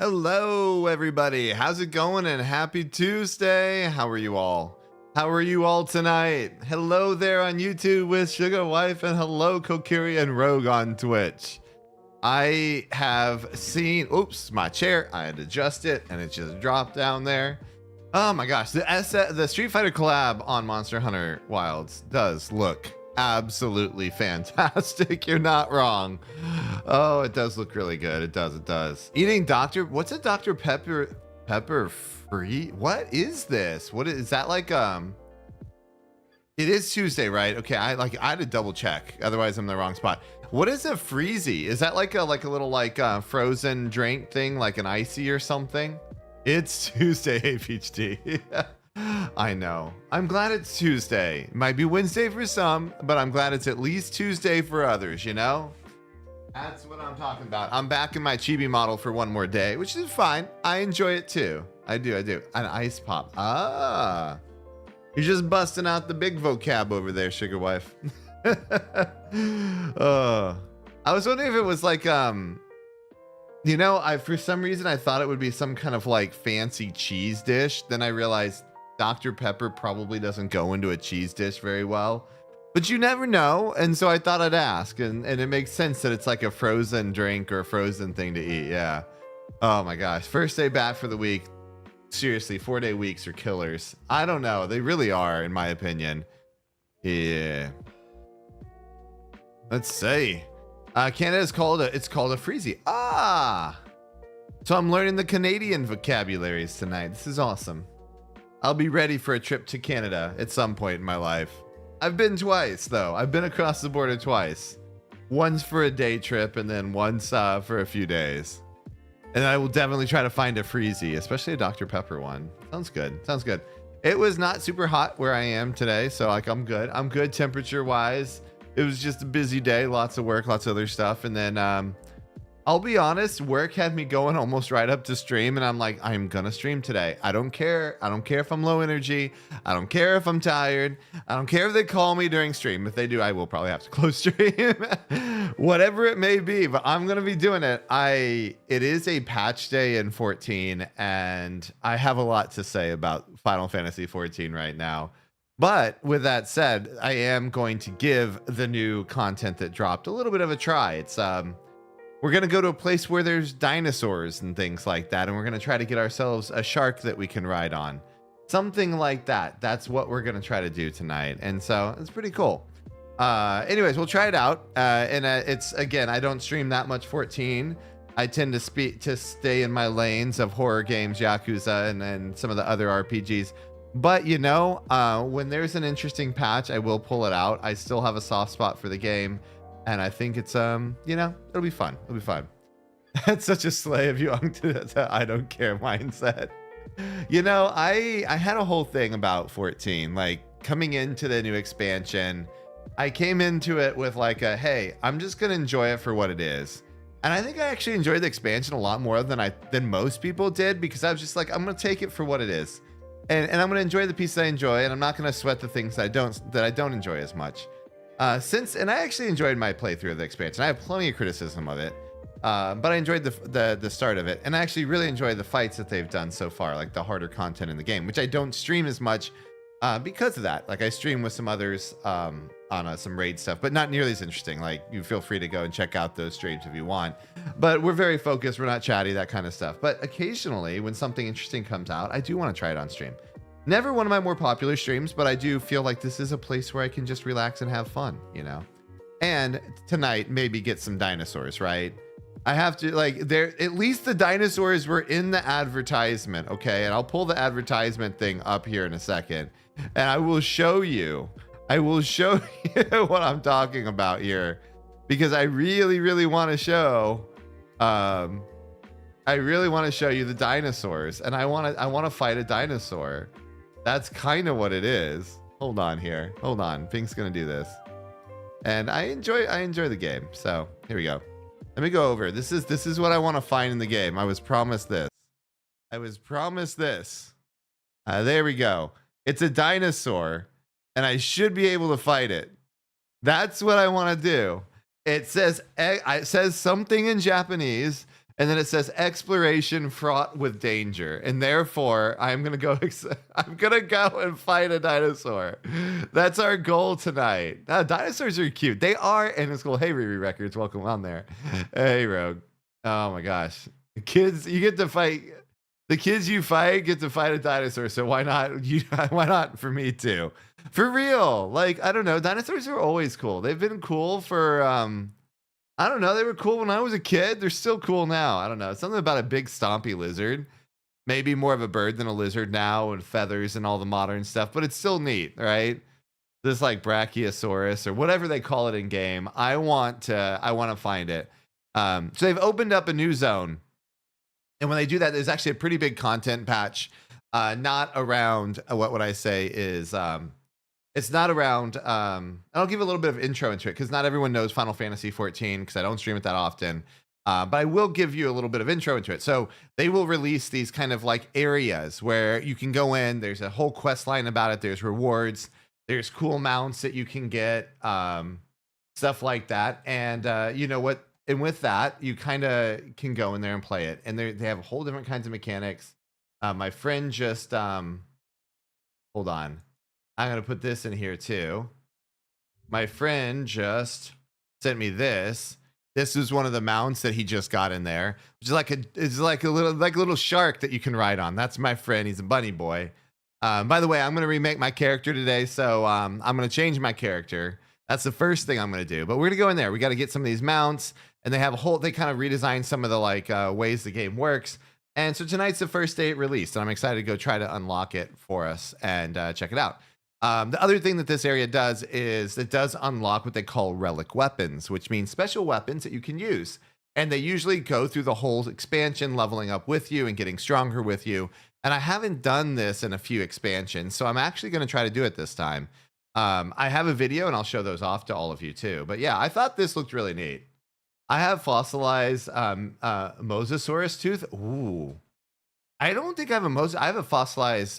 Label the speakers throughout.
Speaker 1: Hello, everybody. How's it going? And happy Tuesday. How are you all? How are you all tonight? Hello there on YouTube with Sugar Wife, and hello, Kokiri and Rogue on Twitch. I have seen, oops, my chair. I had to adjust it, and it just dropped down there. Oh my gosh, the Street Fighter collab on Monster Hunter Wilds does look absolutely fantastic. You're not wrong. Oh, it does look really good. It does. Eating what's a Dr. Pepper free? What is this? What is that like? It is Tuesday, right? Okay, I had to double check. Otherwise, I'm in the wrong spot. What is a freezy? Is that like a little frozen drink thing, like an icy or something? It's Tuesday, APHD. I know. I'm glad it's Tuesday. Might be Wednesday for some, but I'm glad it's at least Tuesday for others, you know? That's what I'm talking about. I'm back in my chibi model for one more day, which is fine. I enjoy it too. I do. An ice pop. Ah. You're just busting out the big vocab over there, Sugar Wife. I was wondering if it was like, you know, for some reason I thought it would be some kind of like fancy cheese dish. Then I realized Dr. Pepper probably doesn't go into a cheese dish very well, but you never know. And so I thought I'd ask, and it makes sense that it's like a frozen drink or a frozen thing to eat. Yeah. Oh my gosh. First day back for the week. Seriously, 4-day weeks are killers. I don't know. They really are, in my opinion. Yeah. Let's see. Canada is called a freezy. Ah. So I'm learning the Canadian vocabularies tonight. This is awesome. I'll be ready for a trip to Canada at some point in my life. I've been twice, though. I've been across the border twice. Once for a day trip, and then once for a few days. And I will definitely try to find a freezy, especially a Dr. Pepper one. Sounds good. It was not super hot where I am today, so like I'm good. I'm good temperature-wise. It was just a busy day, lots of work, lots of other stuff, and then I'll be honest, work had me going almost right up to stream, and I'm like, I'm gonna stream today. I don't care. I don't care if I'm low energy. I don't care if I'm tired. I don't care if they call me during stream. If they do, I will probably have to close stream. Whatever it may be, but I'm gonna be doing it. It is a patch day in 14, and I have a lot to say about Final Fantasy XIV right now. But with that said, I am going to give the new content that dropped a little bit of a try. It's we're going to go to a place where there's dinosaurs and things like that, and we're going to try to get ourselves a shark that we can ride on. Something like that. That's what we're going to try to do tonight. And so it's pretty cool. Anyways, we'll try it out. And it's, again, I don't stream that much 14. I tend to stay in my lanes of horror games, Yakuza, and some of the other RPGs. But, you know, when there's an interesting patch, I will pull it out. I still have a soft spot for the game. And I think it's, you know, it'll be fun. That's such a slay of you to I don't care mindset. You know, I had a whole thing about 14, like coming into the new expansion. I came into it with like hey, I'm just going to enjoy it for what it is. And I think I actually enjoyed the expansion a lot more than most people did, because I was just like, I'm going to take it for what it is. And I'm going to enjoy the pieces I enjoy, and I'm not going to sweat the things that I don't enjoy as much. And I actually enjoyed my playthrough of the expansion. I have plenty of criticism of it, but I enjoyed the start of it, and I actually really enjoy the fights that they've done so far, like the harder content in the game, which I don't stream as much because of that. Like I stream with some others on some raid stuff, but not nearly as interesting. Like you feel free to go and check out those streams if you want, but we're very focused. We're not chatty, that kind of stuff. But occasionally when something interesting comes out, I do want to try it on stream. Never one of my more popular streams, but I do feel like this is a place where I can just relax and have fun, you know? And tonight, maybe get some dinosaurs, right? I have to, like, at least the dinosaurs were in the advertisement, okay? And I'll pull the advertisement thing up here in a second, and I will show you what I'm talking about here, because I really want to show, you the dinosaurs, and I want to fight a dinosaur. That's kind of what it is. Hold on here. Hold on. Pink's gonna do this. And I enjoy the game. So here we go. Let me go over. This is what I want to find in the game. I was promised this. There we go. It's a dinosaur, and I should be able to fight it. That's what I want to do. It says something in Japanese, And then it says exploration fraught with danger, and therefore I'm gonna go. I'm gonna go and fight a dinosaur. That's our goal tonight. Dinosaurs are cute. They are, and it's cool. Hey, Riri Records, welcome on there. Hey, Rogue. Oh my gosh, kids, you get to fight. The kids you fight get to fight a dinosaur. So why not? Why not for me too? For real. Like, I don't know. Dinosaurs are always cool. They've been cool for I don't know. They were cool when I was a kid. They're still cool now. I don't know. It's something about a big stompy lizard. Maybe more of a bird than a lizard now, and feathers and all the modern stuff, but it's still neat, right? This like Brachiosaurus or whatever they call it in game. I want to find it. So they've opened up a new zone. And when they do that, there's actually a pretty big content patch. Not around what would I say is it's not around. I'll give a little bit of intro into it because not everyone knows Final Fantasy XIV because I don't stream it that often. But I will give you a little bit of intro into it. So they will release these kind of like areas where you can go in. There's a whole quest line about it. There's rewards. There's cool mounts that you can get, stuff like that. And you know what? And with that, you kind of can go in there and play it. And they have whole different kinds of mechanics. My friend just hold on. I'm going to put this in here too. My friend just sent me this. This is one of the mounts that he just got in there, which is like a little shark that you can ride on. That's my friend. He's a bunny boy. By the way, I'm going to remake my character today, so I'm going to change my character. That's the first thing I'm going to do. But we're going to go in there. We got to get some of these mounts, and they have they kind of redesigned some of the ways the game works. And so tonight's the first day it released, and I'm excited to go try to unlock it for us and check it out. The other thing that this area does is it does unlock what they call relic weapons, which means special weapons that you can use. And they usually go through the whole expansion, leveling up with you and getting stronger with you. And I haven't done this in a few expansions, so I'm actually going to try to do it this time. I have a video, and I'll show those off to all of you too. But yeah, I thought this looked really neat. I have fossilized Mosasaurus tooth. Ooh. I don't think I have I have a fossilized,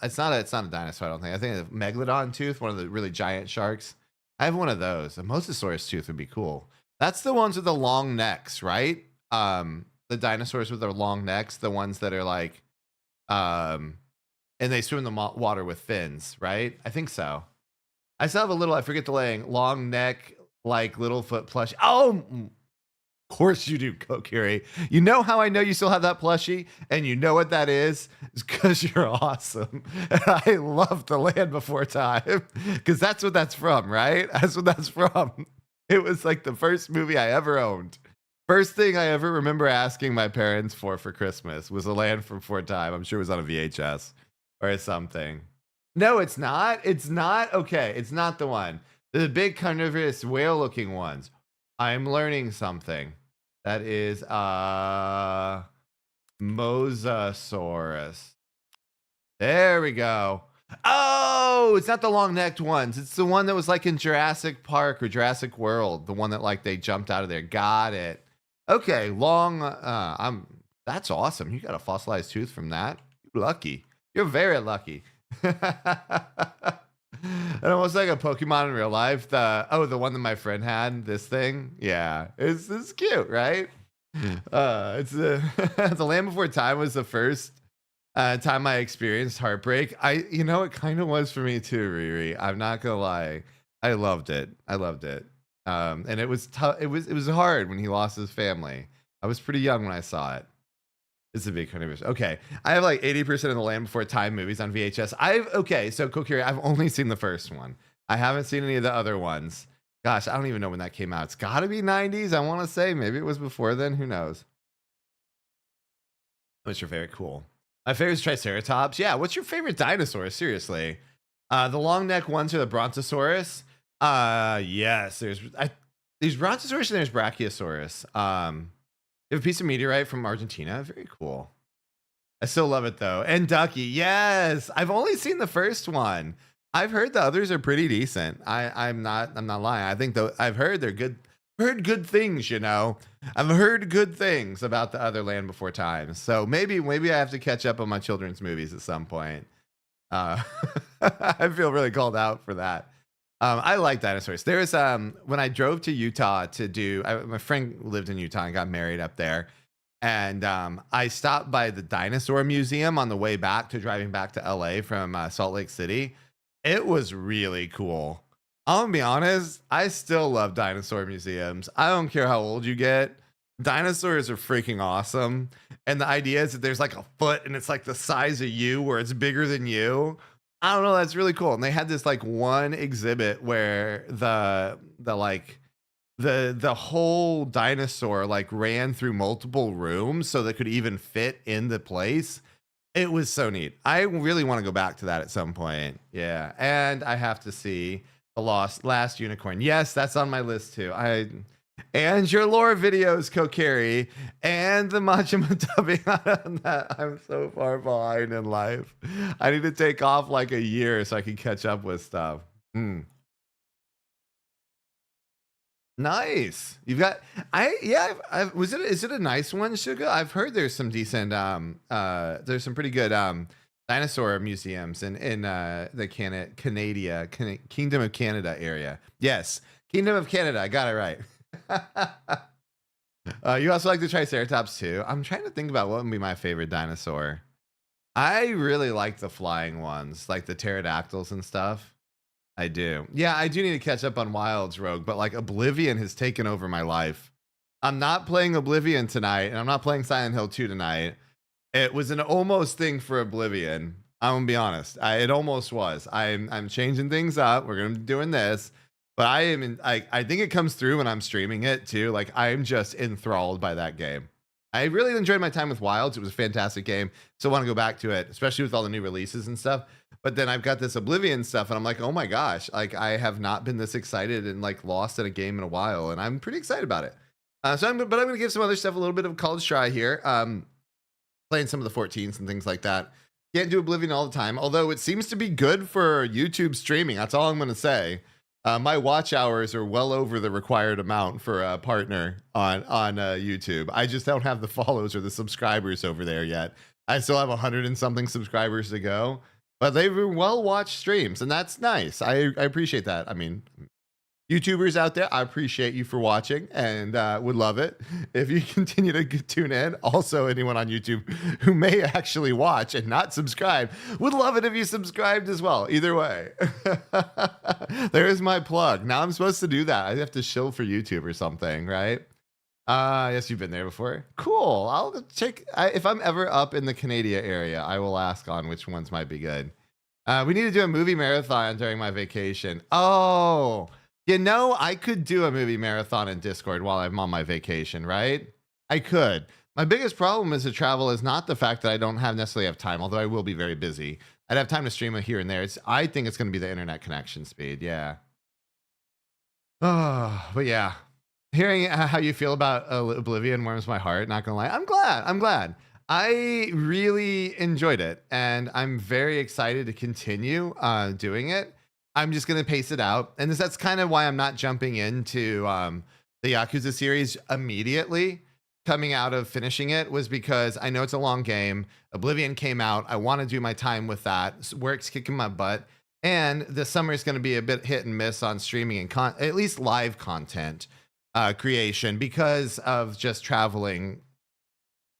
Speaker 1: it's not a dinosaur, I don't think. I think it's a megalodon tooth, one of the really giant sharks. I have one of those. A Mosasaurus tooth would be cool. That's the ones with the long necks, right? The dinosaurs with their long necks, the ones that are like, and they swim in the water with fins, right? I think so. I still have a little, I forget the name, long neck, like little foot plush. Oh, of course you do, Kokiri. You know how I know you still have that plushie? And you know what that is? It's because you're awesome. And I love The Land Before Time. Because that's what that's from, right? That's what that's from. It was like the first movie I ever owned. First thing I ever remember asking my parents for Christmas was The Land Before Time. I'm sure it was on a VHS or something. No, it's not. It's not. Okay, it's not the one. The big carnivorous whale-looking ones. I'm learning something. That is Mosasaurus. There we go. Oh, it's not the long-necked ones. It's the one that was like in Jurassic Park or Jurassic World. The one that like they jumped out of there. Got it. Okay, that's awesome. You got a fossilized tooth from that. You're lucky. You're very lucky. And almost like a Pokemon in real life. The one that my friend had, this thing. Yeah, it's cute, right? It's The Land Before Time was the first time I experienced heartbreak. It kind of was for me too, Riri. I'm not gonna lie. I loved it. And it was tough. It was hard when he lost his family. I was pretty young when I saw it. It's a big controversy. Okay, I have like 80% of the Land Before Time movies on VHS. So Kokiri, I've only seen the first one. I haven't seen any of the other ones. Gosh, I don't even know when that came out. It's got to be 90s. I want to say maybe it was before then. Who knows? What's your favorite? Cool. My favorite is Triceratops. Yeah. What's your favorite dinosaur? Seriously, the long neck ones are the Brontosaurus. Yes. There's Brontosaurus and there's Brachiosaurus. You have a piece of meteorite from Argentina. Very cool. I still love it though. And Ducky, yes. I've only seen the first one. I've heard the others are pretty decent. I'm not lying. I think I've heard they're good. Heard good things, I've heard good things about the other Land Before Time. So maybe I have to catch up on my children's movies at some point. I feel really called out for that. I like dinosaurs. There was when I drove to Utah to do. My friend lived in Utah and got married up there, And I stopped by the dinosaur museum on the way back to driving back to LA from Salt Lake City. It was really cool. I'm gonna be honest, I still love dinosaur museums. I don't care how old you get. Dinosaurs are freaking awesome. And the idea is that there's like a foot and it's like the size of you where it's bigger than you. I don't know, that's really cool. And they had this like one exhibit where the whole dinosaur like ran through multiple rooms so that could even fit in the place. It was so neat. I really want to go back to that at some point. Yeah. And I have to see the last unicorn. Yes, that's on my list too. And your lore videos, Kokiri, and the Majima dubbing on that. I'm so far behind in life. I need to take off like a year so I can catch up with stuff. Nice. You've got is it a nice one, Suga? I've heard there's some decent there's some pretty good dinosaur museums in the Kingdom of Canada area. Yes, Kingdom of Canada. I got it right. You also like the Triceratops too. I'm trying to think about what would be my favorite dinosaur. I really like the flying ones, like the pterodactyls and stuff. I do. Yeah, I do need to catch up on Wilds, Rogue, but like Oblivion has taken over my life. I'm not playing Oblivion tonight, and I'm not playing Silent Hill 2 tonight. It was an almost thing for Oblivion. I'm gonna be honest. It almost was. I'm changing things up. We're gonna be doing this, but I think it comes through when I'm streaming it too. Like I'm just enthralled by that game. I really enjoyed my time with Wilds. It was a fantastic game. So I want to go back to it, especially with all the new releases and stuff. But then I've got this Oblivion stuff, and I'm like, oh my gosh, like I have not been this excited and like lost in a game in a while, and I'm pretty excited about it. But I'm going to give some other stuff a little bit of a college try here. Playing some of the 14s and things like that. Can't do Oblivion all the time, although it seems to be good for YouTube streaming. That's all I'm going to say. My watch hours are well over the required amount for a partner on YouTube. I just don't have the follows or the subscribers over there yet. I still have 100 and something subscribers to go, but they were well watched streams, and that's nice. I appreciate that. I mean, YouTubers out there, I appreciate you for watching and would love it if you continue to tune in. Also, anyone on YouTube who may actually watch and not subscribe, would love it if you subscribed as well. Either way, there's my plug. Now I'm supposed to do that. I have to shill for YouTube or something, right? Yes, you've been there before. Cool. I'll check. If I'm ever up in the Canada area, I will ask on which ones might be good. We need to do a movie marathon during my vacation. Oh, you know, I could do a movie marathon in Discord while I'm on my vacation, right? I could. My biggest problem is the travel is not the fact that I don't necessarily have time, although I will be very busy. I'd have time to stream it here and there. I think it's going to be the internet connection speed. Yeah. Oh, but yeah. Hearing how you feel about Oblivion warms my heart. Not gonna lie. I'm glad. I really enjoyed it, and I'm very excited to continue doing it. I'm just going to pace it out. And that's kind of why I'm not jumping into the Yakuza series immediately. Coming out of finishing it was because I know it's a long game. Oblivion came out. I want to do my time with that. Work's kicking my butt. And the summer is going to be a bit hit and miss on streaming and at least live content creation because of just traveling,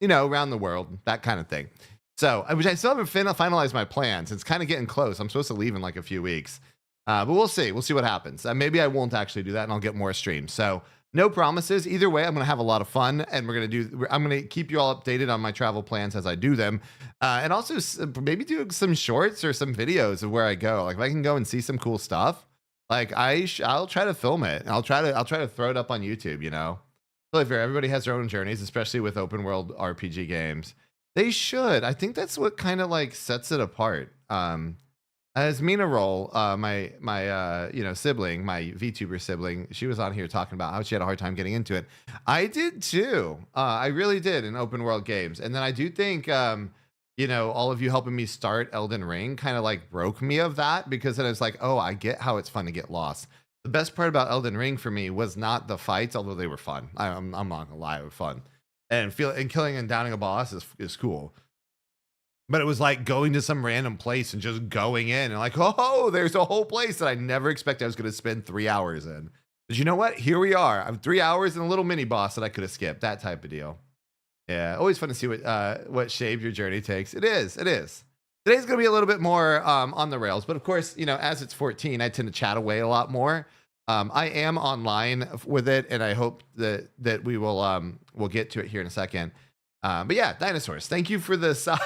Speaker 1: around the world, that kind of thing. So, which I still haven't finalized my plans. It's kind of getting close. I'm supposed to leave in like a few weeks. But we'll see. We'll see what happens. Maybe I won't actually do that, and I'll get more streams. So no promises. Either way, I'm going to have a lot of fun, and I'm going to keep you all updated on my travel plans as I do them, and also maybe do some shorts or some videos of where I go. Like if I can go and see some cool stuff, like I'll try to film it. And I'll try to throw it up on YouTube. Really fair. Everybody has their own journeys, especially with open world RPG games. They should. I think that's what kind of like sets it apart. As Mina Roll, my sibling, my VTuber sibling, she was on here talking about how she had a hard time getting into it. I did too. I really did in open world games. And then I do think, all of you helping me start Elden Ring kind of like broke me of that, because then it's like, oh, I get how it's fun to get lost. The best part about Elden Ring for me was not the fights, although they were fun. I'm not gonna lie, they were fun. And killing and downing a boss is cool. But it was like going to some random place and just going in and like, oh, there's a whole place that I never expected I was going to spend 3 hours in. But you know what? Here we are. I'm 3 hours in a little mini boss that I could have skipped. That type of deal. Yeah, always fun to see what shape your journey takes. It is. Today's going to be a little bit more on the rails, but of course, you know, as it's 14, I tend to chat away a lot more. I am online with it, and I hope that we will we'll get to it here in a second. But yeah, dinosaurs. Thank you for the side.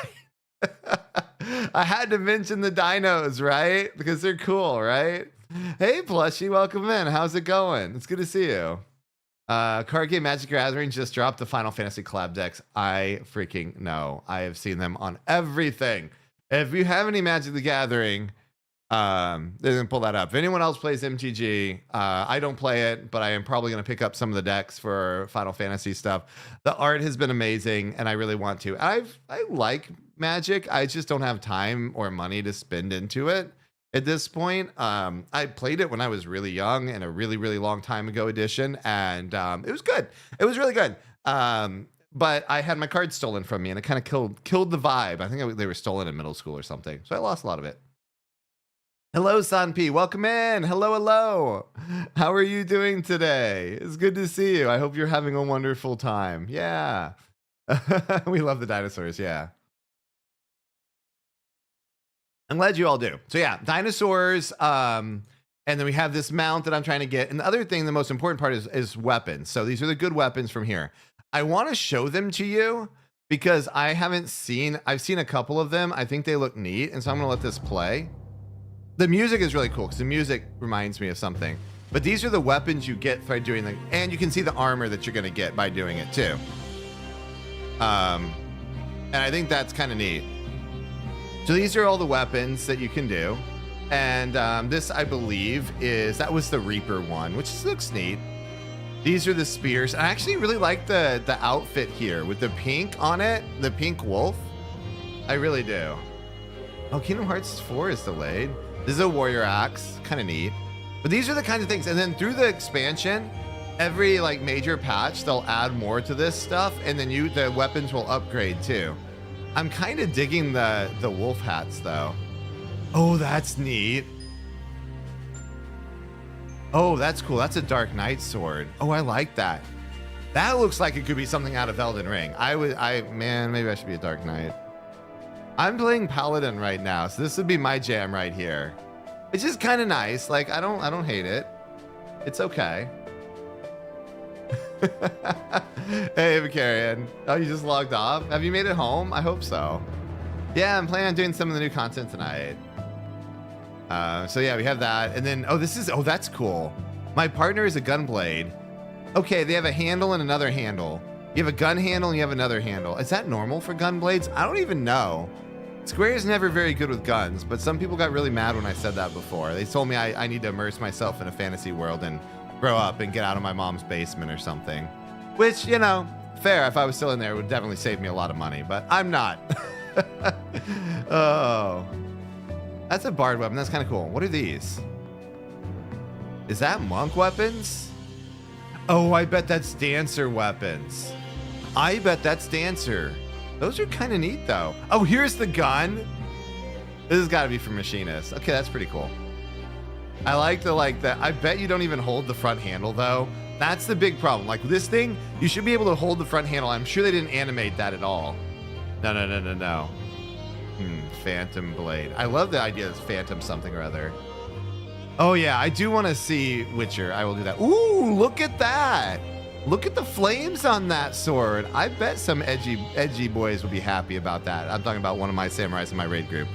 Speaker 1: I had to mention the dinos, right? Because they're cool, right? Hey, Plushie, welcome in. How's it going? It's good to see you. Card game Magic the Gathering just dropped the Final Fantasy collab decks. I freaking know. I have seen them on everything. If you have any Magic the Gathering, then pull that up. If anyone else plays MTG, I don't play it, but I am probably going to pick up some of the decks for Final Fantasy stuff. The art has been amazing, and I really want to. I like Magic. I just don't have time or money to spend into it at this point. I played it when I was really young in a really, really long time ago edition, and it was good. It was really good. But I had my cards stolen from me, and it kind of killed the vibe. I think they were stolen in middle school or something, so I lost a lot of it. Hello, Sanpi. Welcome in. Hello. How are you doing today? It's good to see you. I hope you're having a wonderful time. Yeah. We love the dinosaurs. Yeah. I'm glad you all do. So yeah, dinosaurs. And then we have this mount that I'm trying to get. And the other thing, the most important part is weapons. So these are the good weapons from here. I want to show them to you because I've seen a couple of them. I think they look neat. And so I'm going to let this play. The music is really cool because the music reminds me of something. But these are the weapons you get by doing them. And you can see the armor that you're going to get by doing it too. And I think that's kind of neat. So these are all the weapons that you can do. And this, I believe, that was the Reaper one, which looks neat. These are the spears. I actually really like the outfit here with the pink on it, the pink wolf. I really do. Oh, Kingdom Hearts 4 is delayed. This is a warrior axe, kind of neat. But these are the kinds of things. And then through the expansion, every like major patch, they'll add more to this stuff, and then the weapons will upgrade too. I'm kind of digging the wolf hats though. Oh, that's neat. Oh, that's cool. That's a Dark Knight sword. Oh, I like that. That looks like it could be something out of Elden Ring. Man, maybe I should be a Dark Knight. I'm playing Paladin right now, so this would be my jam right here. It's just kind of nice. Like, I don't hate it. It's okay. Hey, Vicarian. Oh, you just logged off? Have you made it home? I hope so. Yeah, I'm planning on doing some of the new content tonight. So yeah, we have that. And then, that's cool. My partner is a gunblade. Okay, they have a handle and another handle. You have a gun handle and you have another handle. Is that normal for gun blades? I don't even know. Square is never very good with guns, but some people got really mad when I said that before. They told me I need to immerse myself in a fantasy world and grow up and get out of my mom's basement or something. Which, you know, fair. If I was still in there, it would definitely save me a lot of money, but I'm not. Oh. That's a bard weapon. That's kind of cool. What are these? Is that monk weapons? Oh, I bet that's dancer weapons. I bet that's dancer. Those are kind of neat though. Oh, here's the gun. This has got to be for machinists. Okay, that's pretty cool. I like the I bet you don't even hold the front handle though. That's the big problem. Like this thing, you should be able to hold the front handle. I'm sure they didn't animate that at all. No. Phantom blade. I love the idea of Phantom something or other. Oh yeah, I do want to see Witcher. I will do that. Ooh, look at that. Look at the flames on that sword. I bet some edgy boys will be happy about that. I'm talking about one of my samurais in my raid group.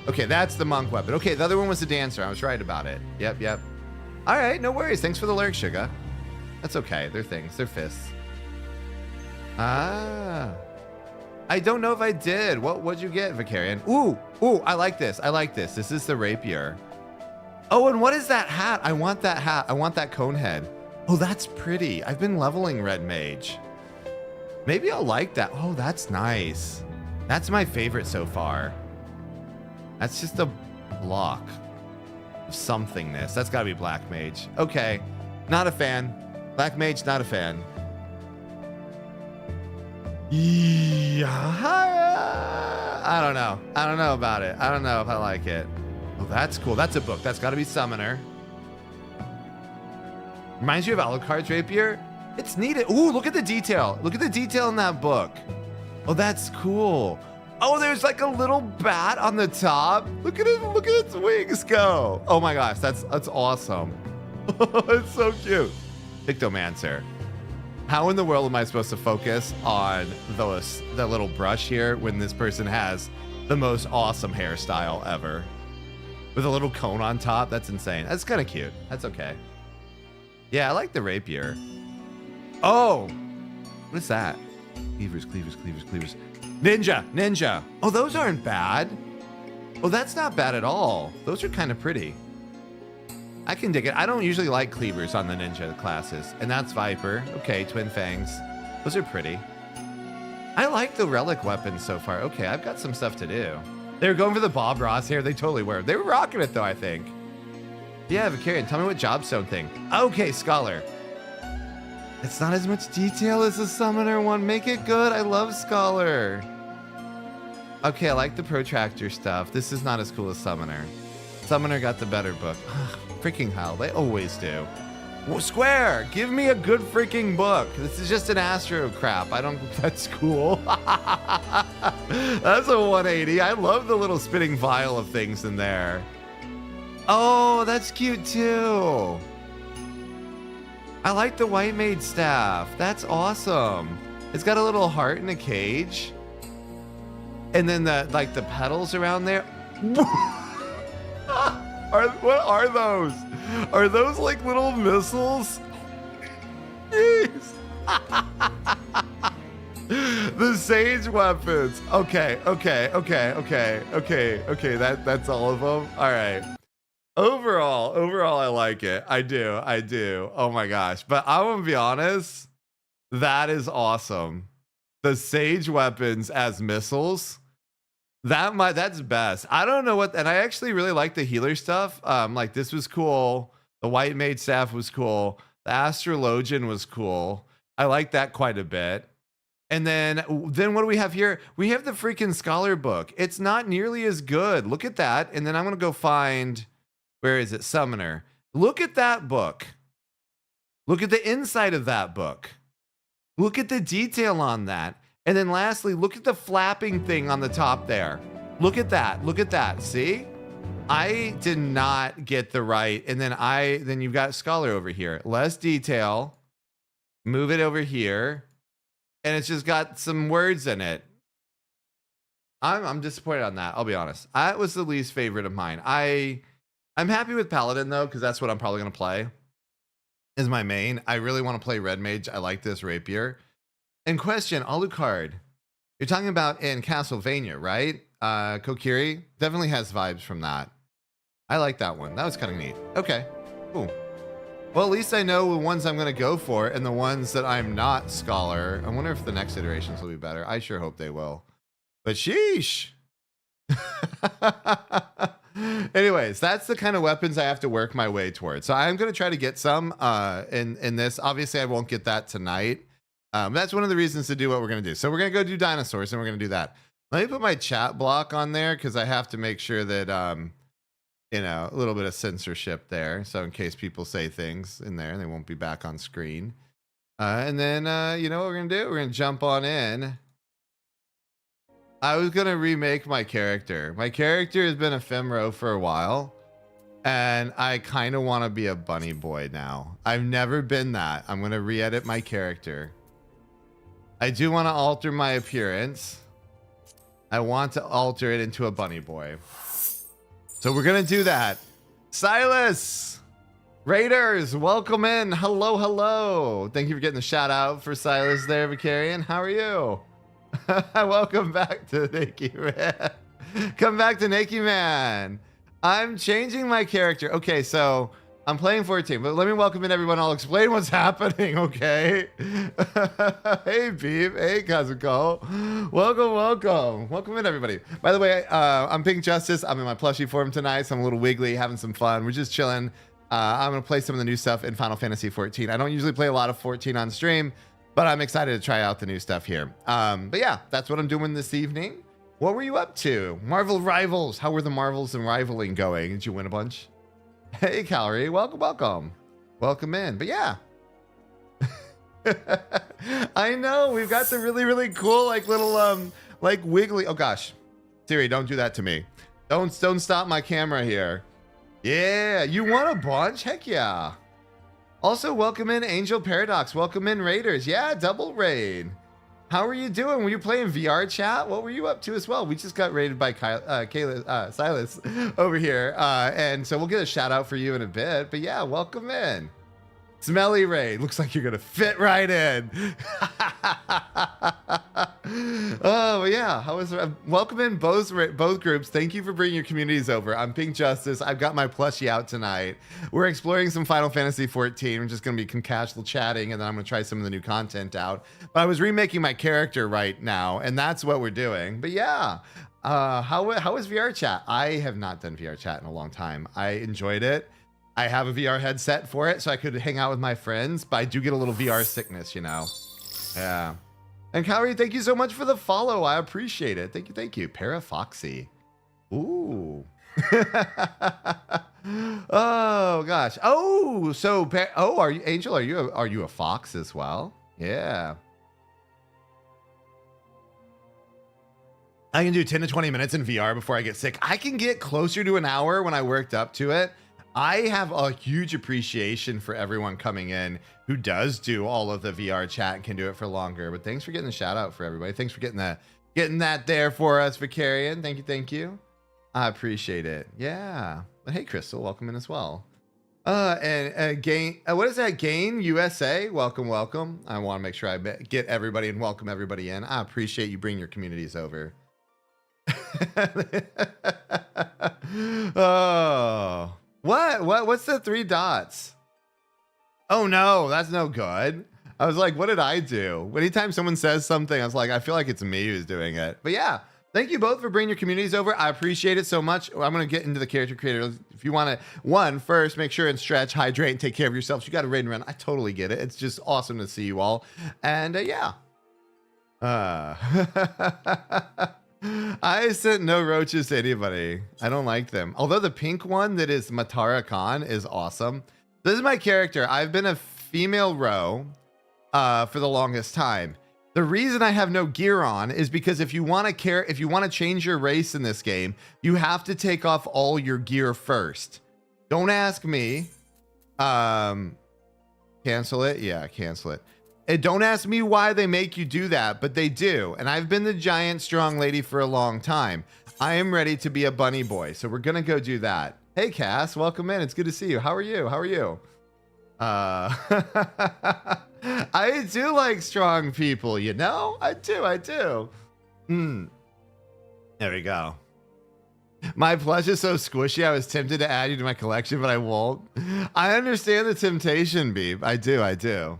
Speaker 1: Okay, that's the monk weapon. Okay, the other one was the dancer. I was right about it. Yep. All right, no worries. Thanks for the lyric, Sugar. That's okay. They're things. They're fists. Ah. I don't know if I did. What'd you get, Vicarian? Ooh, I like this. This is the rapier. Oh, and what is that hat? I want that hat. I want that cone head. Oh, that's pretty. I've been leveling Red Mage. Maybe I'll like that. Oh, that's nice. That's my favorite so far. That's just a block of somethingness. That's gotta be Black Mage. Okay, not a fan. Black Mage, not a fan. Yeah, I don't know. I don't know about it. I don't know if I like it. Oh, that's cool. That's a book. That's got to be Summoner. Reminds you of Alucard's rapier? It's needed. Ooh, look at the detail. Look at the detail in that book. Oh, that's cool. Oh, there's like a little bat on the top. Look at it. Look at its wings go. Oh my gosh, that's awesome. It's so cute. Pictomancer. How in the world am I supposed to focus on the little brush here when this person has the most awesome hairstyle ever? With a little cone on top. That's insane. That's kind of cute. That's okay. Yeah, I like the rapier. Oh, what is that? Cleavers. Ninja. Oh, those aren't bad. Oh, that's not bad at all. Those are kind of pretty. I can dig it. I don't usually like cleavers on the ninja classes. And that's Viper. Okay, twin fangs. Those are pretty. I like the relic weapons so far. Okay, I've got some stuff to do. They were going for the Bob Ross hair. They totally were. They were rocking it though, I think. Yeah, Vicarian, tell me what Jobstone thing. Okay, Scholar. It's not as much detail as the Summoner one. Make it good. I love Scholar. Okay, I like the Protractor stuff. This is not as cool as Summoner. Summoner got the better book. Freaking hell, they always do. Well, Square, give me a good freaking book. This is just an Astro crap. I don't, that's cool. That's a 180. I love the little spinning vial of things in there. Oh, that's cute too. I like the White Maid staff. That's awesome. It's got a little heart in a cage. And then the petals around there. What are those? Are those like little missiles? Jeez. The sage weapons. Okay. That's all of them. All right. Overall, I like it. I do. Oh my gosh. But I'm gonna be honest, that is awesome. The sage weapons as missiles. That's best. I don't know what, and I actually really like the healer stuff. Like this was cool. The White Maid staff was cool. The Astrologian was cool. I like that quite a bit. And then what do we have here? We have the freaking Scholar book. It's not nearly as good. Look at that. And then I'm gonna go find, where is it? Summoner. Look at that book. Look at the inside of that book. Look at the detail on that. And then lastly, look at the flapping thing on the top there. Look at that. See? I did not get the right. And then you've got Scholar over here. Less detail. Move it over here. And it's just got some words in it. I'm disappointed on that. I'll be honest. That was the least favorite of mine. I'm happy with Paladin though, because that's what I'm probably going to play. Is my main. I really want to play Red Mage. I like this rapier. And question, Alucard, you're talking about in Castlevania, right? Kokiri definitely has vibes from that. I like that one. That was kind of neat. Okay, cool. Well, at least I know the ones I'm going to go for and the ones that I'm not Scholar. I wonder if the next iterations will be better. I sure hope they will. But sheesh. Anyways, that's the kind of weapons I have to work my way towards. So I'm going to try to get some in this. Obviously, I won't get that tonight. That's one of the reasons to do what we're going to do. So we're going to go do dinosaurs and we're going to do that. Let me put my chat block on there because I have to make sure that, a little bit of censorship there. So in case people say things in there, they won't be back on screen. And then, you know what we're going to do? We're going to jump on in. I was going to remake my character. My character has been a Femro for a while. And I kind of want to be a bunny boy now. I've never been that. I'm going to re-edit my character. I do want to alter my appearance. I want to alter it into a bunny boy. So we're going to do that. Silas! Raiders, welcome in. Hello. Thank you for getting the shout out for Silas there, Vicarian. How are you? Welcome back to Nakey Man. Come back to Nakey Man. I'm changing my character. Okay, so I'm playing 14, but let me welcome in everyone. I'll explain what's happening, okay? Hey, Beep. Hey, Kazuko. Welcome in, everybody. By the way, I'm PinkJustice. I'm in my plushie form tonight, so I'm a little wiggly, having some fun. We're just chilling. I'm going to play some of the new stuff in Final Fantasy XIV. I don't usually play a lot of 14 on stream, but I'm excited to try out the new stuff here. But yeah, that's what I'm doing this evening. What were you up to? Marvel Rivals. How were the Marvels and Rivaling going? Did you win a bunch? Hey, Calorie. Welcome in. But yeah. I know, we've got the really, really cool, like little, like wiggly. Oh gosh, Siri, don't do that to me. Don't stop my camera here. Yeah, you want a bunch? Heck yeah. Also, welcome in Angel Paradox. Welcome in Raiders. Yeah, double raid. How are you doing? Were you playing VR chat? What were you up to as well? We just got raided by Silas over here. And so we'll get a shout out for you in a bit. But yeah, welcome in. Smelly raid. Looks like you're going to fit right in. Oh, yeah. How was welcome in both groups. Thank you for bringing your communities over. I'm PinkJustice. I've got my plushie out tonight. We're exploring some Final Fantasy XIV. We're just going to be casual chatting, and then I'm going to try some of the new content out. But I was remaking my character right now, and that's what we're doing. But yeah, how was VR chat? I have not done VR chat in a long time. I enjoyed it. I have a VR headset for it, so I could hang out with my friends, but I do get a little VR sickness, you know? Yeah. And Calorie, thank you so much for the follow. I appreciate it. Thank you, thank you. Parafoxy. Ooh. Oh, gosh. Oh, so, are you, Angel, are you a fox as well? Yeah. I can do 10 to 20 minutes in VR before I get sick. I can get closer to an hour when I worked up to it. I have a huge appreciation for everyone coming in who does do all of the VR chat and can do it for longer. But thanks for getting the shout out for everybody. Thanks for getting that there for us, Vicarian. Thank you. I appreciate it. Yeah. But hey, Crystal, welcome in as well. And Gain, what is that? Gain USA, welcome. I want to make sure I get everybody and welcome everybody in. I appreciate you bringing your communities over. Oh. What's the 3 dots? Oh no, that's no good. I was like, what did I do? Anytime someone says something, I was like, I feel like it's me who's doing it. But yeah, thank you both for bringing your communities over. I appreciate it so much. I'm going to get into the character creator. If you want to, first, make sure and stretch, hydrate, and take care of yourselves. You got to raid and run. I totally get it. It's just awesome to see you all. And yeah. I sent no roaches to anybody. I don't like them. Although the pink one that is Matara Khan is awesome. This is my character. I've been a female row for the longest time. The reason I have no gear on is because if you want to change your race in this game, you have to take off all your gear first. Don't ask me. Cancel it. Yeah, cancel it. And don't ask me why they make you do that, but they do. And I've been the giant strong lady for a long time. I am ready to be a bunny boy. So we're going to go do that. Hey, Cass, welcome in. It's good to see you. How are you? I do like strong people, you know? I do. There we go. My plush is so squishy, I was tempted to add you to my collection, but I won't. I understand the temptation, Beep. I do.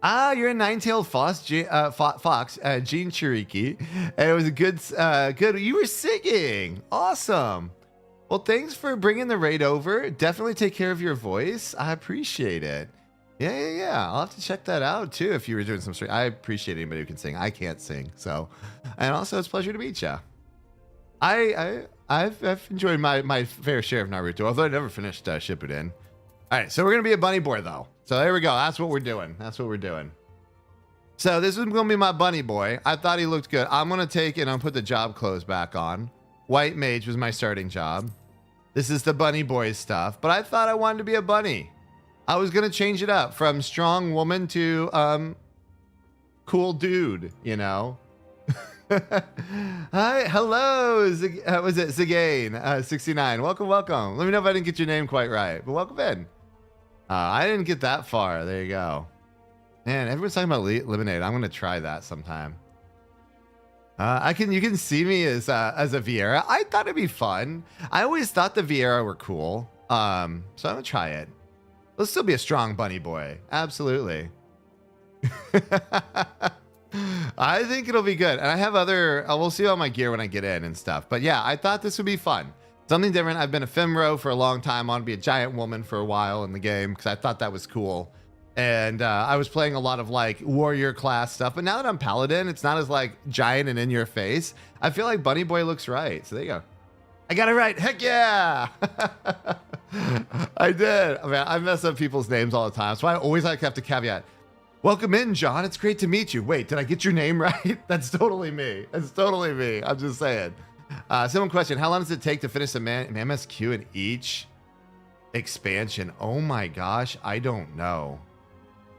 Speaker 1: Ah, you're a nine-tailed fox, Gene Chiriki. And it was a good. You were singing. Awesome. Well, thanks for bringing the raid over. Definitely take care of your voice. I appreciate it. Yeah. I'll have to check that out too. If you were doing some stream, I appreciate anybody who can sing. I can't sing, so. And also, it's a pleasure to meet you. I've enjoyed my fair share of Naruto, although I never finished Shippuden. All right, so we're gonna be a bunny boy though. So there we go. That's what we're doing. So this is gonna be my bunny boy. I thought he looked good. I'm gonna take it and put the job clothes back on. White mage was my starting job. This is the bunny boy stuff, but I thought I wanted to be a bunny. I was gonna change it up from strong woman to cool dude, you know. Hi, hello, was it Zigane 69? Welcome. Let me know if I didn't get your name quite right, but welcome in. I didn't get that far. There you go. Man, everyone's talking about lemonade. I'm gonna try that sometime. You can see me as a Vieira. I thought it'd be fun. I always thought the Vieira were cool. So I'm gonna try it. Let's still be a strong bunny boy. Absolutely. I think it'll be good. And I have we'll see all my gear when I get in and stuff. But yeah, I thought this would be fun. Something different. I've been a femro for a long time. I want to be a giant woman for a while in the game because I thought that was cool. And I was playing a lot of like warrior class stuff. But now that I'm paladin, it's not as like giant and in your face. I feel like bunny boy looks right. So there you go. I got it right. Heck yeah. I did. I mean, I mess up people's names all the time. So I always like have to caveat. Welcome in, John. It's great to meet you. Wait, did I get your name right? That's totally me. That's totally me. I'm just saying. Simple question. How long does it take to finish an MSQ in each expansion? Oh my gosh. I don't know.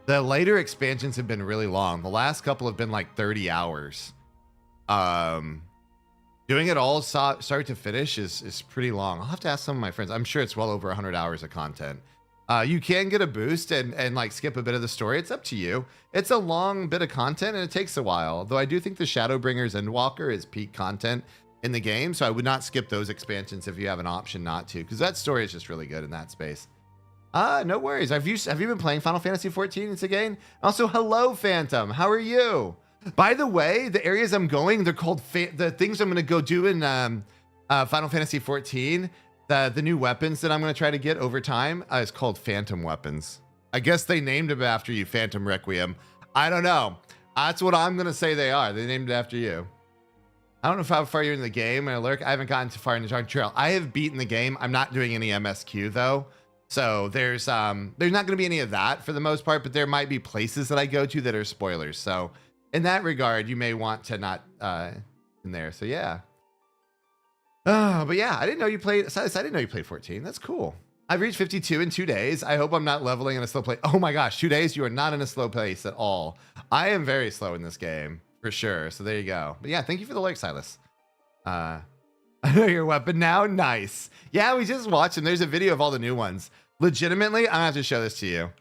Speaker 1: The later expansions have been really long. The last couple have been like 30 hours. Doing it all start to finish is pretty long. I'll have to ask some of my friends. I'm sure it's well over 100 hours of content. You can get a boost and like skip a bit of the story. It's up to you. It's a long bit of content and it takes a while. Though I do think the Shadowbringers Endwalker is peak content in the game. So I would not skip those expansions if you have an option not to, because that story is just really good in that space. No worries. Have you been playing Final Fantasy XIV? It's a game. Also, hello, Phantom. How are you? By the way, the areas I'm going, they're called the things I'm going to go do in Final Fantasy XIV. The new weapons that I'm going to try to get over time is called Phantom weapons. I guess they named them after you, Phantom Requiem. I don't know. That's what I'm going to say they are. They named it after you. I don't know how far you're in the game. I haven't gotten too far in the Dark Trail. I have beaten the game. I'm not doing any MSQ though. So there's not going to be any of that for the most part, but there might be places that I go to that are spoilers. So in that regard, you may want to not in there. So yeah. But yeah, I didn't know you played. I didn't know you played 14. That's cool. I've reached 52 in 2 days. I hope I'm not leveling in a slow place. Oh my gosh, 2 days. You are not in a slow pace at all. I am very slow in this game for sure. So there you go. But yeah, thank you for the like, Silas. I know your weapon now. Nice. Yeah, we just watched and there's a video of all the new ones. Legitimately, I'm gonna have to show this to you.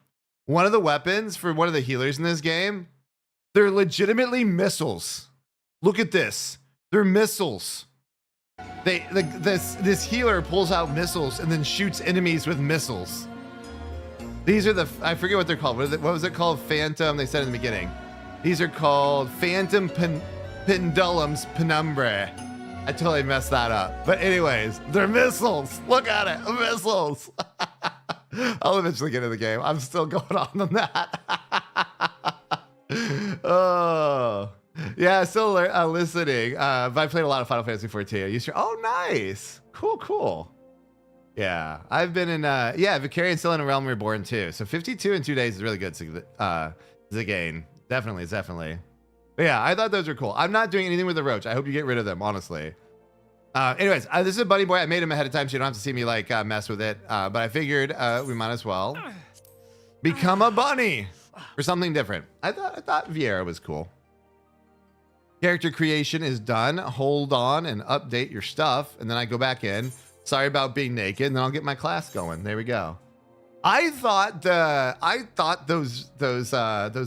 Speaker 1: One of the weapons for one of the healers in this game, they're legitimately missiles. Look at this. They're missiles. This healer pulls out missiles and then shoots enemies with missiles. These are I forget what they're called. What was it called? Phantom. They said in the beginning. These are called Phantom Pendulums Penumbra. I totally messed that up. But anyways, they're missiles. Look at it. Missiles. I'll eventually get in the game. I'm still going on that. Oh. Yeah, still listening. But I played a lot of Final Fantasy XIV. Oh, nice. Cool. Yeah, I've been in, Vicarian still in a Realm Reborn too. So 52 in 2 days is really good. Zagain. Definitely. But yeah, I thought those were cool. I'm not doing anything with the roach. I hope you get rid of them, honestly. Anyways, this is a bunny boy. I made him ahead of time so you don't have to see me like mess with it. But I figured we might as well become a bunny or something different. I thought Vieira was cool. Character creation is done. Hold on and update your stuff. And then I go back in. Sorry about being naked. And then I'll get my class going. There we go. I thought those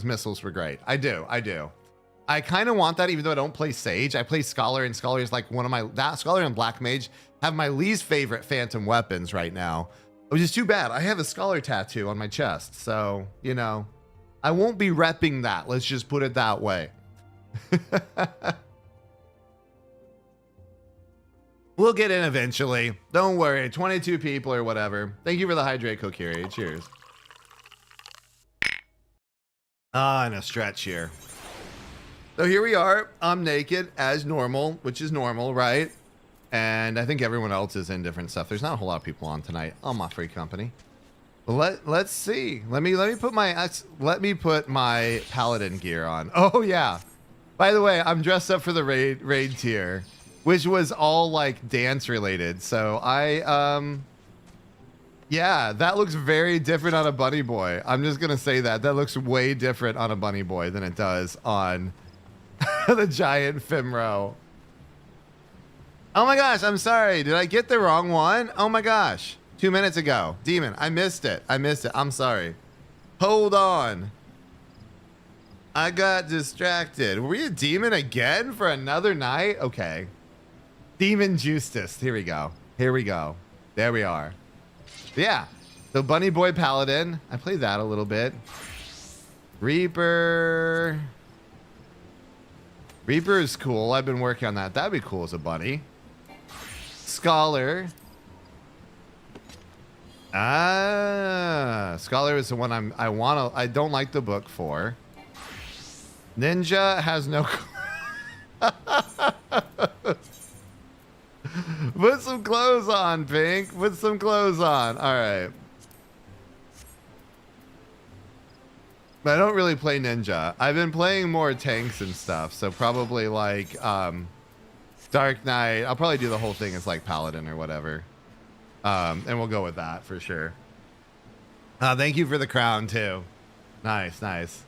Speaker 1: missiles were great. I do. I kind of want that even though I don't play Sage. I play Scholar, and Scholar is like one of my... Scholar and Black Mage have my least favorite Phantom weapons right now. Which is too bad. I have a Scholar tattoo on my chest. So, you know, I won't be repping that. Let's just put it that way. We'll get in eventually. Don't worry. 22 people or whatever. Thank you for the hydrate, Kokiri. Cheers. And a stretch here. So here we are. I'm naked as normal, which is normal, right? And I think everyone else is in different stuff. There's not a whole lot of people on tonight on my free company. Let's see. Let me put my paladin gear on. Oh yeah. By the way, I'm dressed up for the raid tier, which was all like dance related. So yeah, that looks very different on a bunny boy. I'm just gonna say that looks way different on a bunny boy than it does on the giant Fimro. Oh my gosh, I'm sorry. Did I get the wrong one? Oh my gosh. 2 minutes ago. Demon, I missed it. I'm sorry. Hold on. I got distracted. Were we a demon again for another night? Okay. Demon Justice. Here we go. There we are. Yeah. So Bunny Boy Paladin. I played that a little bit. Reaper is cool. I've been working on that. That'd be cool as a bunny. Scholar. Scholar is the one I don't like the book for. Ninja has no... Put some clothes on, Pink. Put some clothes on. All right. But I don't really play ninja. I've been playing more tanks and stuff, so probably like Dark Knight. I'll probably do the whole thing as like Paladin or whatever. And we'll go with that for sure. Thank you for the crown too. Nice, nice.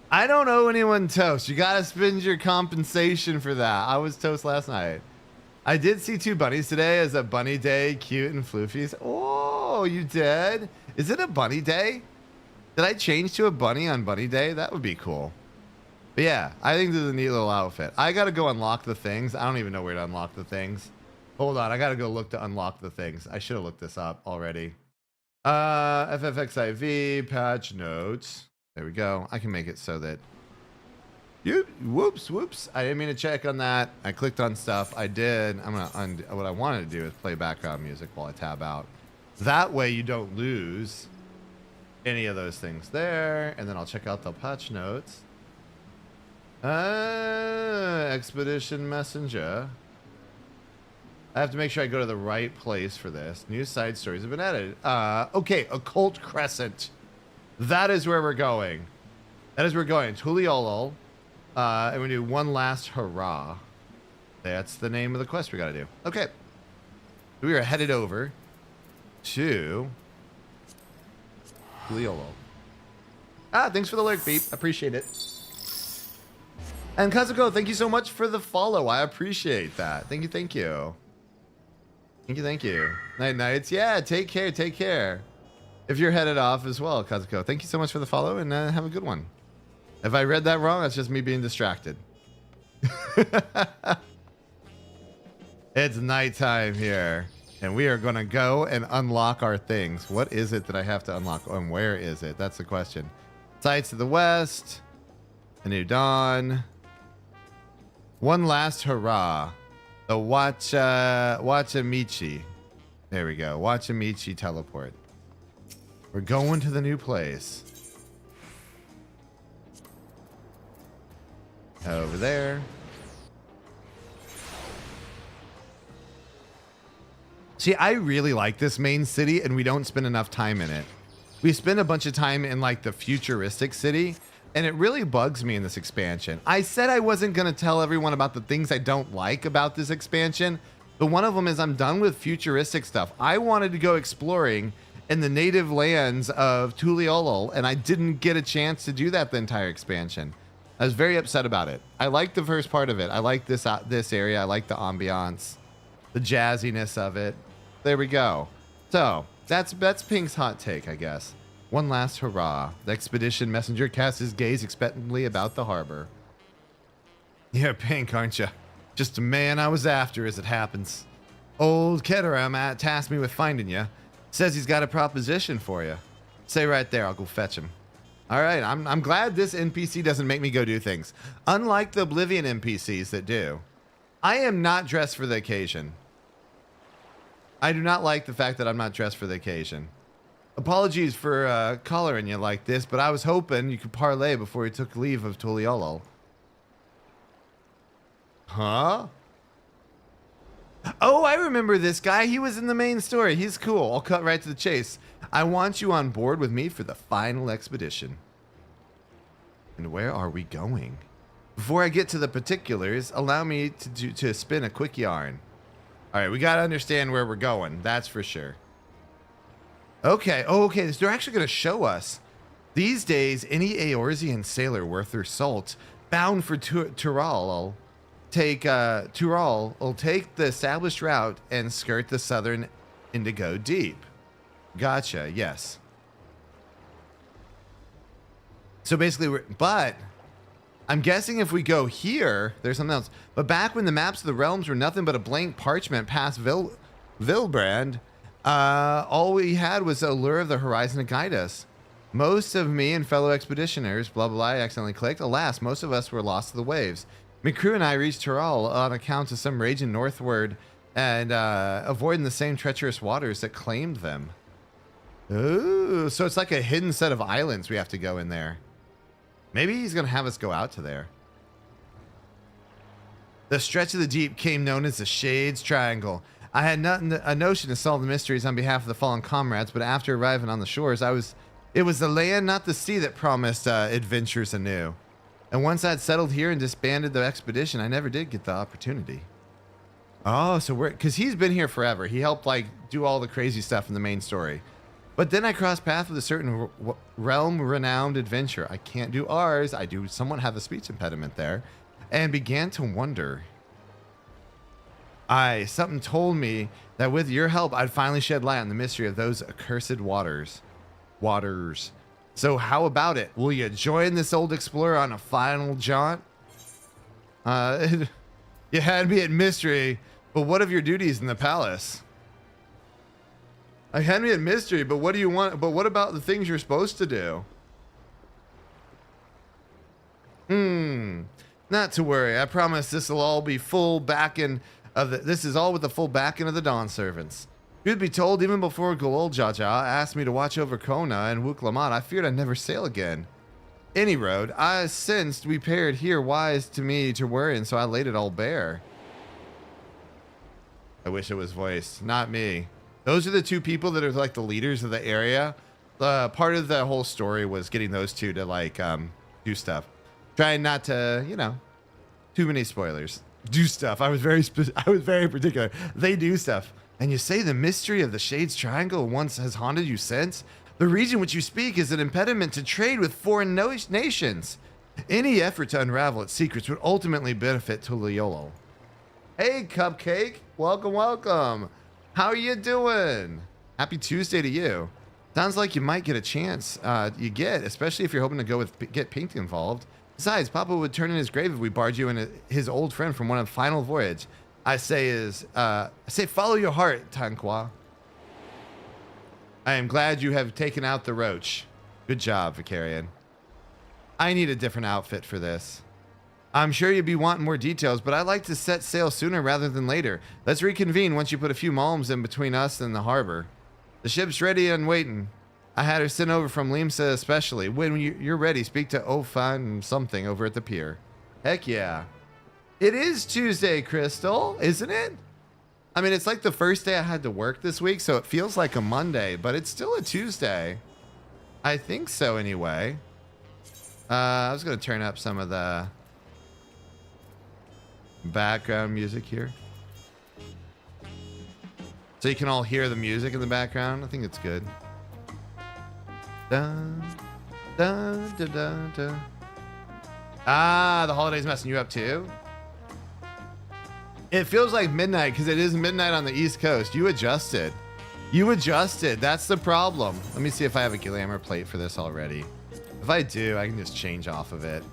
Speaker 1: I don't owe anyone toast. You gotta spend your compensation for that. I was toast last night. I did see 2 bunnies today as a bunny day, cute and floofies. Oh, you did? Is it a bunny day? Did I change to a bunny on bunny day? That would be cool. But yeah, I think this is a neat little outfit. I gotta go unlock the things. I don't even know where to unlock the things. Hold on, I gotta go look to unlock the things. I should have looked this up already. FFXIV, patch notes. There we go. I can make it so that... Whoops. I didn't mean to check on that. I clicked on stuff. I did. I'm gonna undo. What I wanted to do is play background music while I tab out. That way you don't lose any of those things there. And then I'll check out the patch notes. Expedition Messenger. I have to make sure I go to the right place for this. New side stories have been added. Okay, Occult Crescent. That is where we're going. That is where we're going. Tuliolol. And we do one last hurrah. That's the name of the quest we gotta do. Okay. We are headed over to Tuliolol. Thanks for the lurk, Beep. Appreciate it. And Kazuko, thank you so much for the follow. I appreciate that. Thank you, thank you. Thank you. Night nights. Yeah, take care. If you're headed off as well, Kazuko, thank you so much for the follow and have a good one. If I read that wrong, that's just me being distracted. It's nighttime here, and we are going to go and unlock our things. What is it that I have to unlock, and where is it? That's the question. Sights to the west, the new dawn. One last hurrah. The Wachamichi. There we go. Wachamichi teleport. We're going to the new place. Over there. See, I really like this main city, and we don't spend enough time in it. We spend a bunch of time in like the futuristic city, and it really bugs me in this expansion. I said I wasn't going to tell everyone about the things I don't like about this expansion, but one of them is I'm done with futuristic stuff. I wanted to go exploring in the native lands of Tuliolol, and I didn't get a chance to do that the entire expansion. I was very upset about it. I liked the first part of it. I like this area. I like the ambiance, the jazziness of it. There we go. So that's Pink's hot take, I guess. One last hurrah. The expedition messenger casts his gaze expectantly about the harbor. You're Pink, aren't you? Just a man I was after, as it happens. Old Ketteram tasked me with finding you. Says he's got a proposition for you. Stay right there. I'll go fetch him. All right, I'm glad this NPC doesn't make me go do things. Unlike the Oblivion NPCs that do. I am not dressed for the occasion. I do not like the fact that I'm not dressed for the occasion. Apologies for collaring you like this, but I was hoping you could parlay before you took leave of Tuliolol. Huh? Oh, I remember this guy. He was in the main story. He's cool. I'll cut right to the chase. I want you on board with me for the final expedition. And where are we going? Before I get to the particulars, allow me to spin a quick yarn. All right, we got to understand where we're going. That's for sure. Okay. Oh, okay. They're actually going to show us. These days, any Eorzean sailor worth their salt bound for Tural will take the established route and skirt the southern Indigo Deep. Gotcha. Yes. So basically, but I'm guessing if we go here, there's something else. But back when the maps of the realms were nothing but a blank parchment past Vilbrand, all we had was the allure of the horizon to guide us. Most of me and fellow expeditioners, blah, blah, blah, I accidentally clicked. Alas, most of us were lost to the waves. My crew and I reached Tural on account of some raging northward and avoiding the same treacherous waters that claimed them. Ooh, so it's like a hidden set of islands we have to go in there. Maybe he's going to have us go out to there. The stretch of the deep came known as the Shades Triangle. I had a notion to solve the mysteries on behalf of the fallen comrades, but after arriving on the shores, I was It was the land, not the sea, that promised adventures anew. And once I'd settled here and disbanded the expedition, I never did get the opportunity. Oh, so because he's been here forever. He helped like do all the crazy stuff in the main story. But then I crossed paths with a certain realm-renowned adventurer. I can't do R's. I do somewhat have a speech impediment there. And began to wonder. Something told me that with your help, I'd finally shed light on the mystery of those accursed waters. So how about it? Will you join this old explorer on a final jaunt? You had me at mystery, but what of your duties in the palace? I had me at mystery, but what do you want? But what about the things you're supposed to do? Not to worry. I promise this will all be full backing of the. This is all with the full backing of the Dawn servants. You'd be told even before Gololjaja asked me to watch over Kona and Wuklamat, I feared I'd never sail again. Any road, I sensed we paired here wise to me to worry, and so I laid it all bare. I wish it was voiced, not me. Those are the two people that are like the leaders of the area. Part of the whole story was getting those two to like do stuff. Trying not to, you know, too many spoilers. Do stuff. I was very particular. They do stuff. And you say the mystery of the Shades Triangle once has haunted you since? The region which you speak is an impediment to trade with foreign nations. Any effort to unravel its secrets would ultimately benefit Tuliolo. Hey, Cupcake. Welcome, welcome. How are you doing? Happy Tuesday to you. Sounds like you might get a chance. Especially if you're hoping to go with get Pink involved. Besides, Papa would turn in his grave if we barred you in his old friend from one of Final Voyage. I say follow your heart, Tanqua. I am glad you have taken out the roach. Good job, Vicarian. I need a different outfit for this. I'm sure you'd be wanting more details, but I'd like to set sail sooner rather than later. Let's reconvene once you put a few malms in between us and the harbor. The ship's ready and waiting. I had her sent over from Limsa especially. When you're ready, speak to Ofan something over at the pier. Heck yeah. It is Tuesday, Crystal, isn't it? I mean, it's like the first day I had to work this week, so it feels like a Monday, but it's still a Tuesday. I think so anyway. I was going to turn up some of the background music here, so you can all hear the music in the background. I think it's good. Dun, dun, dun, dun, dun. Ah, the holiday's messing you up too? It feels like midnight because it is midnight on the East Coast. You adjusted. That's the problem. Let me see if I have a glamour plate for this already. If I do, I can just change off of it.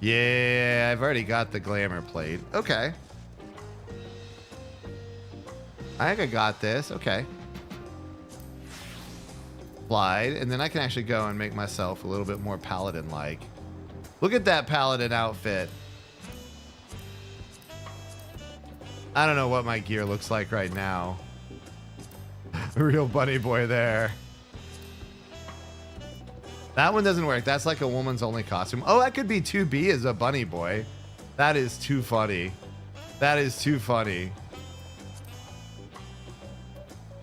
Speaker 1: Yeah, I've already got the glamour plate. Okay. I think I got this. Okay. Slide, and then I can actually go and make myself a little bit more paladin-like. Look at that paladin outfit. I don't know what my gear looks like right now. Real bunny boy there. That one doesn't work. That's like a woman's only costume. Oh, that could be 2B as a bunny boy. That is too funny. That is too funny.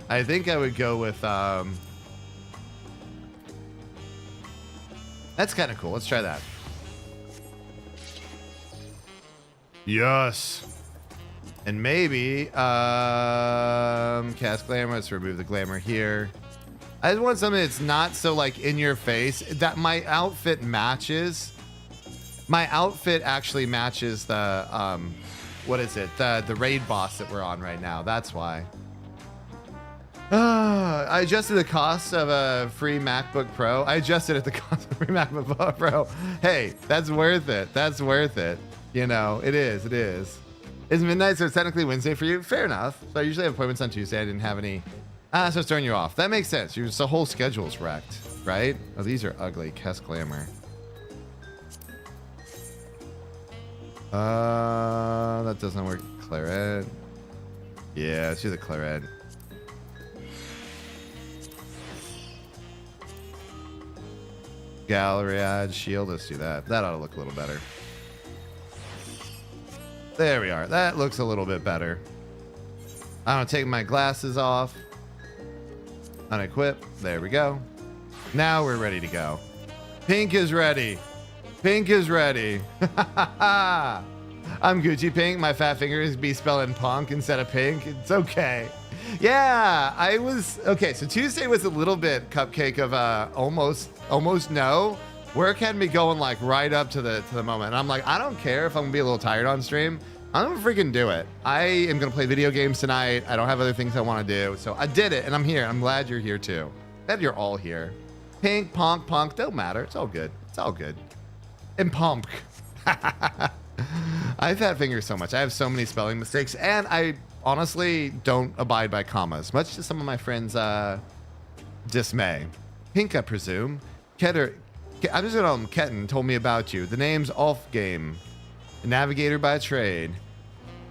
Speaker 1: I think I would go with that's kind of cool. Let's try that. Yes. And maybe cast glamour. Let's remove the glamour here. I just want something that's not so like in your face. That my outfit matches. My outfit actually matches the what is it? The raid boss that we're on right now. That's why. I adjusted the cost of a free MacBook Pro. I adjusted at the cost of a free MacBook Pro. Hey, that's worth it. That's worth it. You know, it is. It is. It's midnight, so it's technically Wednesday for you. Fair enough. So I usually have appointments on Tuesday. I didn't have any. So it's throwing you off. That makes sense. The whole schedule's wrecked, right? Oh, these are ugly. Cast glamour. That doesn't work. Claret. Yeah, let's do the claret. Gallery ad shield. Let's do that. That ought to look a little better. There we are. That looks a little bit better. I don't take my glasses off. Unequip. There we go. Now we're ready to go. Pink is ready. Pink is ready. I'm Gucci Pink. My fat fingers be spelling punk instead of pink. It's okay. Yeah, I was okay. So Tuesday was a little bit cupcake of almost no. Work had me going like right up to the moment. And I'm like, I don't care if I'm gonna be a little tired on stream. I'm gonna freaking do it. I am gonna play video games tonight. I don't have other things I want to do, so I did it, and I'm here. I'm glad you're here too. Glad you're all here. Pink, punk, don't matter. It's all good. It's all good. And pump. I fat finger so much. I have so many spelling mistakes, and I honestly don't abide by commas, much to some of my friends' dismay. Pink, I presume. Ketter, I'm just gonna call him Ketten, told me about you. The name's Ulf Game. Navigator by trade.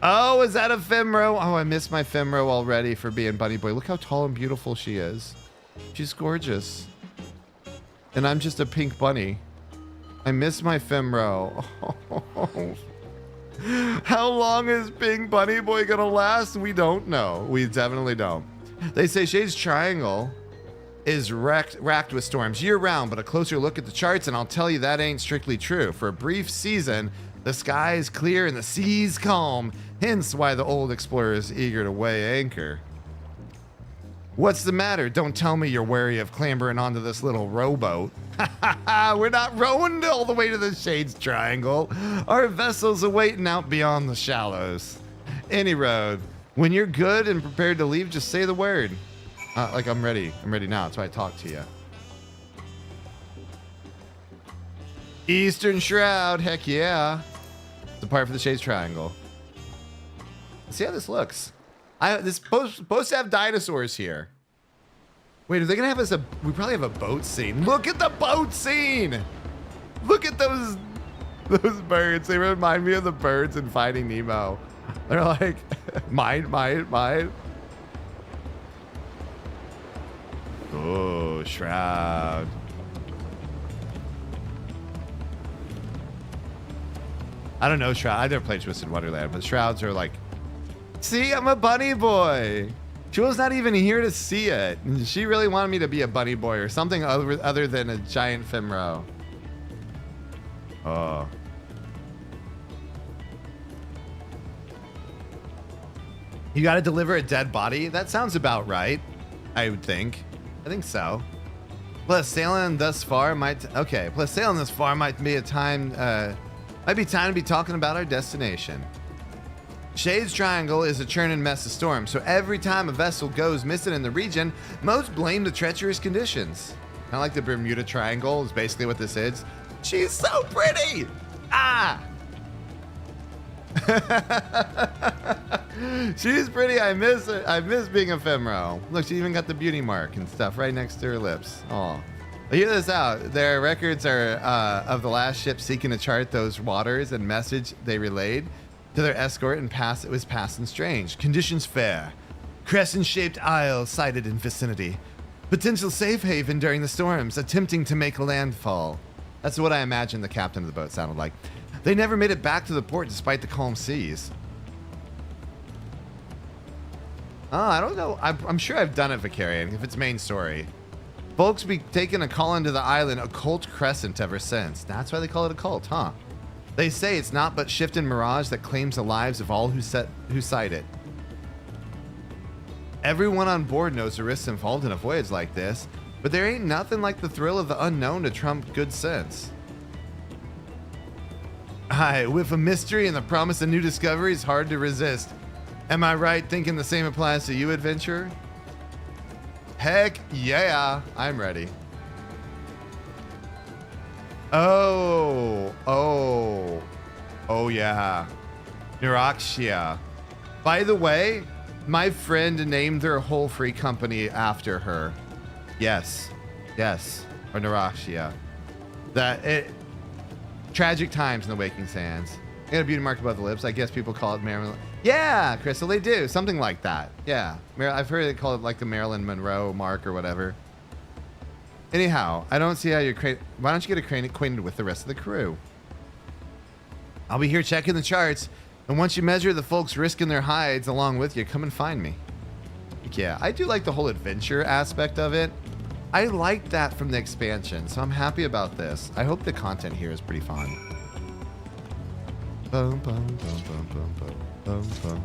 Speaker 1: Oh, is that a Femro? Oh, I missed my Femro already for being Bunny Boy. Look how tall and beautiful she is. She's gorgeous. And I'm just a pink bunny. I miss my Femro. How long is Pink Bunny Boy gonna last? We don't know. We definitely don't. They say Shade's Triangle is racked with storms year-round, but a closer look at the charts and I'll tell you that ain't strictly true. For a brief season, the sky is clear and the sea's calm, hence why the old explorer is eager to weigh anchor. What's the matter? Don't tell me you're wary of clambering onto this little rowboat. We're not rowing all the way to the Shades Triangle. Our vessel's awaiting out beyond the shallows. Any road. When you're good and prepared to leave, just say the word. Like I'm ready. I'm ready now. That's why I talk to you. Eastern Shroud. Heck yeah. Depart for the Shades Triangle. Let's see how this looks. This supposed to have dinosaurs here. Wait, are they gonna have us we probably have a boat scene. Look at the boat scene! Look at those birds. They remind me of the birds in Finding Nemo. They're like, mine. Oh, Shroud. I don't know Shroud. I never played Twisted Wonderland, but Shrouds are like, see, I'm a bunny boy. Jewel's not even here to see it. She really wanted me to be a bunny boy or something other than a giant Femro. Oh. You gotta deliver a dead body? That sounds about right, I would think. I think so. Plus, sailing thus far might be time to be talking about our destination. Shades Triangle is a churning mess of storms, so every time a vessel goes missing in the region, most blame the treacherous conditions. Kind of like the Bermuda Triangle is basically what this is. She's so pretty! Ah! She's pretty. I miss her. I miss being a Femro. Look, she even got the beauty mark and stuff right next to her lips. Oh. But hear this out. Their records are of the last ship seeking to chart those waters and message they relayed to their escort and it was passing strange. Conditions fair. Crescent-shaped isle sighted in vicinity. Potential safe haven during the storms, attempting to make landfall. That's what I imagine the captain of the boat sounded like. They never made it back to the port despite the calm seas. Oh, I don't know. I'm sure I've done it, Vicarian, if it's main story. Folks be taking a call into the island Occult Crescent ever since. That's why they call it Occult, huh? They say it's not but shift and mirage that claims the lives of all who sight it. Everyone on board knows the risks involved in a voyage like this, but there ain't nothing like the thrill of the unknown to trump good sense. Aye, with a mystery and the promise of new discoveries, hard to resist. Am I right thinking the same applies to you, adventurer? Heck yeah, I'm ready. Oh yeah. Neuraxia. By the way, my friend named their whole free company after her. Yes. Or Neuraxia. Tragic times in the Waking Sands. Got a beauty mark above the lips. I guess people call it Marilyn. Yeah, Crystal, they do. Something like that. Yeah. I've heard it called like the Marilyn Monroe mark or whatever. Anyhow, I don't see how you're why don't you get acquainted with the rest of the crew? I'll be here checking the charts, and once you measure the folks risking their hides along with you, come and find me. Yeah, I do like the whole adventure aspect of it. I liked that from the expansion, so I'm happy about this. I hope the content here is pretty fun. Boom, boom, boom, boom, boom, boom, boom, boom.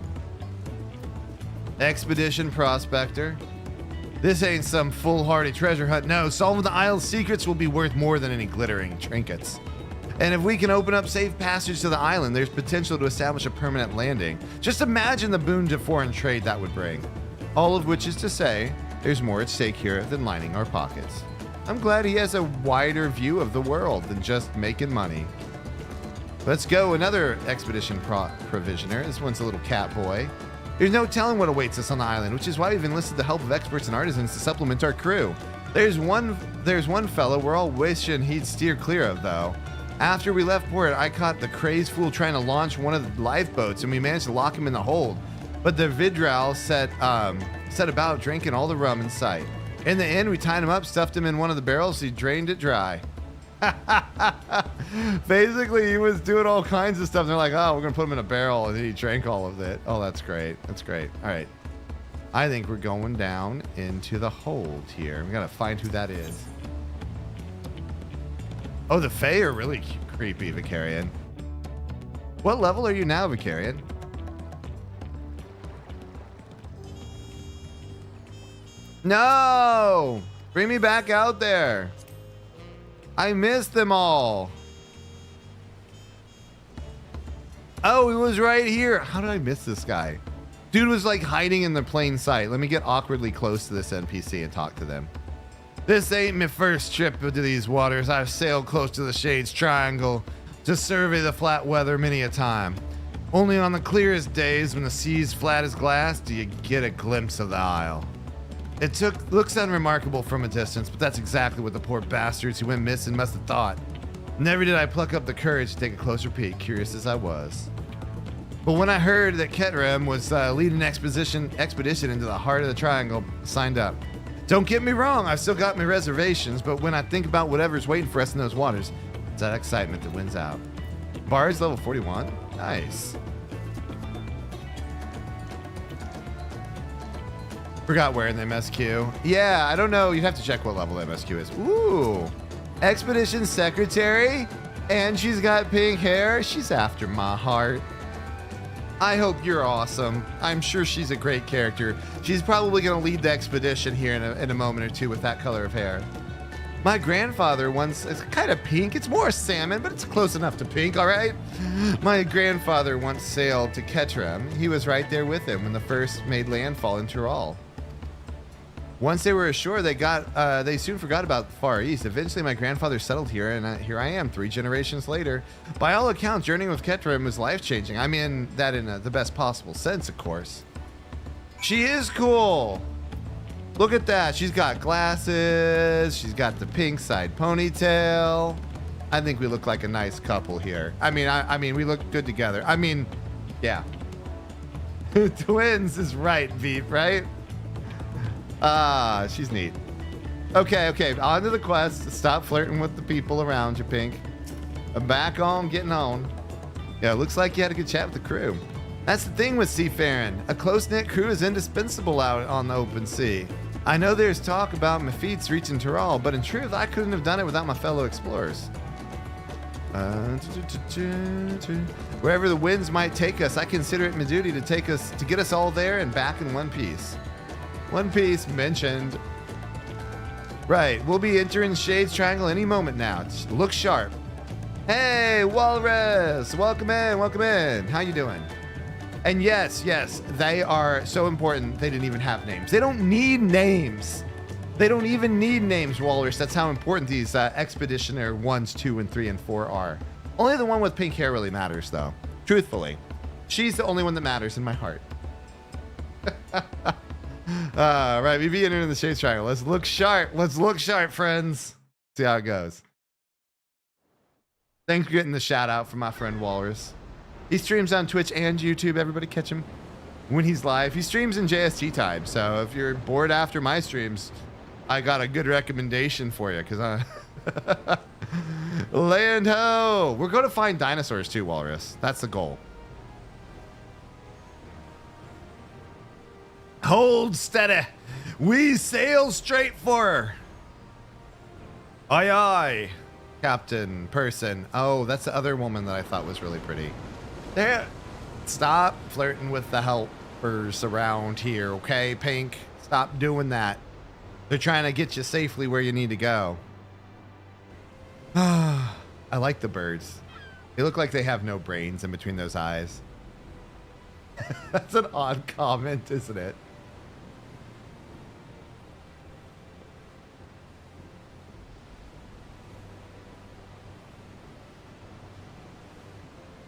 Speaker 1: Expedition Prospector. This ain't some foolhardy treasure hunt. No, solving the Isle's secrets will be worth more than any glittering trinkets. And if we can open up safe passage to the island, there's potential to establish a permanent landing. Just imagine the boon to foreign trade that would bring. All of which is to say, there's more at stake here than lining our pockets. I'm glad he has a wider view of the world than just making money. Let's go, another expedition provisioner. This one's a little cat boy. There's no telling what awaits us on the island, which is why we've enlisted the help of experts and artisans to supplement our crew. There's one fellow we're all wishing he'd steer clear of, though. After we left port, I caught the crazed fool trying to launch one of the lifeboats, and we managed to lock him in the hold. But the Vidral set about drinking all the rum in sight. In the end, we tied him up, stuffed him in one of the barrels, he drained it dry. Basically, he was doing all kinds of stuff. And they're like, oh, we're going to put him in a barrel, and then he drank all of it. Oh, that's great. That's great. All right. I think we're going down into the hold here. We got to find who that is. Oh, the Fae are really creepy, Vicarian. What level are you now, Vicarian? No! Bring me back out there. I missed them all. Oh, he was right here. How did I miss this guy? Dude was like hiding in the plain sight. Let me get awkwardly close to this NPC and talk to them. This ain't my first trip into these waters. I've sailed close to the Shades Triangle to survey the flat weather many a time. Only on the clearest days when the sea's flat as glass do you get a glimpse of the Isle. Looks unremarkable from a distance, but that's exactly what the poor bastards who went missing must have thought. Never did I pluck up the courage to take a closer peek, curious as I was. But when I heard that Ketram was leading an expedition into the heart of the triangle, signed up. Don't get me wrong, I've still got my reservations, but when I think about whatever's waiting for us in those waters, it's that excitement that wins out. Bard's level 41? Nice. Forgot where in the MSQ. Yeah, I don't know. You'd have to check what level the MSQ is. Ooh. Expedition Secretary? And she's got pink hair? She's after my heart. I hope you're awesome. I'm sure she's a great character. She's probably going to lead the expedition here in a moment or two with that color of hair. My grandfather once, it's kind of pink. It's more salmon, but it's close enough to pink, all right? My grandfather once sailed to Ketram. He was right there with him when the first made landfall in Tyrol. Once they were ashore, they soon forgot about the Far East. Eventually, my grandfather settled here, and here I am, 3 generations later. By all accounts, journeying with Ketram was life-changing. I mean that in the best possible sense, of course. She is cool. Look at that. She's got glasses. She's got the pink side ponytail. I think we look like a nice couple here. I mean, we look good together. I mean, yeah. Twins is right, Veep, right? Ah, she's neat. Okay, on to the quest. Stop flirting with the people around you, Pink. Back on, getting on. Yeah, looks like you had a good chat with the crew. That's the thing with seafaring. A close-knit crew is indispensable out on the open sea. I know there's talk about my feats reaching Tyrol, but in truth, I couldn't have done it without my fellow explorers. Wherever the winds might take us, I consider it my duty to get us all there and back in one piece. One Piece mentioned. Right, we'll be entering Shades Triangle any moment now. Just look sharp. Hey, Walrus! Welcome in. How you doing? And yes, they are so important they didn't even have names. They don't need names. They don't even need names, Walrus. That's how important these Expeditioner 1s, 2, and 3, and 4 are. Only the one with pink hair really matters, though. Truthfully. She's the only one that matters in my heart. Right, we be entering the Shades Triangle. Let's look sharp, friends. See how it goes. Thanks for getting the shout out from my friend Walrus. He streams on Twitch and YouTube. Everybody catch him when he's live. He streams in JST time, so if you're bored after my streams, I got a good recommendation for you, because land ho! We're going to find dinosaurs too, Walrus. That's the goal. Hold steady. We sail straight for her. Aye, aye, Captain Person. Oh, that's the other woman that I thought was really pretty. There. Stop flirting with the helpers around here, okay, Pink? Stop doing that. They're trying to get you safely where you need to go. I like the birds. They look like they have no brains in between those eyes. That's an odd comment, isn't it?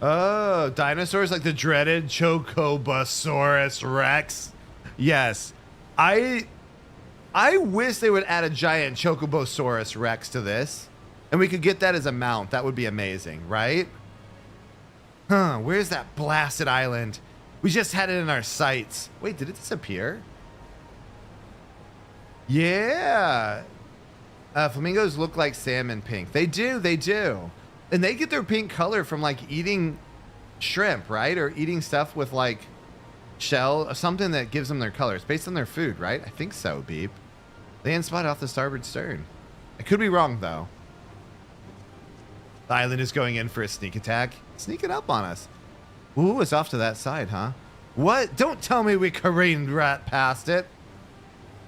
Speaker 1: Oh, dinosaurs like the dreaded Chocobosaurus Rex. Yes. I wish they would add a giant Chocobosaurus Rex to this. And we could get that as a mount. That would be amazing, right? Huh, where's that blasted island? We just had it in our sights. Wait, did it disappear? Yeah. Flamingos look like salmon pink. They do, they do. And they get their pink color from like eating shrimp, right? Or eating stuff with like shell, something that gives them their colors based on their food, right? I think so, Beep. Land spot off the starboard stern. I could be wrong though. The island is going in for a sneak attack. Sneaking up on us. Ooh, it's off to that side, huh? What? Don't tell me we careened right past it.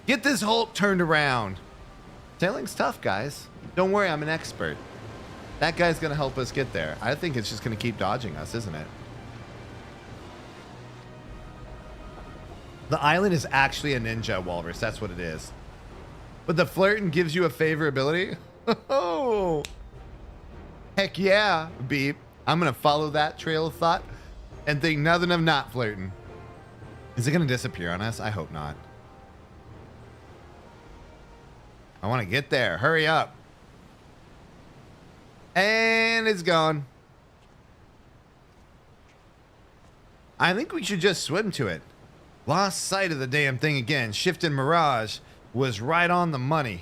Speaker 1: Get this Hulk turned around. Sailing's tough, guys. Don't worry, I'm an expert. That guy's going to help us get there. I think it's just going to keep dodging us, isn't it? The island is actually a ninja walrus. That's what it is. But the flirting gives you a favorability? Oh, heck yeah, Beep. I'm going to follow that trail of thought and think nothing of not flirting. Is it going to disappear on us? I hope not. I want to get there. Hurry up. And it's gone. I think we should just swim to it. Lost sight of the damn thing again. Shifting Mirage was right on the money.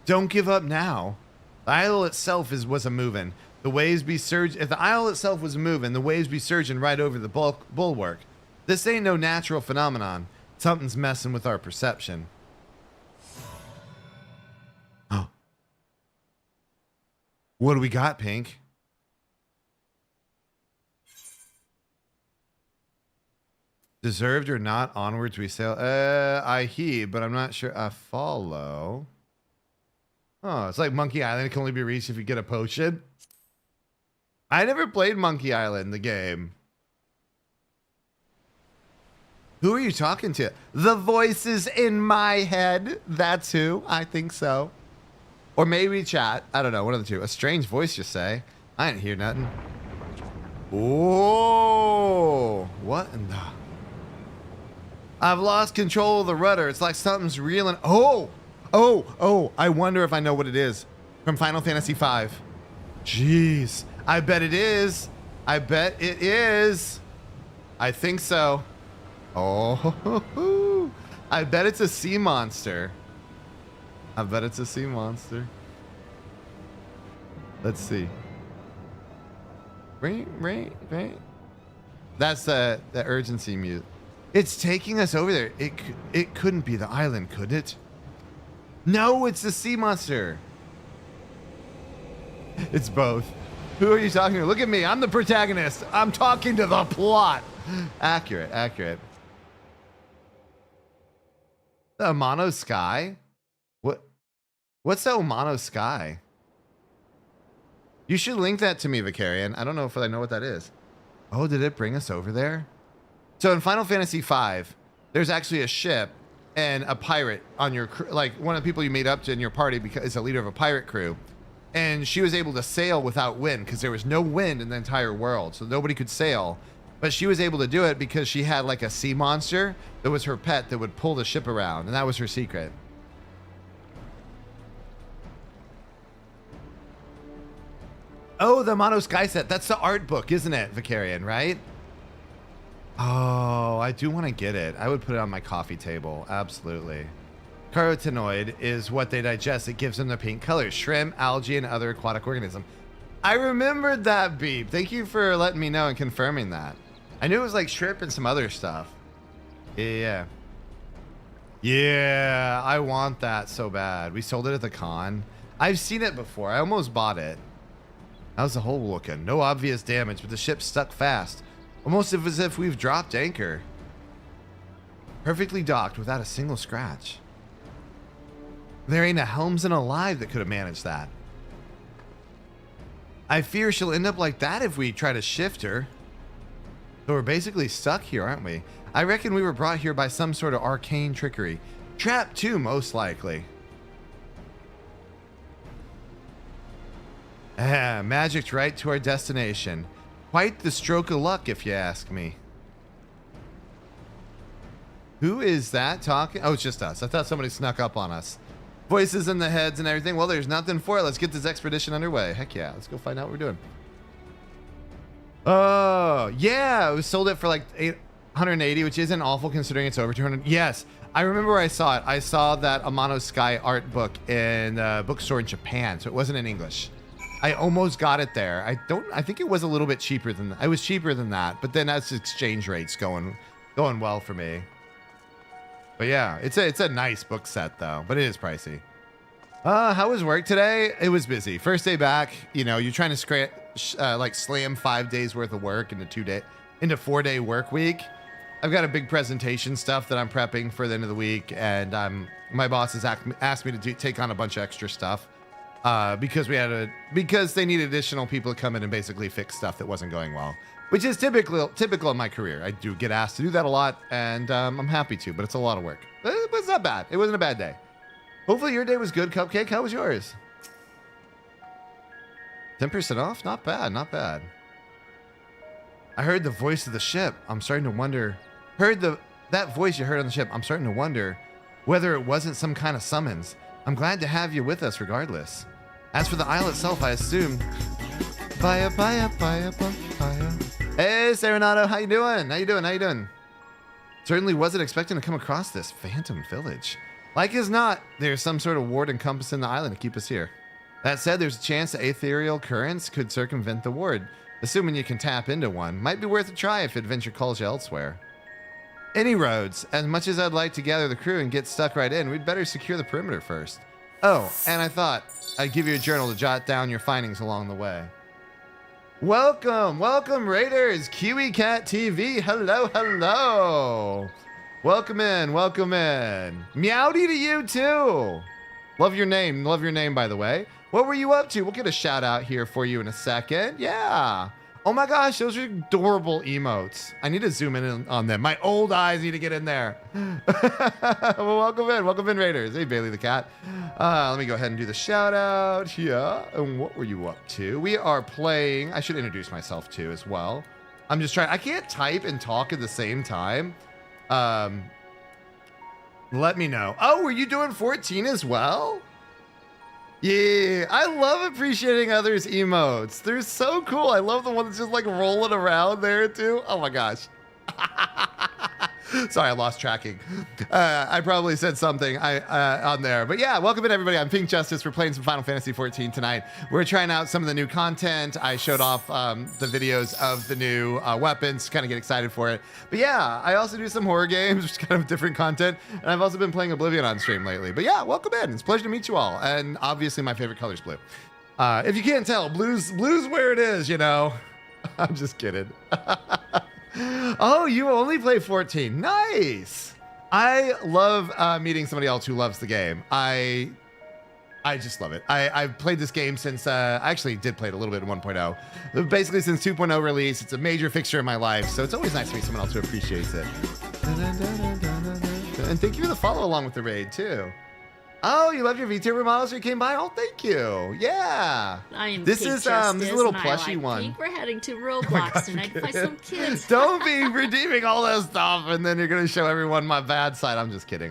Speaker 1: Don't give up now. The isle itself was a moving. The waves be surging. If the isle itself was moving, the waves be surging right over the bulwark. This ain't no natural phenomenon. Something's messing with our perception. Oh. What do we got, Pink? Deserved or not, onwards we sail. I heave, but I'm not sure I follow. Oh, it's like Monkey Island. It can only be reached if you get a potion. I never played Monkey Island, the game. Who are you talking to? The voices in my head. That's who. I think so. Or maybe chat. I don't know. One of the two. A strange voice, you say. I didn't hear nothing. Oh, what in the... I've lost control of the rudder. It's like something's reeling. Oh, I wonder if I know what it is. From Final Fantasy XIV. Jeez. I bet it is. I bet it is. I think so. Oh, I bet it's a sea monster. I bet it's a sea monster. Let's see. Right. That's the urgency mute. It's taking us over there. It couldn't be the island, could it? No, it's the sea monster. It's both. Who are you talking to? Look at me. I'm the protagonist. I'm talking to the plot. Accurate. The Amano Sky? What's the Amano Sky? You should link that to me, Vicarian. I don't know if I know what that is. Oh, did it bring us over there? So in Final Fantasy V, there's actually a ship and a pirate on your crew, like one of the people you meet up to in your party because it's a leader of a pirate crew. And she was able to sail without wind because there was no wind in the entire world. So nobody could sail. But she was able to do it because she had like a sea monster that was her pet that would pull the ship around. And that was her secret. Oh, the Mono Sky set. That's the art book, isn't it, Vicarian, right? Oh, I do want to get it. I would put it on my coffee table. Absolutely. Carotenoid is what they digest. It gives them the pink color. Shrimp, algae, and other aquatic organism. I remembered that, Beep. Thank you for letting me know and confirming that. I knew it was like shrimp and some other stuff. Yeah, I want that so bad. We sold it at the con. I've seen it before. I almost bought it. How's the hull looking? No obvious damage, but the ship's stuck fast. Almost as if we've dropped anchor. Perfectly docked without a single scratch. There ain't a helmsman alive that could have managed that. I fear she'll end up like that if we try to shift her. So we're basically stuck here, aren't we? I reckon we were brought here by some sort of arcane trickery. Trapped too, most likely. Magicked right to our destination. Quite the stroke of luck, if you ask me. Who is that talking? Oh, it's just us. I thought somebody snuck up on us. Voices in the heads and everything. Well, there's nothing for it. Let's get this expedition underway. Heck yeah. Let's go find out what we're doing. Oh, yeah. We sold it for like 880, which isn't awful considering it's over 200. Yes. I remember where I saw it. I saw that Amano Sky art book in a bookstore in Japan, so it wasn't in English. I almost got it there. I think it was a little bit cheaper than that. It was cheaper than that, but then that's exchange rates going well for me. But yeah, it's a nice book set though, but it is pricey. How was work today? It was busy. First day back, you know, you're trying to slam 5 days worth of work into 4 day work week. I've got a big presentation stuff that I'm prepping for the end of the week, and my boss has asked me to take on a bunch of extra stuff because they need additional people to come in and basically fix stuff that wasn't going well, which is typical in my career. I do get asked to do that a lot, and I'm happy to, but it's a lot of work. But it's not bad. It wasn't a bad day. Hopefully your day was good, Cupcake. How was yours? 10% off? Not bad, not bad. I heard the voice of the ship. I'm starting to wonder. That voice you heard on the ship. I'm starting to wonder whether it wasn't some kind of summons. I'm glad to have you with us regardless. As for the isle itself, I assume. Baya. Hey, Serenado, how you doing? Certainly wasn't expecting to come across this phantom village. Like as not, there's some sort of ward encompassing the island to keep us here. That said, there's a chance that ethereal currents could circumvent the ward. Assuming you can tap into one, might be worth a try if adventure calls you elsewhere. Any roads, as much as I'd like to gather the crew and get stuck right in, we'd better secure the perimeter first. Oh, and I thought I'd give you a journal to jot down your findings along the way. Welcome Raiders, Kiwi Cat TV, hello. Welcome in. Meowdy to you too. Love your name, by the way. What were you up to? We'll get a shout out here for you in a second. Yeah. Oh my gosh, those are adorable emotes. I need to zoom in on them. My old eyes need to get in there. Well, welcome in, Raiders. Hey, Bailey the cat. Let me go ahead and do the shout out here. And what were you up to? We are playing. I should introduce myself too as well. I'm just trying. I can't type and talk at the same time. Let me know. Oh, were you doing 14 as well? Yeah, I love appreciating others' emotes. They're so cool. I love the one that's just like rolling around there too. Oh my gosh. Sorry, I lost tracking. I probably said something on there. But yeah, welcome in everybody. I'm PinkJustice. We're playing some Final Fantasy XIV tonight. We're trying out some of the new content. I showed off the videos of the new weapons, kind of get excited for it. But yeah, I also do some horror games, which is kind of different content. And I've also been playing Oblivion on stream lately. But yeah, welcome in. It's a pleasure to meet you all. And obviously my favorite color is blue. If you can't tell, blue's where it is, you know. I'm just kidding. Oh, you only play 14. Nice. I love meeting somebody else who loves the game. I just love it. I've played this game since, I actually did play it a little bit in 1.0. Basically since 2.0 release. It's a major fixture in my life. So it's always nice to meet someone else who appreciates it. And thank you for the follow along with the raid too. Oh, you love your VTuber models who came by? Oh, thank you. Yeah. This is a little plushy one.
Speaker 2: Pink. We're heading to Roblox tonight to play some kids.
Speaker 1: Don't be redeeming all that stuff and then you're gonna show everyone my bad side. I'm just kidding.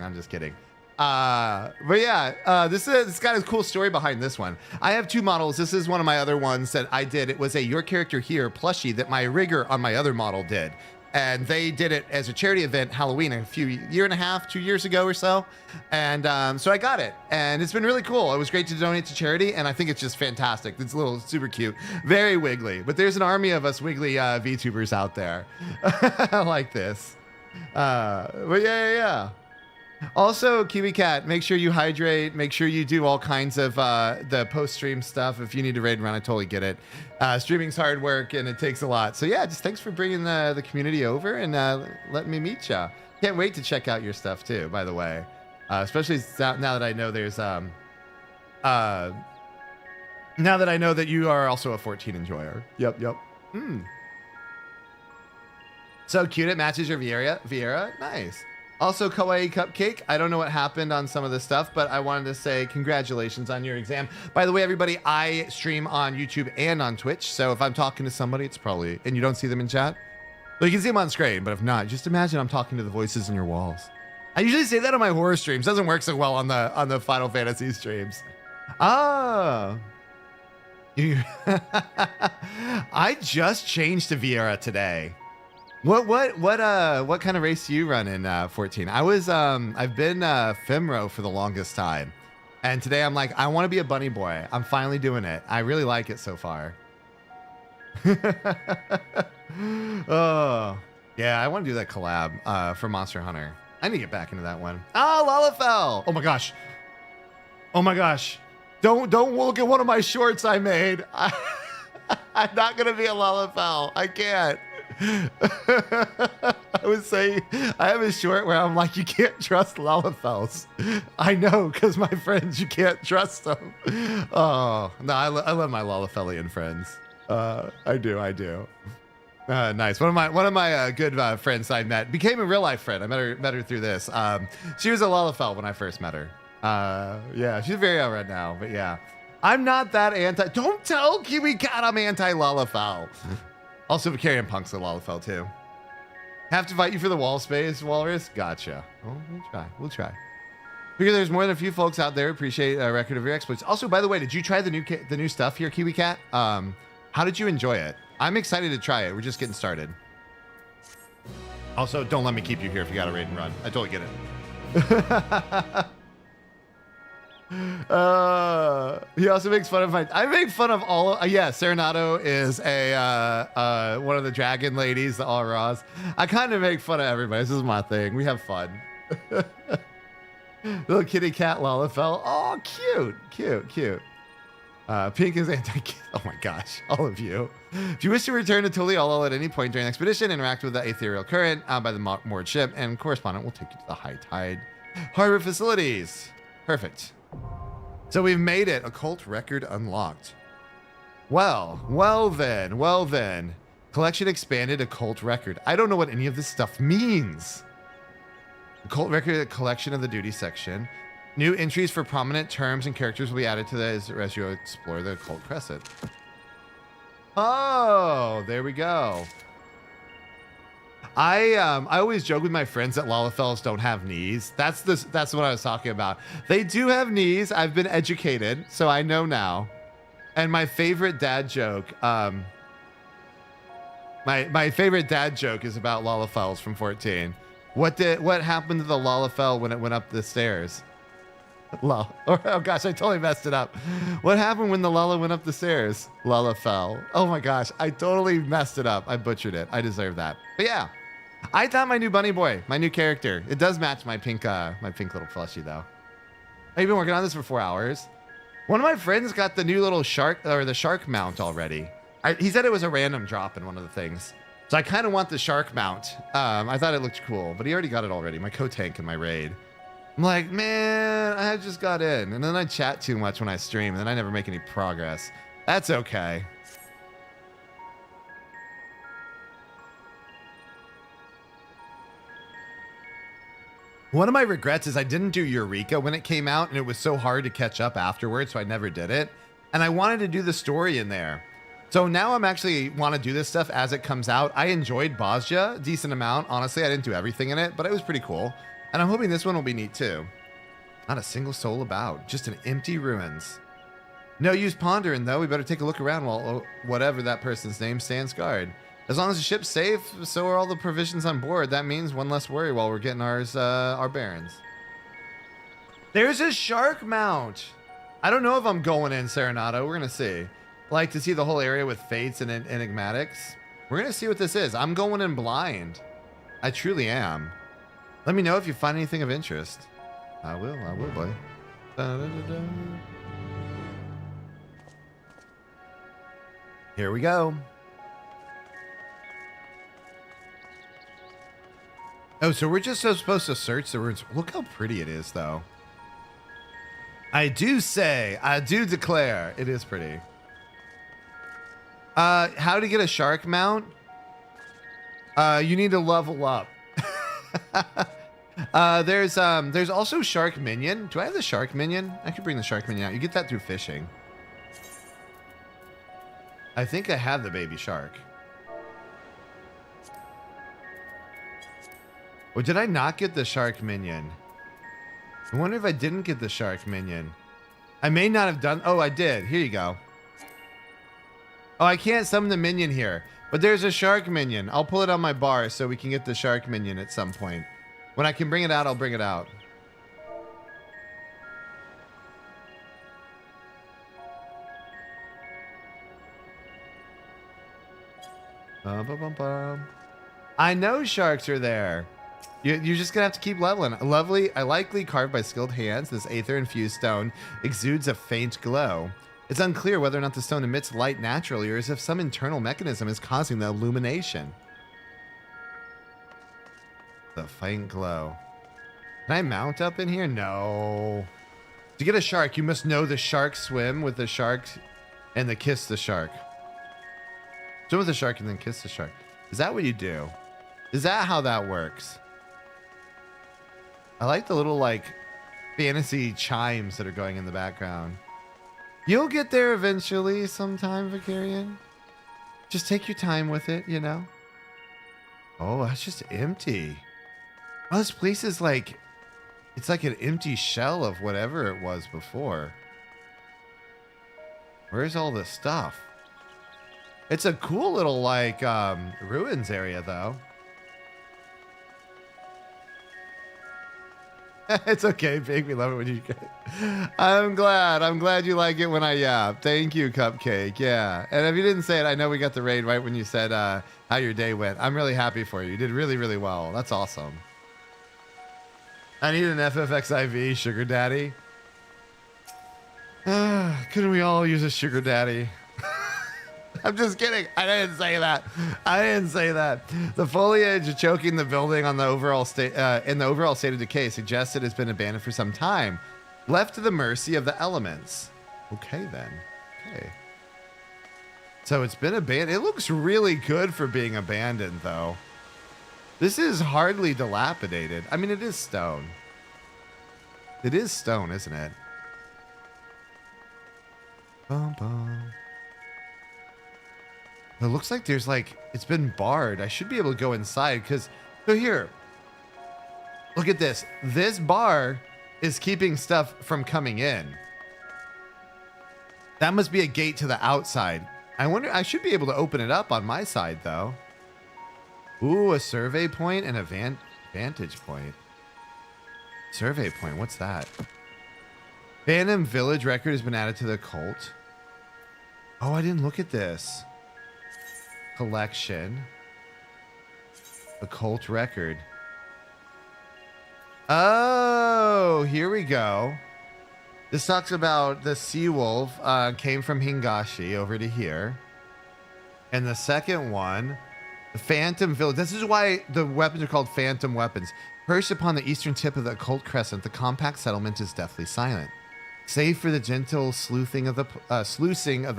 Speaker 1: But yeah, this got a cool story behind this one. I have two models. This is one of my other ones that I did. It was a Your Character Here plushie that my rigger on my other model did. And they did it as a charity event, Halloween, year and a half, 2 years ago or so. And so I got it. And it's been really cool. It was great to donate to charity. And I think it's just fantastic. It's a little super cute. Very wiggly. But there's an army of us wiggly VTubers out there like this. But yeah. Also, Kiwi Cat, make sure you hydrate. Make sure you do all kinds of the post-stream stuff. If you need to raid run, I totally get it. Streaming's hard work, and it takes a lot. So yeah, just thanks for bringing the community over and letting me meet ya. Can't wait to check out your stuff too, by the way. Especially now that I know there's now that I know that you are also a 14 enjoyer. Yep. So cute, it matches your Vieira. Nice. Also, Kawaii Cupcake. I don't know what happened on some of this stuff, but I wanted to say congratulations on your exam. By the way, everybody, I stream on YouTube and on Twitch. So if I'm talking to somebody, it's probably, and you don't see them in chat, well, you can see them on screen, but if not, just imagine I'm talking to the voices on your walls. I usually say that on my horror streams. Doesn't work so well on the Final Fantasy streams. Oh. I just changed to Vieira today. What kind of race do you run in 14? I've been Femro for the longest time. And today I'm like, I want to be a bunny boy. I'm finally doing it. I really like it so far. Oh, yeah, I want to do that collab for Monster Hunter. I need to get back into that one. Oh, Lalafell. Oh my gosh. Don't look at one of my shorts I made. I'm not going to be a Lalafell. I can't. I would say I have a short where I'm like, you can't trust Lalafells. I know, because my friends, you can't trust them. Oh, no, I love my Lalafellian friends. I do. Nice. One of my good friends I met became a real life friend. I met her through this. She was a Lalafell when I first met her. Yeah, she's very out right now, but yeah. I'm not that anti. Don't tell Kiwi Cat I'm anti Lalafell. Also, Vicarian Punk's a Lalafell too. Have to fight you for the wall space, Walrus? Gotcha. Well, we'll try. Figure there's more than a few folks out there appreciate a record of your exploits. Also, by the way, did you try the new stuff here, Kiwi Cat? How did you enjoy it? I'm excited to try it. We're just getting started. Also, don't let me keep you here if you got to raid and run. I totally get it. He also makes fun of I make fun of all yeah, Serenado is a one of the dragon ladies, the All Raws. I kind of make fun of everybody. This is my thing. We have fun. Little kitty cat Lalafell. Oh, cute. Pink is anti. Oh my gosh, all of you. If you wish to return to Tuliolo at any point during the expedition, interact with the ethereal current by the moored ship, and correspondent will take you to the high tide harbor facilities. Perfect. So we've made it. Occult record unlocked. Well then. Collection expanded. Occult record. I don't know what any of this stuff means. Occult record collection of the duty section. New entries for prominent terms and characters will be added to the as you explore the Occult Crescent. Oh, there we go. I always joke with my friends that Lalafells don't have knees. That's what I was talking about. They do have knees. I've been educated, so I know now. And my favorite dad joke, my favorite dad joke is about Lalafells from 14. What happened to the Lalafell when it went up the stairs? Oh gosh, I totally messed it up. What happened when the Lala went up the stairs? Lalafell. Oh my gosh, I totally messed it up. I butchered it. I deserve that. But yeah. I thought my new bunny boy, my new character, it does match my pink little plushie though. I've been working on this for 4 hours. One of my friends got the new little shark or the shark mount already. He said it was a random drop in one of the things. So I kind of want the shark mount. I thought it looked cool, but he already got it already. My co-tank in my raid. I'm like, man, I just got in. And then I chat too much when I stream and then I never make any progress. That's okay. One of my regrets is I didn't do Eureka when it came out, and it was so hard to catch up afterwards, so I never did it. And I wanted to do the story in there. So now I'm actually want to do this stuff as it comes out. I enjoyed Bosja a decent amount. Honestly, I didn't do everything in it, but it was pretty cool. And I'm hoping this one will be neat too. Not a single soul about, just an empty ruins. No use pondering though. We better take a look around while whatever that person's name stands guard. As long as the ship's safe, so are all the provisions on board. That means one less worry while we're getting our bearings. There's a shark mount. I don't know if I'm going in Serenado. We're gonna see. Like to see the whole area with fates and enigmatics. We're gonna see what this is. I'm going in blind. I truly am. Let me know if you find anything of interest. I will, buddy. Da-da-da-da. Here we go. Oh, so we're just supposed to search the words. Look how pretty it is, though. I do declare, it is pretty. How to get a shark mount? You need to level up. There's also shark minion. Do I have the shark minion? I could bring the shark minion out. You get that through fishing. I think I have the baby shark. Or did I not get the shark minion? I wonder if I didn't get the shark minion. I may not have done. Oh, I did. Here you go. Oh, I can't summon the minion here, but there's a shark minion. I'll pull it on my bar so we can get the shark minion at some point. When I can bring it out, I'll bring it out. I know sharks are there. You're just gonna have to keep leveling. Likely carved by skilled hands, this aether-infused stone exudes a faint glow. It's unclear whether or not the stone emits light naturally or as if some internal mechanism is causing the illumination. The faint glow. Can I mount up in here? No. To get a shark, you must know the shark swim with the shark and the kiss the shark. Swim with the shark and then kiss the shark. Is that what you do? Is that how that works? I like the little like fantasy chimes that are going in the background. You'll get there eventually sometime, Vicarian. Just take your time with it, you know? Oh, that's just empty. Oh, this place is like, it's like an empty shell of whatever it was before. Where's all this stuff? It's a cool little like ruins area though. It's okay, Pink. We love it when you get. I'm glad you like it when I yap. Thank you, Cupcake. Yeah. And if you didn't say it, I know we got the raid right when you said how your day went. I'm really happy for you. You did really, really well. That's awesome. I need an FFXIV sugar daddy. Couldn't we all use a sugar daddy? I'm just kidding. I didn't say that. The foliage choking the building on the overall state in the overall state of decay suggests it has been abandoned for some time, left to the mercy of the elements. Okay then. Okay. So it's been abandoned. It looks really good for being abandoned though. This is hardly dilapidated. I mean, it is stone. It is stone, isn't it? Bum, bum. It looks like there's like, it's been barred. I should be able to go inside because, so here, look at this. This bar is keeping stuff from coming in. That must be a gate to the outside. I wonder, I should be able to open it up on my side though. Ooh, a survey point and a vantage point. Survey point, what's that? Phantom Village record has been added to the cult. Oh, I didn't look at this. Collection. Occult record. Oh, here we go. This talks about the sea wolf came from Hingashi over to here. And the second one, the Phantom Village. This is why the weapons are called Phantom weapons. Perched upon the eastern tip of the Occult Crescent, the compact settlement is deathly silent. Save for the gentle sluicing of the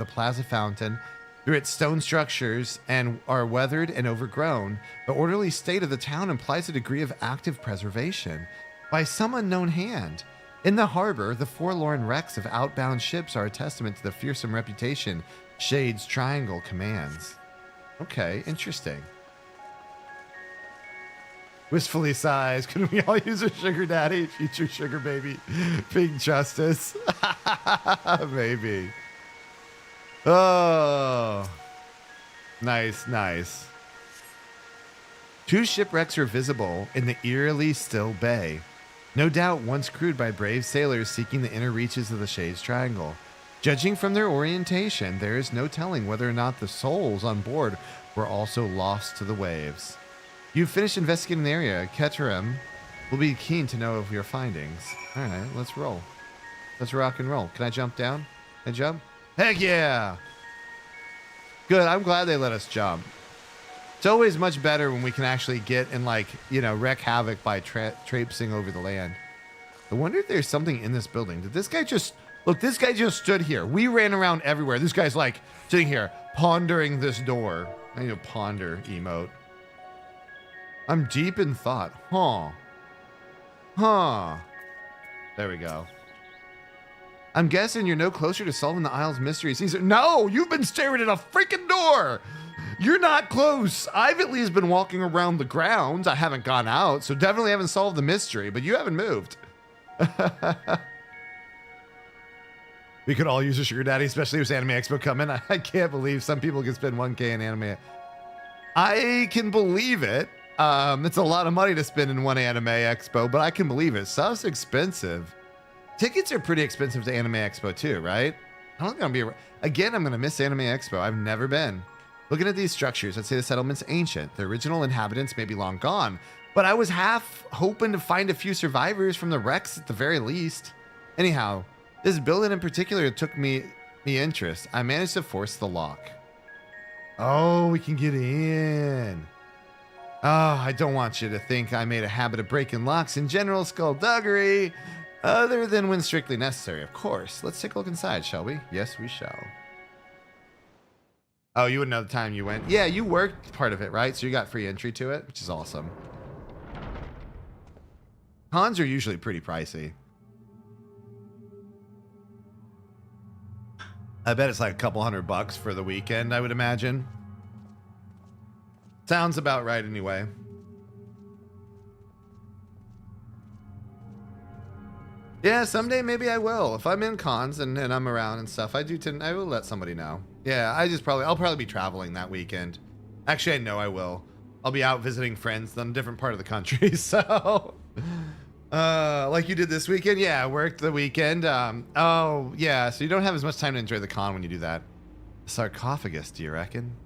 Speaker 1: plaza fountain through its stone structures and are weathered and overgrown, the orderly state of the town implies a degree of active preservation by some unknown hand. In the harbor, the forlorn wrecks of outbound ships are a testament to the fearsome reputation Shade's Triangle commands. Okay, interesting. Wistfully sighs, could we all use a sugar daddy? Future sugar baby. PinkJustice. Maybe. Oh. Nice, nice. Two shipwrecks are visible in the eerily still bay. No doubt once crewed by brave sailors seeking the inner reaches of the Shade's Triangle. Judging from their orientation, there is no telling whether or not the souls on board were also lost to the waves. You've finished investigating the area. Keterim We'll be keen to know of your findings. All right, let's roll. Let's rock and roll. Can I jump down? Can I jump? Heck yeah! Good, I'm glad they let us jump. It's always much better when we can actually get and, like, you know, wreak havoc by traipsing over the land. I wonder if there's something in this building. Did this guy just... Look, this guy just stood here. We ran around everywhere. This guy's, like, sitting here, pondering this door. I need a ponder emote. I'm deep in thought. Huh. Huh. There we go. I'm guessing you're no closer to solving the Isle's mysteries. No, you've been staring at a freaking door. You're not close. I've at least been walking around the grounds. I haven't gone out, so definitely haven't solved the mystery, but you haven't moved. We could all use a sugar daddy, especially with Anime Expo coming. I can't believe some people can spend 1K in anime. I can believe it. It's a lot of money to spend in one Anime Expo, but I can believe it. Stuff's expensive. Tickets are pretty expensive to Anime Expo too, right? I don't think I'm gonna be... Again, I'm gonna miss Anime Expo. I've never been. Looking at these structures, I'd say the settlement's ancient. The original inhabitants may be long gone, but I was half hoping to find a few survivors from the wrecks at the very least. Anyhow, this building in particular took me interest. I managed to force the lock. Oh, we can get in. Oh, I don't want you to think I made a habit of breaking locks in general skullduggery, other than when strictly necessary, of course. Let's take a look inside, shall we? Yes, we shall. Oh, you wouldn't know the time you went. Yeah, you worked part of it, right? So you got free entry to it, which is awesome. Cons are usually pretty pricey. I bet it's like a couple $100 for the weekend, I would imagine. Sounds about right anyway. Yeah, someday maybe I will. If I'm in cons and I'm around and stuff, I will let somebody know. Yeah, I'll probably be traveling that weekend. Actually, I know I will. I'll be out visiting friends in a different part of the country, so... like you did this weekend? Yeah, I worked the weekend. Oh, yeah, so you don't have as much time to enjoy the con when you do that. Sarcophagus, do you reckon?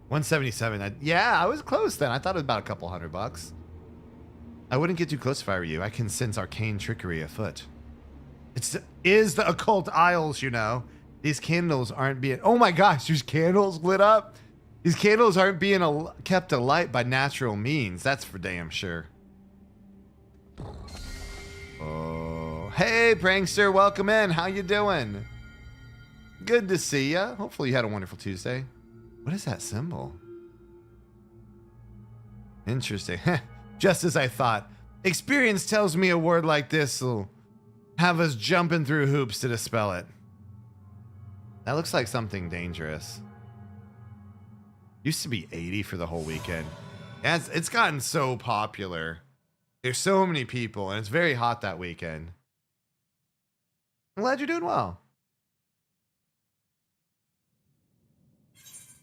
Speaker 1: 177. Yeah, I was close then. I thought it was about a couple $100. I wouldn't get too close if I were you. I can sense arcane trickery afoot. Is the occult aisles, you know. These candles aren't being... Oh my gosh, there's candles lit up? These candles aren't being kept alight by natural means. That's for damn sure. Oh, hey, prankster, welcome in. How you doing? Good to see ya. Hopefully you had a wonderful Tuesday. What is that symbol? Interesting. Just as I thought. Experience tells me a word like this will have us jumping through hoops to dispel it. That looks like something dangerous. Used to be 80 for the whole weekend. Yeah, it's gotten so popular. There's so many people, and it's very hot that weekend. I'm glad you're doing well.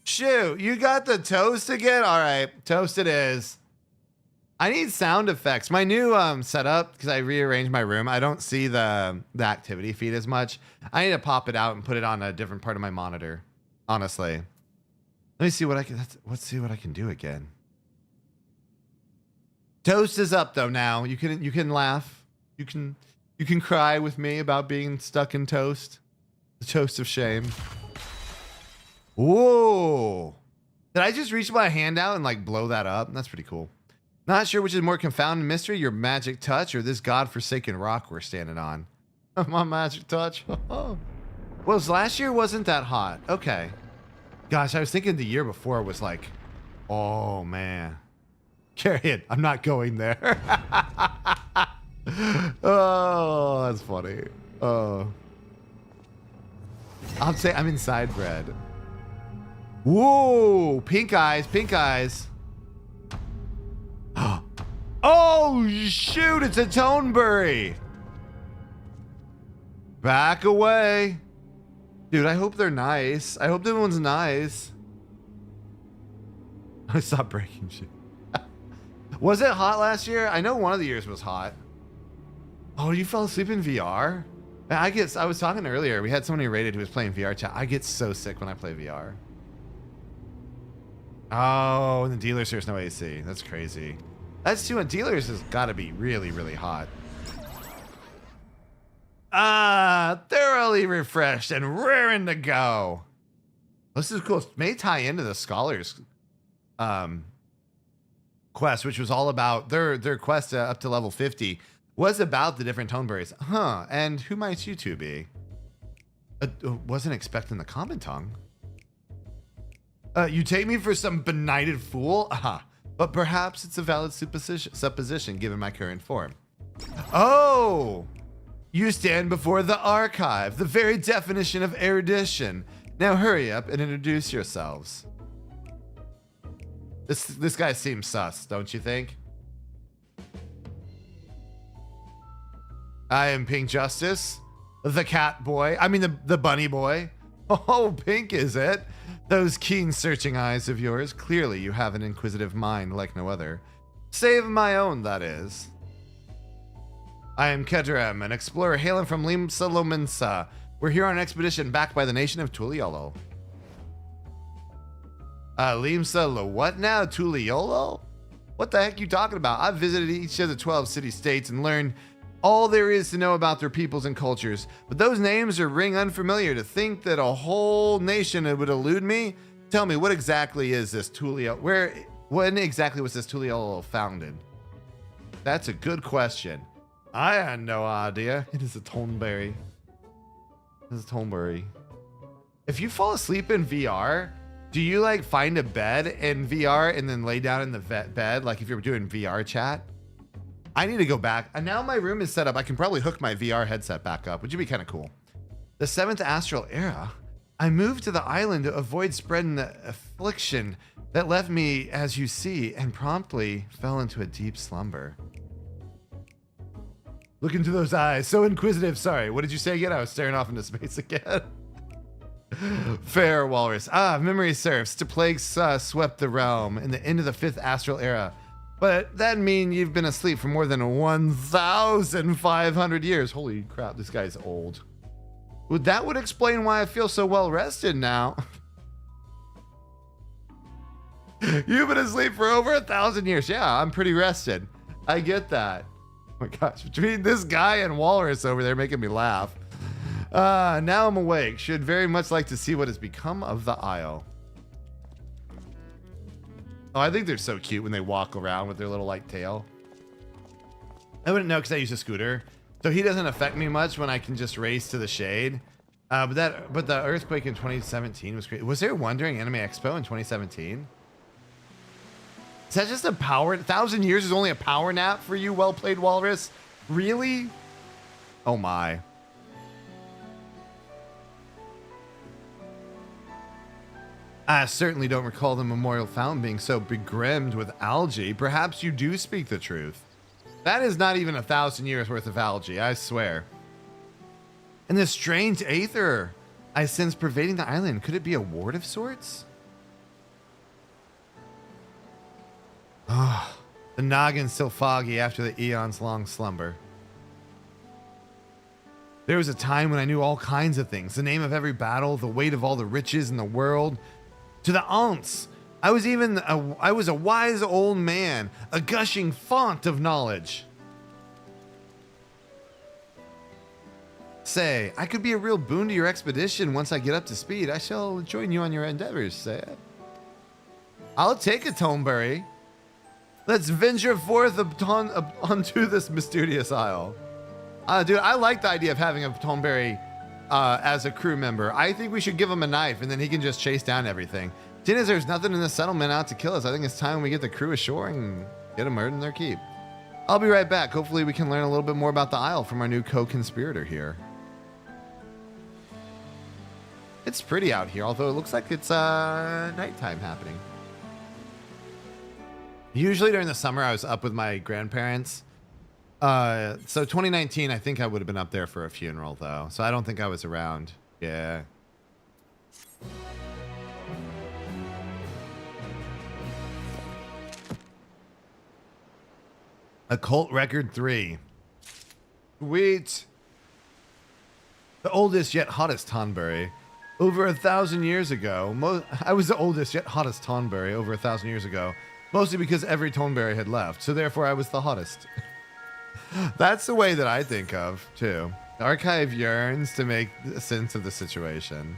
Speaker 1: Shoot, you got the toast again? All right, toast it is. I need sound effects. My new setup, because I rearranged my room, I don't see the activity feed as much. I need to pop it out and put it on a different part of my monitor, honestly. Let me see what I can... Let's see what I can do again. Toast is up though now. You can laugh. You can cry with me about being stuck in toast. The toast of shame. Whoa. Did I just reach my hand out and like blow that up? That's pretty cool. Not sure which is more confounding mystery, your magic touch or this godforsaken rock we're standing on. My magic touch. Well, last year wasn't that hot. Okay. Gosh, I was thinking the year before was like, oh man. Carry it. I'm not going there. Oh, that's funny. Oh. I'll say I'm inside bread. Whoa, pink eyes, pink eyes. Oh, shoot, it's a Toneberry. Back away. Dude, I hope they're nice. I hope that one's nice. I stopped breaking shit. Was it hot last year? I know one of the years was hot. Oh, you fell asleep in VR? I was talking earlier. We had somebody rated who was playing VR chat. I get so sick when I play VR. Oh, and the dealer's there's no AC. That's crazy. That's 200 dealers has got to be really, really hot. Thoroughly refreshed and raring to go. This is cool. It may tie into the Scholars quest, which was all about their quest up to level 50 was about the different toneberries. Huh. And who might you two be? Wasn't expecting the common tongue. You take me for some benighted fool? But perhaps it's a valid supposition given my current form. Oh! You stand before the archive, the very definition of erudition. Now hurry up and introduce yourselves. This guy seems sus, don't you think? I am PinkJustice, the cat boy. I mean the bunny boy. Oh, Pink is it? Those keen searching eyes of yours. Clearly you have an inquisitive mind like no other. Save my own, that is. I am Kedrem, an explorer hailing from Limsa Lominsa. We're here on an expedition backed by the nation of Tuliolo. Limsa Lo what now? Tuliolo? What the heck are you talking about? I've visited each of the 12 city-states and learned all there is to know about their peoples and cultures. But those names ring unfamiliar. To think that a whole nation would elude me? Tell me, what exactly is this Tuliolo? When exactly was this Tuliolo founded? That's a good question. I had no idea. It is a toneberry. It is a toneberry. If you fall asleep in VR, do you like find a bed in VR and then lay down in the bed? Like if you're doing VR chat? I need to go back. And now my room is set up. I can probably hook my VR headset back up, which would be kind of cool. The 7th astral era. I moved to the island to avoid spreading the affliction that left me, as you see, and promptly fell into a deep slumber. Look into those eyes, so inquisitive. Sorry, what did you say again? I was staring off into space again. Fair walrus. Memory serves. To plague swept the realm in the end of the 5th astral era. But that mean you've been asleep for more than 1,500 years. Holy crap, this guy's old. That would explain why I feel so well rested now. You've been asleep for over 1,000 years. Yeah, I'm pretty rested. I get that. Oh my gosh, between this guy and Walrus over there making me laugh. Now I'm awake. Should very much like to see what has become of the Isle. Oh, I think they're so cute when they walk around with their little like tail. I wouldn't know because I use a scooter. So he doesn't affect me much when I can just race to the shade. But the earthquake in 2017 was great. Was there one during Anime Expo in 2017? Is that just a power? 1,000 years is only a power nap for you, well played, Walrus? Really? Oh my. I certainly don't recall the memorial fountain being so begrimed with algae. Perhaps you do speak the truth. That is not even 1,000 years worth of algae, I swear. And this strange aether I sense pervading the island, could it be a ward of sorts? Ah, the noggin's still foggy after the eon's long slumber. There was a time when I knew all kinds of things, the name of every battle, the weight of all the riches in the world, to the ounce. I was a wise old man, a gushing font of knowledge. Say, I could be a real boon to your expedition once I get up to speed. I shall join you on your endeavors, say. I'll take a toneberry. Let's venture forth onto this mysterious isle. Dude, I like the idea of having a toneberry as a crew member. I think we should give him a knife and then he can just chase down everything. Seeing as there's nothing in the settlement out to kill us, I think it's time we get the crew ashore and get them murdered in their keep. I'll be right back. Hopefully we can learn a little bit more about the Isle from our new co-conspirator here. It's pretty out here, although it looks like it's nighttime happening. Usually during the summer, I was up with my grandparents. So 2019, I think I would have been up there for a funeral, though. So I don't think I was around. Yeah. Occult Record 3. Sweet. The oldest yet hottest Tonberry. Over 1,000 years ago. I was the oldest yet hottest Tonberry over 1,000 years ago. Mostly because every Toneberry had left, so therefore I was the hottest. That's the way that I think of, too. The archive yearns to make sense of the situation.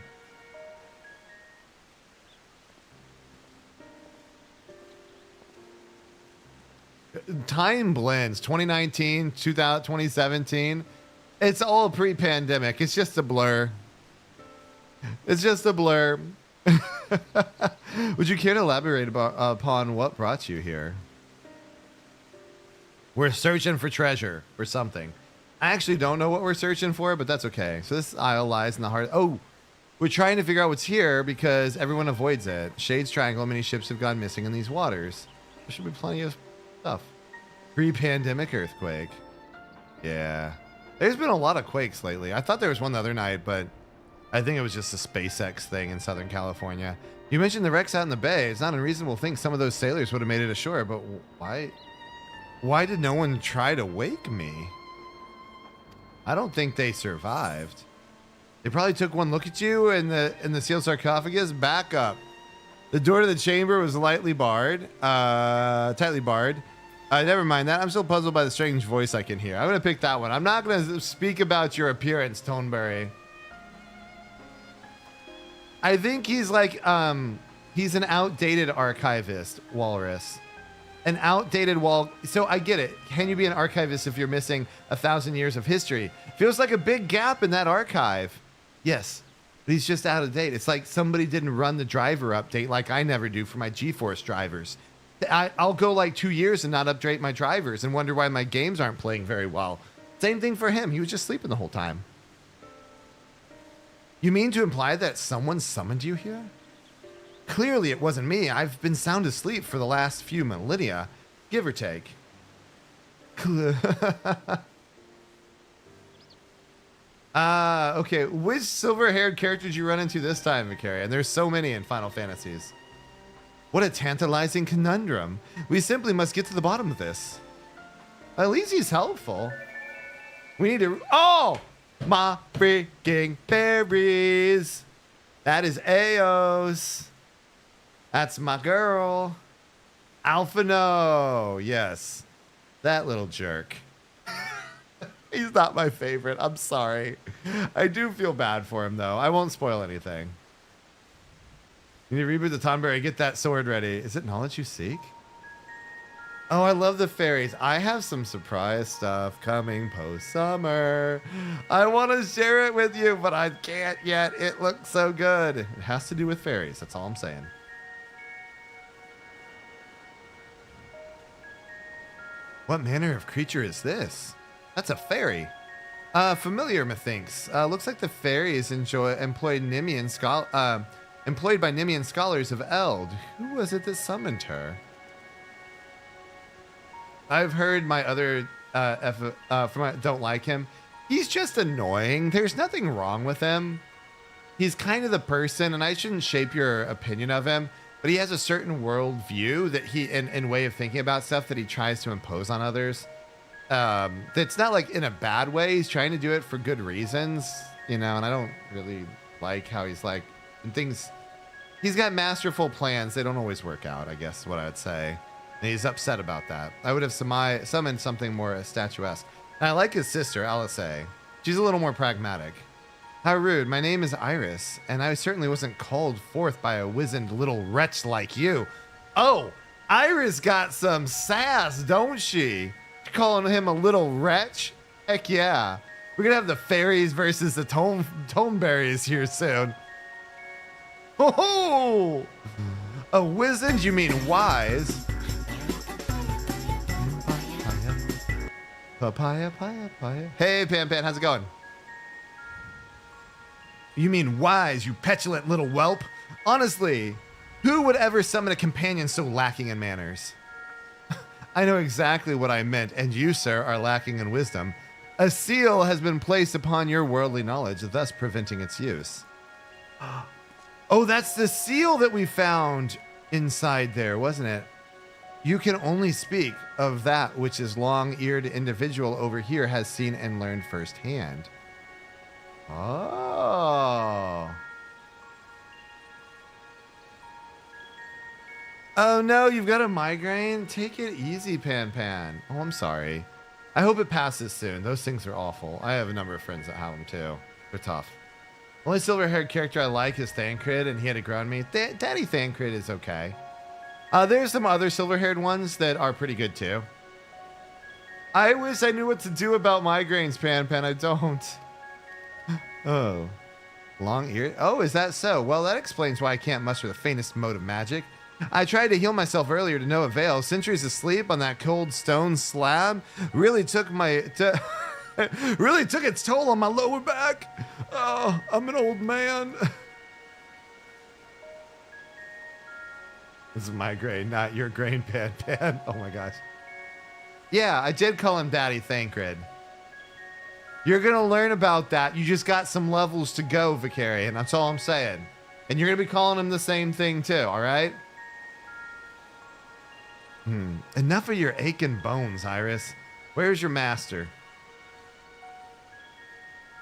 Speaker 1: Time blends. 2019, 2017. It's all pre-pandemic. It's just a blur. It's just a blur. Would you care to elaborate upon what brought you here? We're searching for treasure or something. I actually don't know what we're searching for, but that's okay. So this isle lies in the heart. Oh, we're trying to figure out what's here because everyone avoids it. Shade's Triangle, many ships have gone missing in these waters. There should be plenty of stuff. Pre-pandemic earthquake. Yeah. There's been a lot of quakes lately. I thought there was one the other night, but I think it was just a SpaceX thing in Southern California. You mentioned the wrecks out in the bay. It's not unreasonable to think some of those sailors would have made it ashore, but why? Why did no one try to wake me? I don't think they survived. They probably took one look at you in the sealed sarcophagus. Back up. The door to the chamber was tightly barred. Never mind that. I'm still puzzled by the strange voice I can hear. I'm going to pick that one. I'm not going to speak about your appearance, Toneberry. I think he's like, he's an outdated archivist, Walrus. An outdated So I get it. Can you be an archivist if you're missing 1,000 years of history? Feels like a big gap in that archive. Yes, but he's just out of date. It's like somebody didn't run the driver update like I never do for my GeForce drivers. I'll go like 2 years and not update my drivers and wonder why my games aren't playing very well. Same thing for him. He was just sleeping the whole time. You mean to imply that someone summoned you here? Clearly it wasn't me. I've been sound asleep for the last few millennia, give or take. Okay. Which silver-haired character did you run into this time, Vicarian? There's so many in Final Fantasies. What a tantalizing conundrum. We simply must get to the bottom of this. At least he's helpful. We need to... Oh! My freaking berries. That is Aos. That's my girl. Alphino. Yes. That little jerk. He's not my favorite. I'm sorry. I do feel bad for him, though. I won't spoil anything. You need to reboot the Tonberry. Get that sword ready. Is it knowledge you seek? Oh, I love the fairies. I have some surprise stuff coming post-summer. I want to share it with you, but I can't yet. It looks so good. It has to do with fairies. That's all I'm saying. What manner of creature is this? That's a fairy. Familiar, methinks. Looks like the fairies employed by Nemean scholars of Eld. Who was it that summoned her? I've heard my other don't like him. He's just annoying. There's nothing wrong with him. He's kind of the person, and I shouldn't shape your opinion of him, but he has a certain worldview that he, and way of thinking about stuff that he tries to impose on others. That's not like in a bad way. He's trying to do it for good reasons, you know, and I don't really like how he's like, and things, he's got masterful plans. They don't always work out, I guess is what I would say. And he's upset about that. I would have summoned something more statuesque. And I like his sister, Alice. She's a little more pragmatic. How rude. My name is Iris, and I certainly wasn't called forth by a wizened little wretch like you. Oh, Iris got some sass, don't she? Calling him a little wretch? Heck yeah. We're gonna have the fairies versus the Toneberries here soon. Oh, a wizened? You mean wise? Papaya. Hey, Pan, how's it going? You mean wise, you petulant little whelp? Honestly, who would ever summon a companion so lacking in manners? I know exactly what I meant, and you, sir, are lacking in wisdom. A seal has been placed upon your worldly knowledge, thus preventing its use. Oh, that's the seal that we found inside there, wasn't it? You can only speak of that which his long-eared individual over here has seen and learned firsthand. Oh. Oh no, you've got a migraine? Take it easy, Pan Pan. Oh, I'm sorry. I hope it passes soon. Those things are awful. I have a number of friends that have them too. They're tough. Only silver-haired character I like is Thancred, and he had to ground me. Daddy Thancred is okay. There's some other silver-haired ones that are pretty good too. I wish I knew what to do about migraines, Pan Pan. I don't. Oh. Long ear. Oh, is that so? Well, that explains why I can't muster the faintest mode of magic. I tried to heal myself earlier to no avail. Centuries of sleep on that cold stone slab really took really took its toll on my lower back. Oh, I'm an old man. This is my grain, not your grain, Pan Pan. Oh my gosh. Yeah, I did call him Daddy Thancred. You're going to learn about that. You just got some levels to go, Vicarian. That's all I'm saying. And you're going to be calling him the same thing too, all right? Enough of your aching bones, Iris. Where's your master?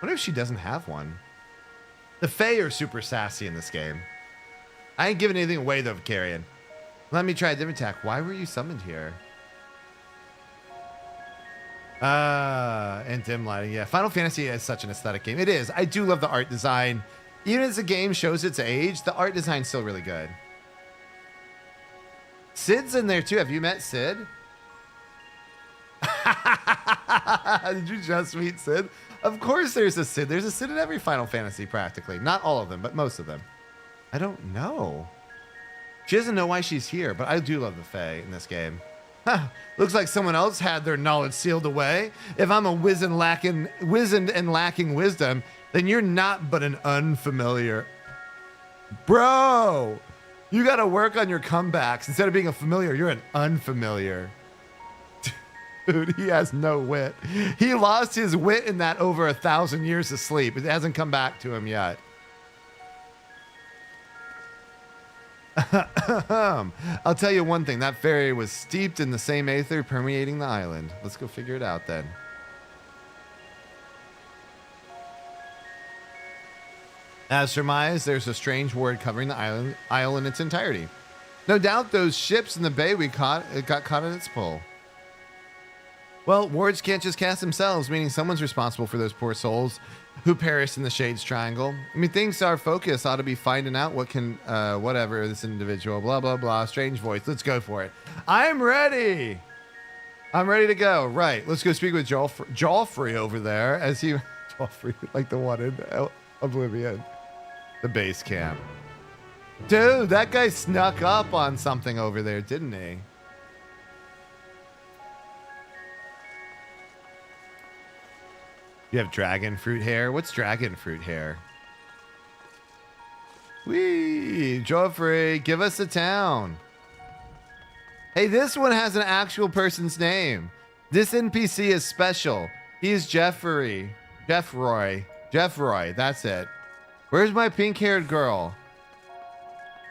Speaker 1: What if she doesn't have one? The Fae are super sassy in this game. I ain't giving anything away though, Vicarian. Let me try a different attack. Why were you summoned here? And dim lighting. Yeah, Final Fantasy is such an aesthetic game. It is. I do love the art design. Even as the game shows its age, the art design's still really good. Sid's in there too. Have you met Sid? Did you just meet Sid? Of course there's a Sid. There's a Sid in every Final Fantasy practically. Not all of them, but most of them. I don't know. She doesn't know why she's here, but I do love the Fae in this game. Huh, looks like someone else had their knowledge sealed away. If I'm a wizened and lacking wisdom, then you're not but an unfamiliar. Bro, you got to work on your comebacks. Instead of being a familiar, you're an unfamiliar. Dude, he has no wit. He lost his wit in that over 1,000 years of sleep. It hasn't come back to him yet. I'll tell you one thing. That fairy was steeped in the same aether permeating the island. Let's go figure it out then. As surmised, there's a strange ward covering the isle in its entirety. No doubt those ships in the bay we caught got caught in its pull. Well, wards can't just cast themselves, meaning someone's responsible for those poor souls who perished in the Shades Triangle. I mean, thinks our focus ought to be finding out what can, whatever, this individual, blah, blah, blah, strange voice. Let's go for it. I'm ready. I'm ready to go. Right. Let's go speak with Joffrey over there as he, Joffrey, like the one in Oblivion, the base camp. Dude, that guy snuck up on something over there, didn't he? You have dragon fruit hair? What's dragon fruit hair? Whee! Joffrey, give us a town. Hey, this one has an actual person's name. This NPC is special. He's Jeffroy. Jeffroy, that's it. Where's my pink-haired girl?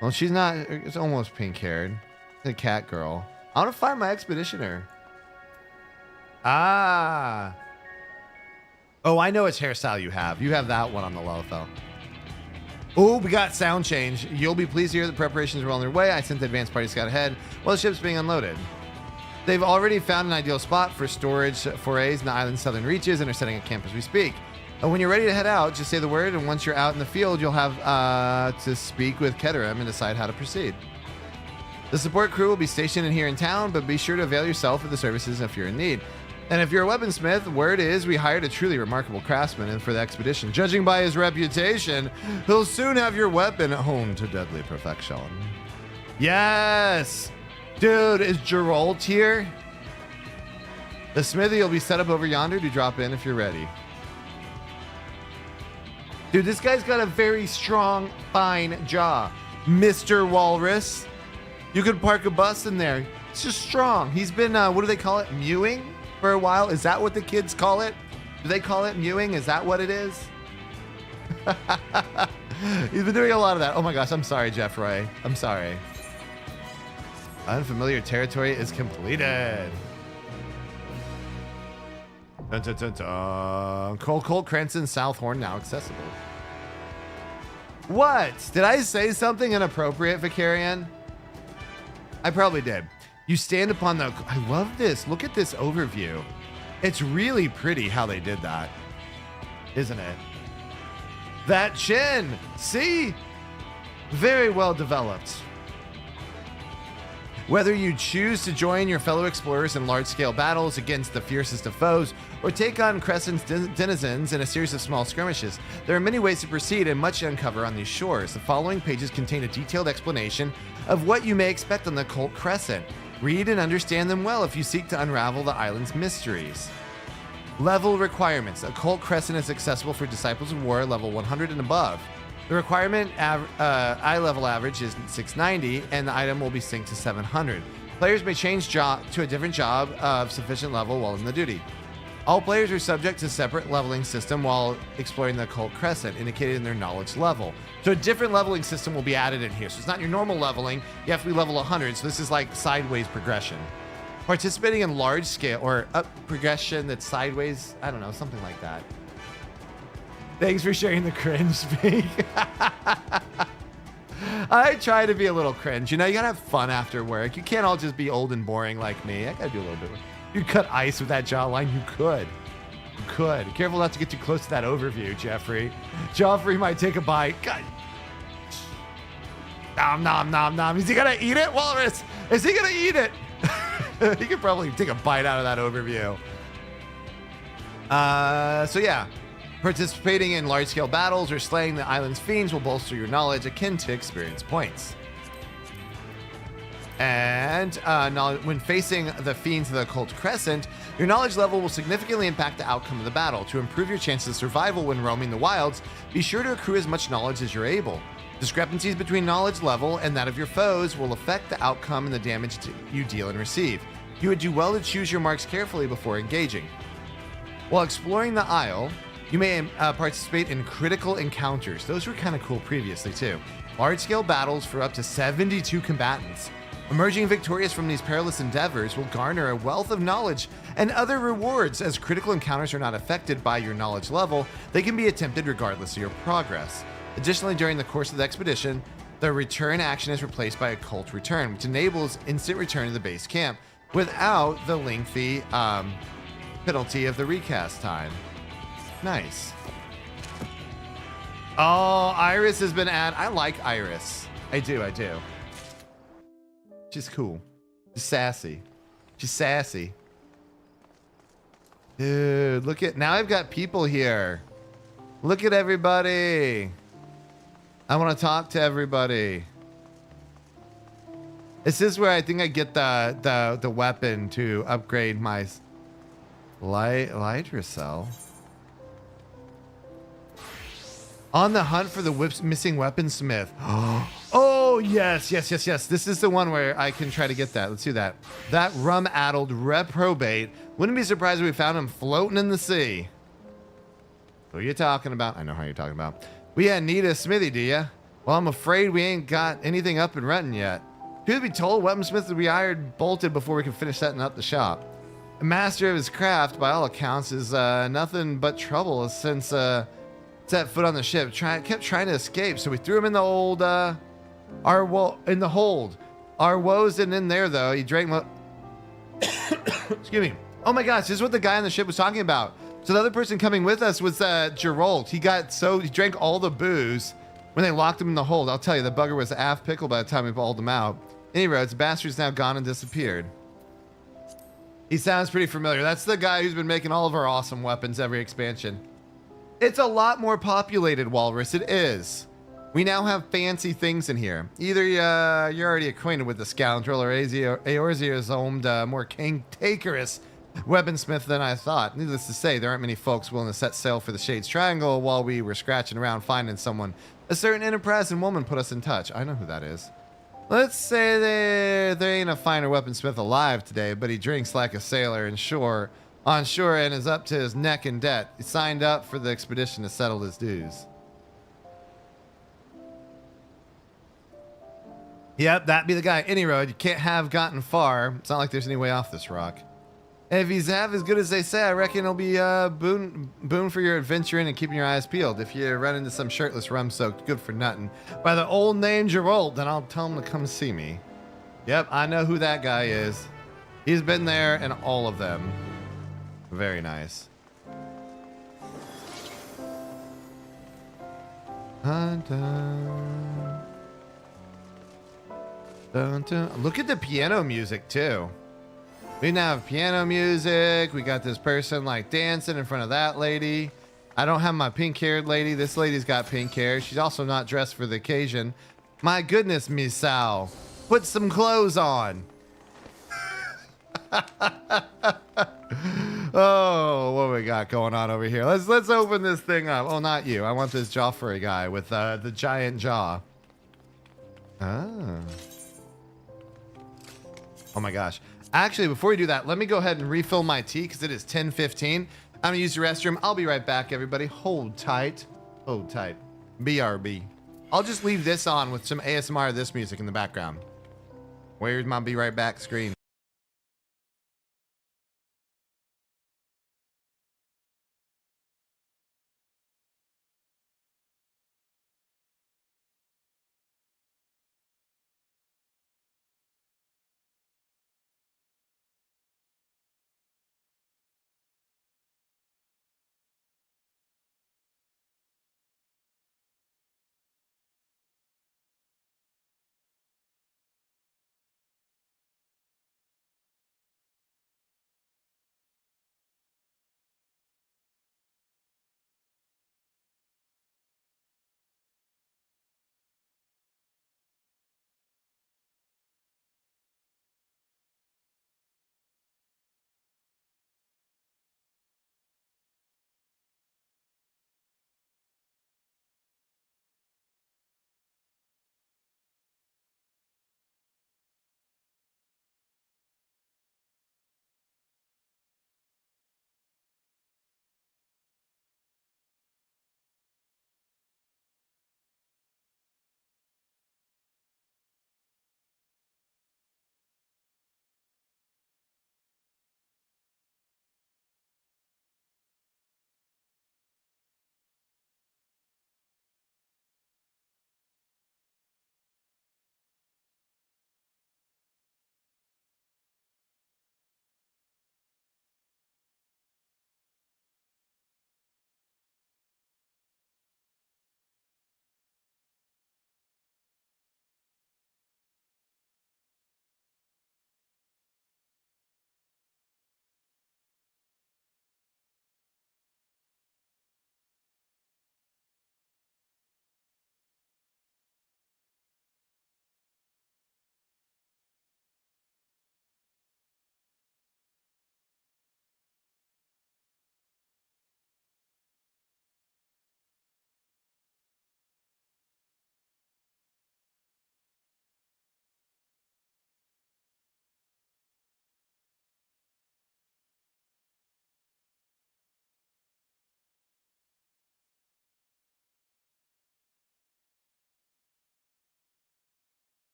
Speaker 1: Well, she's not, it's almost pink-haired. The cat girl. I want to find my expeditioner. Ah. Oh, I know which hairstyle you have. You have that one on the Lotho. Oh, we got sound change. You'll be pleased to hear the preparations are well on their way. I sent the advance party scout ahead while the ship's being unloaded. They've already found an ideal spot for storage forays in the island's southern reaches and are setting a camp as we speak. And when you're ready to head out, just say the word, and once you're out in the field, you'll have to speak with Keterim and decide how to proceed. The support crew will be stationed in here in town, but be sure to avail yourself of the services if you're in need. And if you're a weaponsmith, word is we hired a truly remarkable craftsman in for the expedition. Judging by his reputation, he'll soon have your weapon honed to deadly perfection. Yes! Dude, is Geralt here? The smithy will be set up over yonder to drop in if you're ready. Dude, this guy's got a very strong, fine jaw. Mr. Walrus. You could park a bus in there. It's just strong. He's been, what do they call it? Mewing? For a while. Is that what the kids call it? Do they call it mewing? Is that what it is? He's been doing a lot of that. Oh my gosh, I'm sorry, Jeffrey. I'm sorry. Unfamiliar territory is completed. Dun, dun, dun, dun. Occult Crescent Southhorn now accessible. What? Did I say something inappropriate, Vicarian? I probably did. You stand upon the... I love this. Look at this overview. It's really pretty how they did that. Isn't it? That chin. See? Very well developed. Whether you choose to join your fellow explorers in large-scale battles against the fiercest of foes, or take on Crescent's denizens in a series of small skirmishes, there are many ways to proceed and much to uncover on these shores. The following pages contain a detailed explanation of what you may expect on the Occult Crescent. Read and understand them well if you seek to unravel the island's mysteries. Level requirements. Occult Crescent is accessible for Disciples of War level 100 and above. The requirement eye level average is 690, and the item will be synced to 700. Players may change job to a different job of sufficient level while in the duty. All players are subject to separate leveling system while exploring the Occult Crescent, indicated in their knowledge level. So a different leveling system will be added in here. So it's not your normal leveling. You have to be level 100. So this is like sideways progression. Participating in large scale or up progression that's sideways. I don't know, something like that. Thanks for sharing the cringe speak. I try to be a little cringe. You know, you gotta have fun after work. You can't all just be old and boring like me. I gotta do a little bit. You cut ice with that jawline. You could. You could. Careful not to get too close to that overview, Jeffrey. Joffrey might take a bite. God. Nom, nom, nom, nom. Is he gonna eat it, Walrus? Is he gonna eat it? He could probably take a bite out of that overview. So yeah. Participating in large-scale battles or slaying the island's fiends will bolster your knowledge akin to experience points. And when facing the fiends of the Occult Crescent, your knowledge level will significantly impact the outcome of the battle. To improve your chances of survival when roaming the wilds, be sure to accrue as much knowledge as you're able. Discrepancies between knowledge level and that of your foes will affect the outcome and the damage you deal and receive. You would do well to choose your marks carefully before engaging. While exploring the Isle, you may participate in critical encounters. Those were kind of cool previously too. Large-scale battles for up to 72 combatants. Emerging victorious from these perilous endeavors will garner a wealth of knowledge and other rewards. As critical encounters are not affected by your knowledge level, they can be attempted regardless of your progress. Additionally, during the course of the expedition, the return action is replaced by Occult Return, which enables instant return to the base camp without the lengthy penalty of the recast time. Nice. Oh, Iris has been added. I like Iris. I do. She's cool. She's sassy. She's sassy. Dude, look at... Now I've got people here. Look at everybody. I want to talk to everybody. This is where I think I get the weapon to upgrade my Lytra cell. On the hunt for the missing weaponsmith. Oh, yes. This is the one where I can try to get that. Let's do that. That rum-addled reprobate. Wouldn't be surprised if we found him floating in the sea. Who are you talking about? I know how you're talking about. We need a smithy, do ya? Well, I'm afraid we ain't got anything up and running yet. Truth be told, weaponsmith that we hired bolted before we could finish setting up the shop. A master of his craft, by all accounts, is nothing but trouble since... set foot on the ship, kept trying to escape, so we threw him in the old, in the hold. Our woes isn't in there though. He drank excuse me. Oh my gosh, this is what the guy on the ship was talking about. So the other person coming with us was Geralt. He drank all the booze when they locked him in the hold. I'll tell you, the bugger was half pickled by the time we pulled him out. Anyway, the bastard's now gone and disappeared. He sounds pretty familiar. That's the guy who's been making all of our awesome weapons every expansion. It's a lot more populated, Walrus. It is. We now have fancy things in here. Either you're already acquainted with the scoundrel, or Eorzea's owned more cantankerous weaponsmith than I thought. Needless to say, there aren't many folks willing to set sail for the Shades Triangle while we were scratching around finding someone. A certain enterprising woman put us in touch. I know who that is. Let's say there ain't a finer weaponsmith alive today, but he drinks like a sailor on shore and is up to his neck in debt. He signed up for the expedition to settle his dues. Yep, that be the guy. Any road, you can't have gotten far. It's not like there's any way off this rock. If he's half as good as they say, I reckon it'll be boon for your adventuring and keeping your eyes peeled. If you run into some shirtless rum-soaked good for nothing by the old name Geralt, then I'll tell him to come see me. Yep, I know who that guy is. He's been there in all of them. Very nice. Dun, dun. Dun, dun. Look at the piano music too. We now have piano music. We got this person like dancing in front of that lady. I don't have my pink-haired lady. This lady's got pink hair. She's also not dressed for the occasion. My goodness, Miss Sal. Put some clothes on. Oh, what we got going on over here? Let's open this thing up. Oh, not you. I want this Joffrey guy with the giant jaw. Ah. Oh my gosh. Actually, before we do that, let me go ahead and refill my tea because it is 10:15. I'm gonna use the restroom. I'll be right back, everybody. Hold tight. Hold tight. BRB. I'll just leave this on with some ASMR of this music in the background. Where's my be right back screen?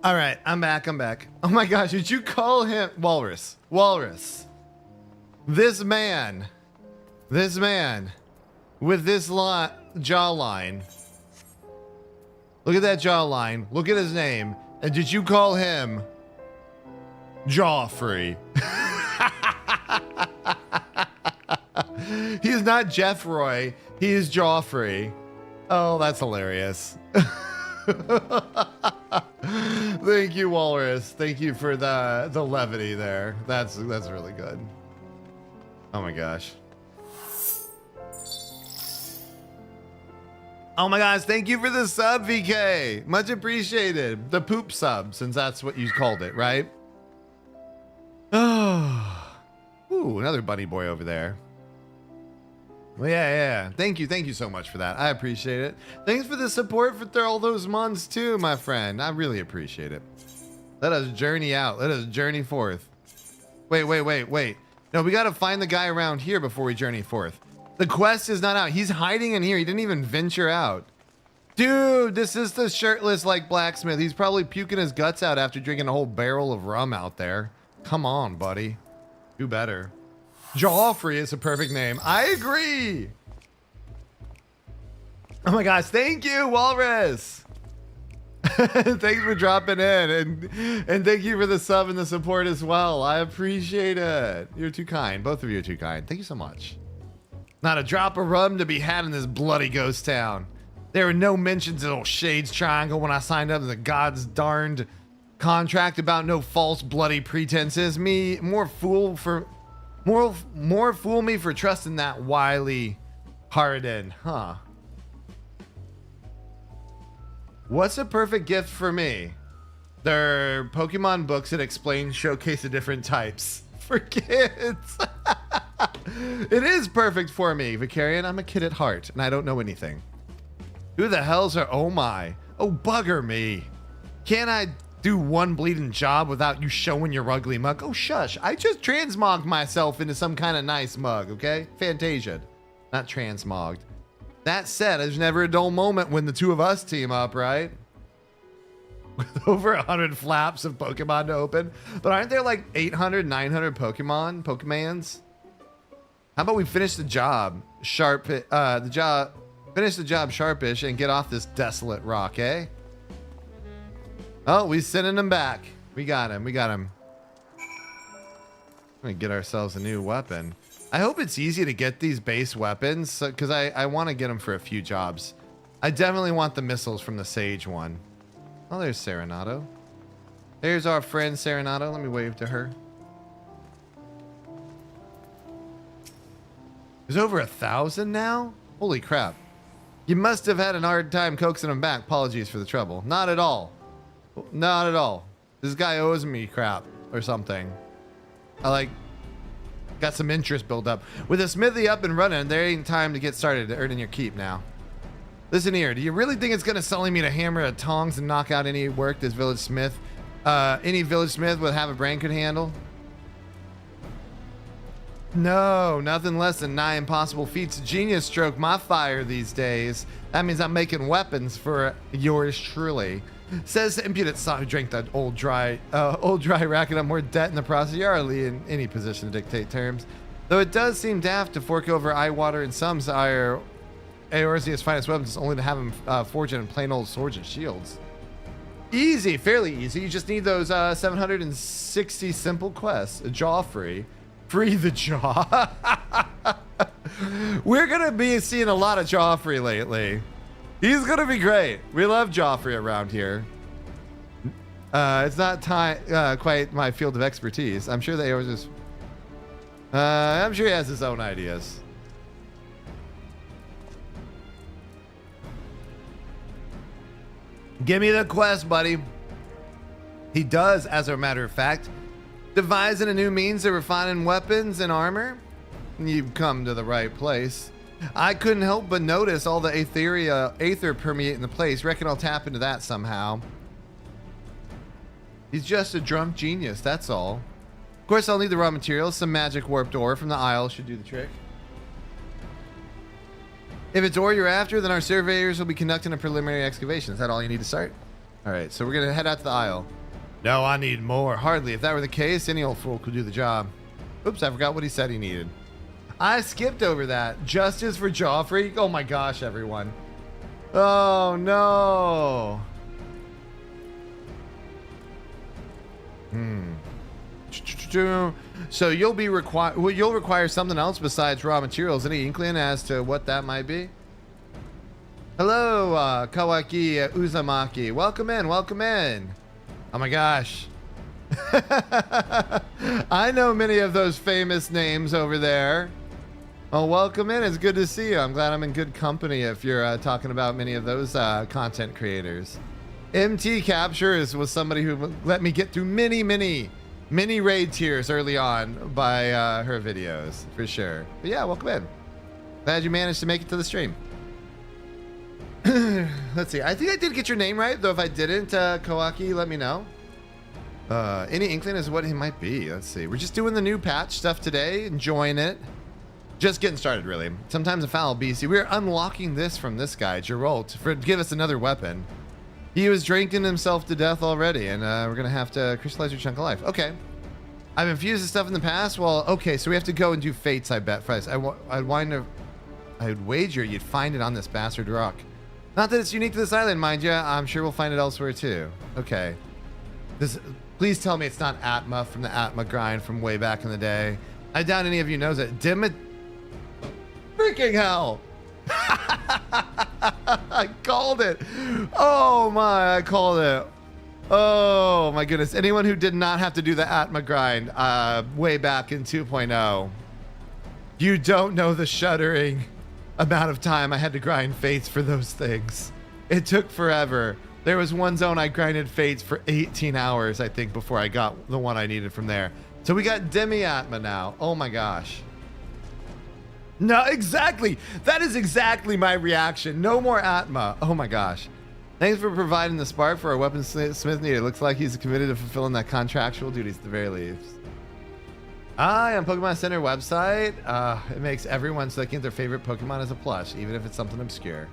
Speaker 1: All right, I'm back. Oh my gosh, did you call him Walrus? Walrus. This man with this jawline. Look at that jawline. Look at his name. And did you call him Joffrey? He is not Jeffroy. He is Joffrey. Oh, that's hilarious. Thank you, Walrus. Thank you for the levity there. That's really good. Oh my gosh. Oh my gosh, thank you for the sub, VK. Much appreciated. The poop sub, since that's what you called it, right? Oh. Ooh, another bunny boy over there. Well, yeah. Thank you so much for that. I appreciate it. Thanks for the support for all those months too, my friend. I really appreciate it. Let us journey out. Let us journey forth. Wait. No, we got to find the guy around here before we journey forth. The quest is not out. He's hiding in here. He didn't even venture out. Dude, this is the shirtless like blacksmith. He's probably puking his guts out after drinking a whole barrel of rum out there. Come on, buddy. Do better. Joffrey is a perfect name. I agree. Oh my gosh, thank you, Walrus. Thanks for dropping in, and thank you for the sub and the support as well. I appreciate it. You're too kind. Both of you are too kind. Thank you so much. Not a drop of rum to be had in this bloody ghost town. There were no mentions of Shades Triangle when I signed up to the God's darned contract about no false bloody pretenses. More fool me for trusting that wily Harden, huh? What's a perfect gift for me? They're Pokemon books that explain, showcase the different types for kids. It is perfect for me, Vicarian. I'm a kid at heart, and I don't know anything. Who the hell's are? Oh my. Oh, bugger me. Can't I do one bleeding job without you showing your ugly mug? Oh, shush. I just transmogged myself into some kind of nice mug, okay? Fantasia'd, not transmogged. That said, there's never a dull moment when the two of us team up, right? With over 100 flaps of Pokemon to open. But aren't there like 800, 900 Pokemans? How about we finish the job finish the job sharpish and get off this desolate rock, eh? Oh, we sending him back. We got him. I'm gonna get ourselves a new weapon. I hope it's easy to get these base weapons, because I want to get them for a few jobs. I definitely want the missiles from the Sage one. Oh, there's Serenado. There's our friend Serenado. Let me wave to her. There's over 1,000 now? Holy crap. You must have had a hard time coaxing them back. Apologies for the trouble. Not at all. Not at all. This guy owes me crap or something. Got some interest built up. With a smithy up and running, there ain't time to get started earning your keep now. Listen here, do you really think it's gonna sully me to hammer at tongs and knock out any work this village smith, any village smith with half a brain could handle? No, nothing less than nigh impossible feats of genius stroke my fire these days. That means I'm making weapons for yours truly. Says the impudent son who drank that old dry racking up more debt in the process. You're hardly in any position to dictate terms. Though it does seem daft to fork over eye water and some Eorzea's finest weapons only to have him forge it in plain old swords and shields. Easy, fairly easy. You just need those 760 simple quests. Joffrey. Free the jaw. We're going to be seeing a lot of Joffrey lately. He's going to be great. We love Joffrey around here. It's not quite my field of expertise. I'm sure they always just... I'm sure he has his own ideas. Give me the quest, buddy. He does, as a matter of fact. Devising a new means of refining weapons and armor? You've come to the right place. I couldn't help but notice all the aether permeating the place. Reckon I'll tap into that somehow. He's just a drunk genius, that's all. Of course, I'll need the raw materials. Some magic warped ore from the Isle should do the trick. If it's ore you're after, then our surveyors will be conducting a preliminary excavation. Is that all you need to start? All right, so we're going to head out to the Isle. No, I need more. Hardly. If that were the case, any old fool could do the job. Oops, I forgot what he said he needed. I skipped over that. Justice for Joffrey? Oh my gosh, everyone. Oh no. So you'll require something else besides raw materials. Any inkling as to what that might be? Hello, Kawaki Uzumaki. Welcome in, welcome in. Oh my gosh. I know many of those famous names over there. Oh, welcome in. It's good to see you. I'm glad I'm in good company if you're talking about many of those content creators. MT Captures was somebody who let me get through many raid tiers early on by her videos, for sure. But yeah, welcome in. Glad you managed to make it to the stream. Let's see. I think I did get your name right, though if I didn't, Kawaki, let me know. Any inkling as what he might be? Let's see. We're just doing the new patch stuff today, enjoying it. Just getting started, really. Sometimes a foul beast. We're unlocking this from this guy, Geralt, to give us another weapon. He was drinking himself to death already, and we're gonna have to crystallize your chunk of life. Okay. I've infused this stuff in the past. Well, okay, so we have to go and do fates, I bet. First, I'd wager you'd find it on this bastard rock. Not that it's unique to this island, mind you. I'm sure we'll find it elsewhere too. Okay. Please tell me it's not Atma from the Atma grind from way back in the day. I doubt any of you knows it. Freaking hell! I called it. Oh my, I called it. Oh my goodness. Anyone who did not have to do the Atma grind way back in 2.0, you don't know the shuddering amount of time I had to grind fates for those things. It took forever. There was one zone I grinded fates for 18 hours, I think, before I got the one I needed from there. So we got Demi-Atma now. Oh my gosh. No, exactly. That is exactly my reaction. No more Atma. Oh my gosh. Thanks for providing the spark for our weaponsmith needed. It looks like he's committed to fulfilling that contractual duties at the very least. On Pokemon Center website, it makes everyone selecting their favorite Pokemon as a plush, even if it's something obscure.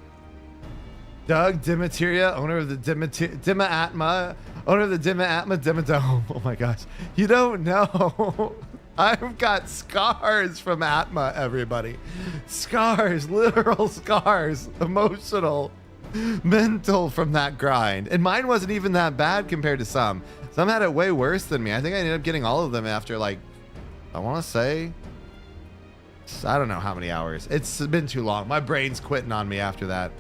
Speaker 1: Doug Dimateria, owner of the Dima-Atma, owner of the Dima-Atma Dimmadome. Oh my gosh. You don't know. I've got scars from Atma, everybody. Scars, literal scars, emotional, mental from that grind. And mine wasn't even that bad compared to some. Some had it way worse than me. I think I ended up getting all of them after, like, I want to say, I don't know how many hours. It's been too long. My brain's quitting on me after that.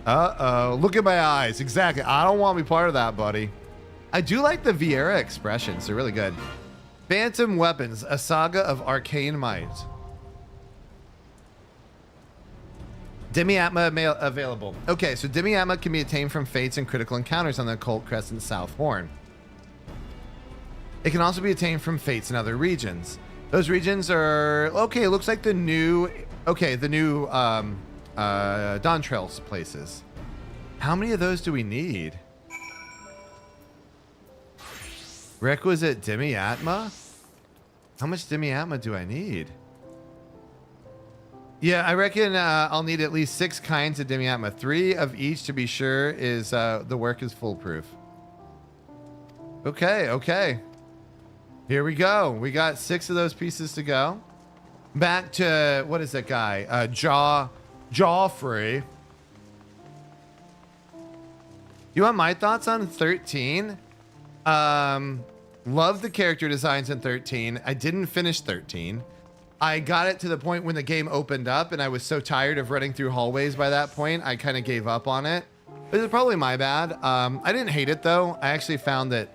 Speaker 1: Uh-oh. Look at my eyes. Exactly. I don't want to be part of that, buddy. I do like the Viera expressions. They're really good. Phantom Weapons, a saga of arcane might. Demi-Atma available. Okay, so Demi-Atma can be attained from fates and critical encounters on the Occult Crescent South Horn. It can also be attained from fates in other regions. Those regions are... Okay, it looks like the new... Okay, the new Dawn Trails places. How many of those do we need? Requisite Demi-Atma? How much Demi-Atma do I need? Yeah, I reckon I'll need at least 6 kinds of Demi-Atma. 3 of each to be sure is the work is foolproof. Okay, okay. Here we go. We got 6 of those pieces to go. Back to, what is that guy? Joffrey. You want my thoughts on 13? Love the character designs in 13. I didn't finish 13. I got it to the point when the game opened up and I was so tired of running through hallways by that point, I kind of gave up on it. It was probably my bad. I didn't hate it though. I actually found that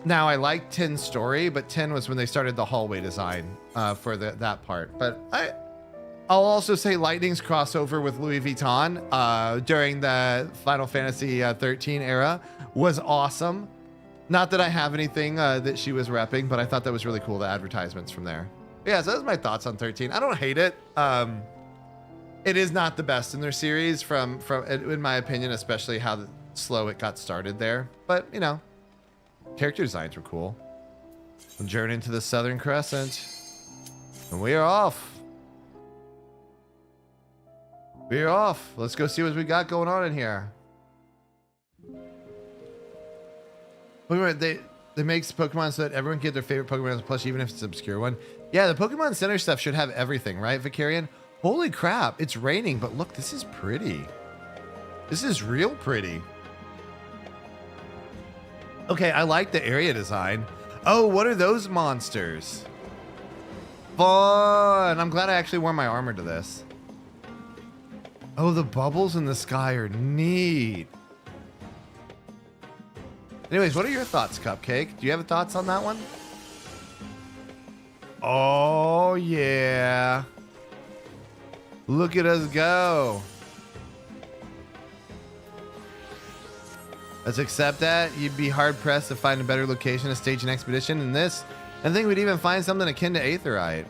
Speaker 1: now I like 10's story, but 10 was when they started the hallway design for that part. But I'll also say Lightning's crossover with Louis Vuitton during the Final Fantasy XIII era was awesome. Not that I have anything that she was repping, but I thought that was really cool, the advertisements from there. Yeah, so that's my thoughts on 13. I don't hate it. It is not the best in their series from in my opinion, especially how slow it got started there. But, you know, character designs were cool. I'm journeying to the Southern Crescent. And we are off. We are off. Let's go see what we got going on in here. They make Pokemon so that everyone can get their favorite Pokemon as a plush, even if it's an obscure one. Yeah, the Pokemon Center stuff should have everything, right, Vicarian? Holy crap, it's raining, but look, this is pretty. This is real pretty. Okay, I like the area design. Oh, what are those monsters? Fun! I'm glad I actually wore my armor to this. Oh, the bubbles in the sky are neat. Anyways, what are your thoughts, Cupcake? Do you have thoughts on that one? Oh, yeah. Look at us go. Let's accept that. You'd be hard-pressed to find a better location to stage an expedition than this. I think we'd even find something akin to Aetheryte.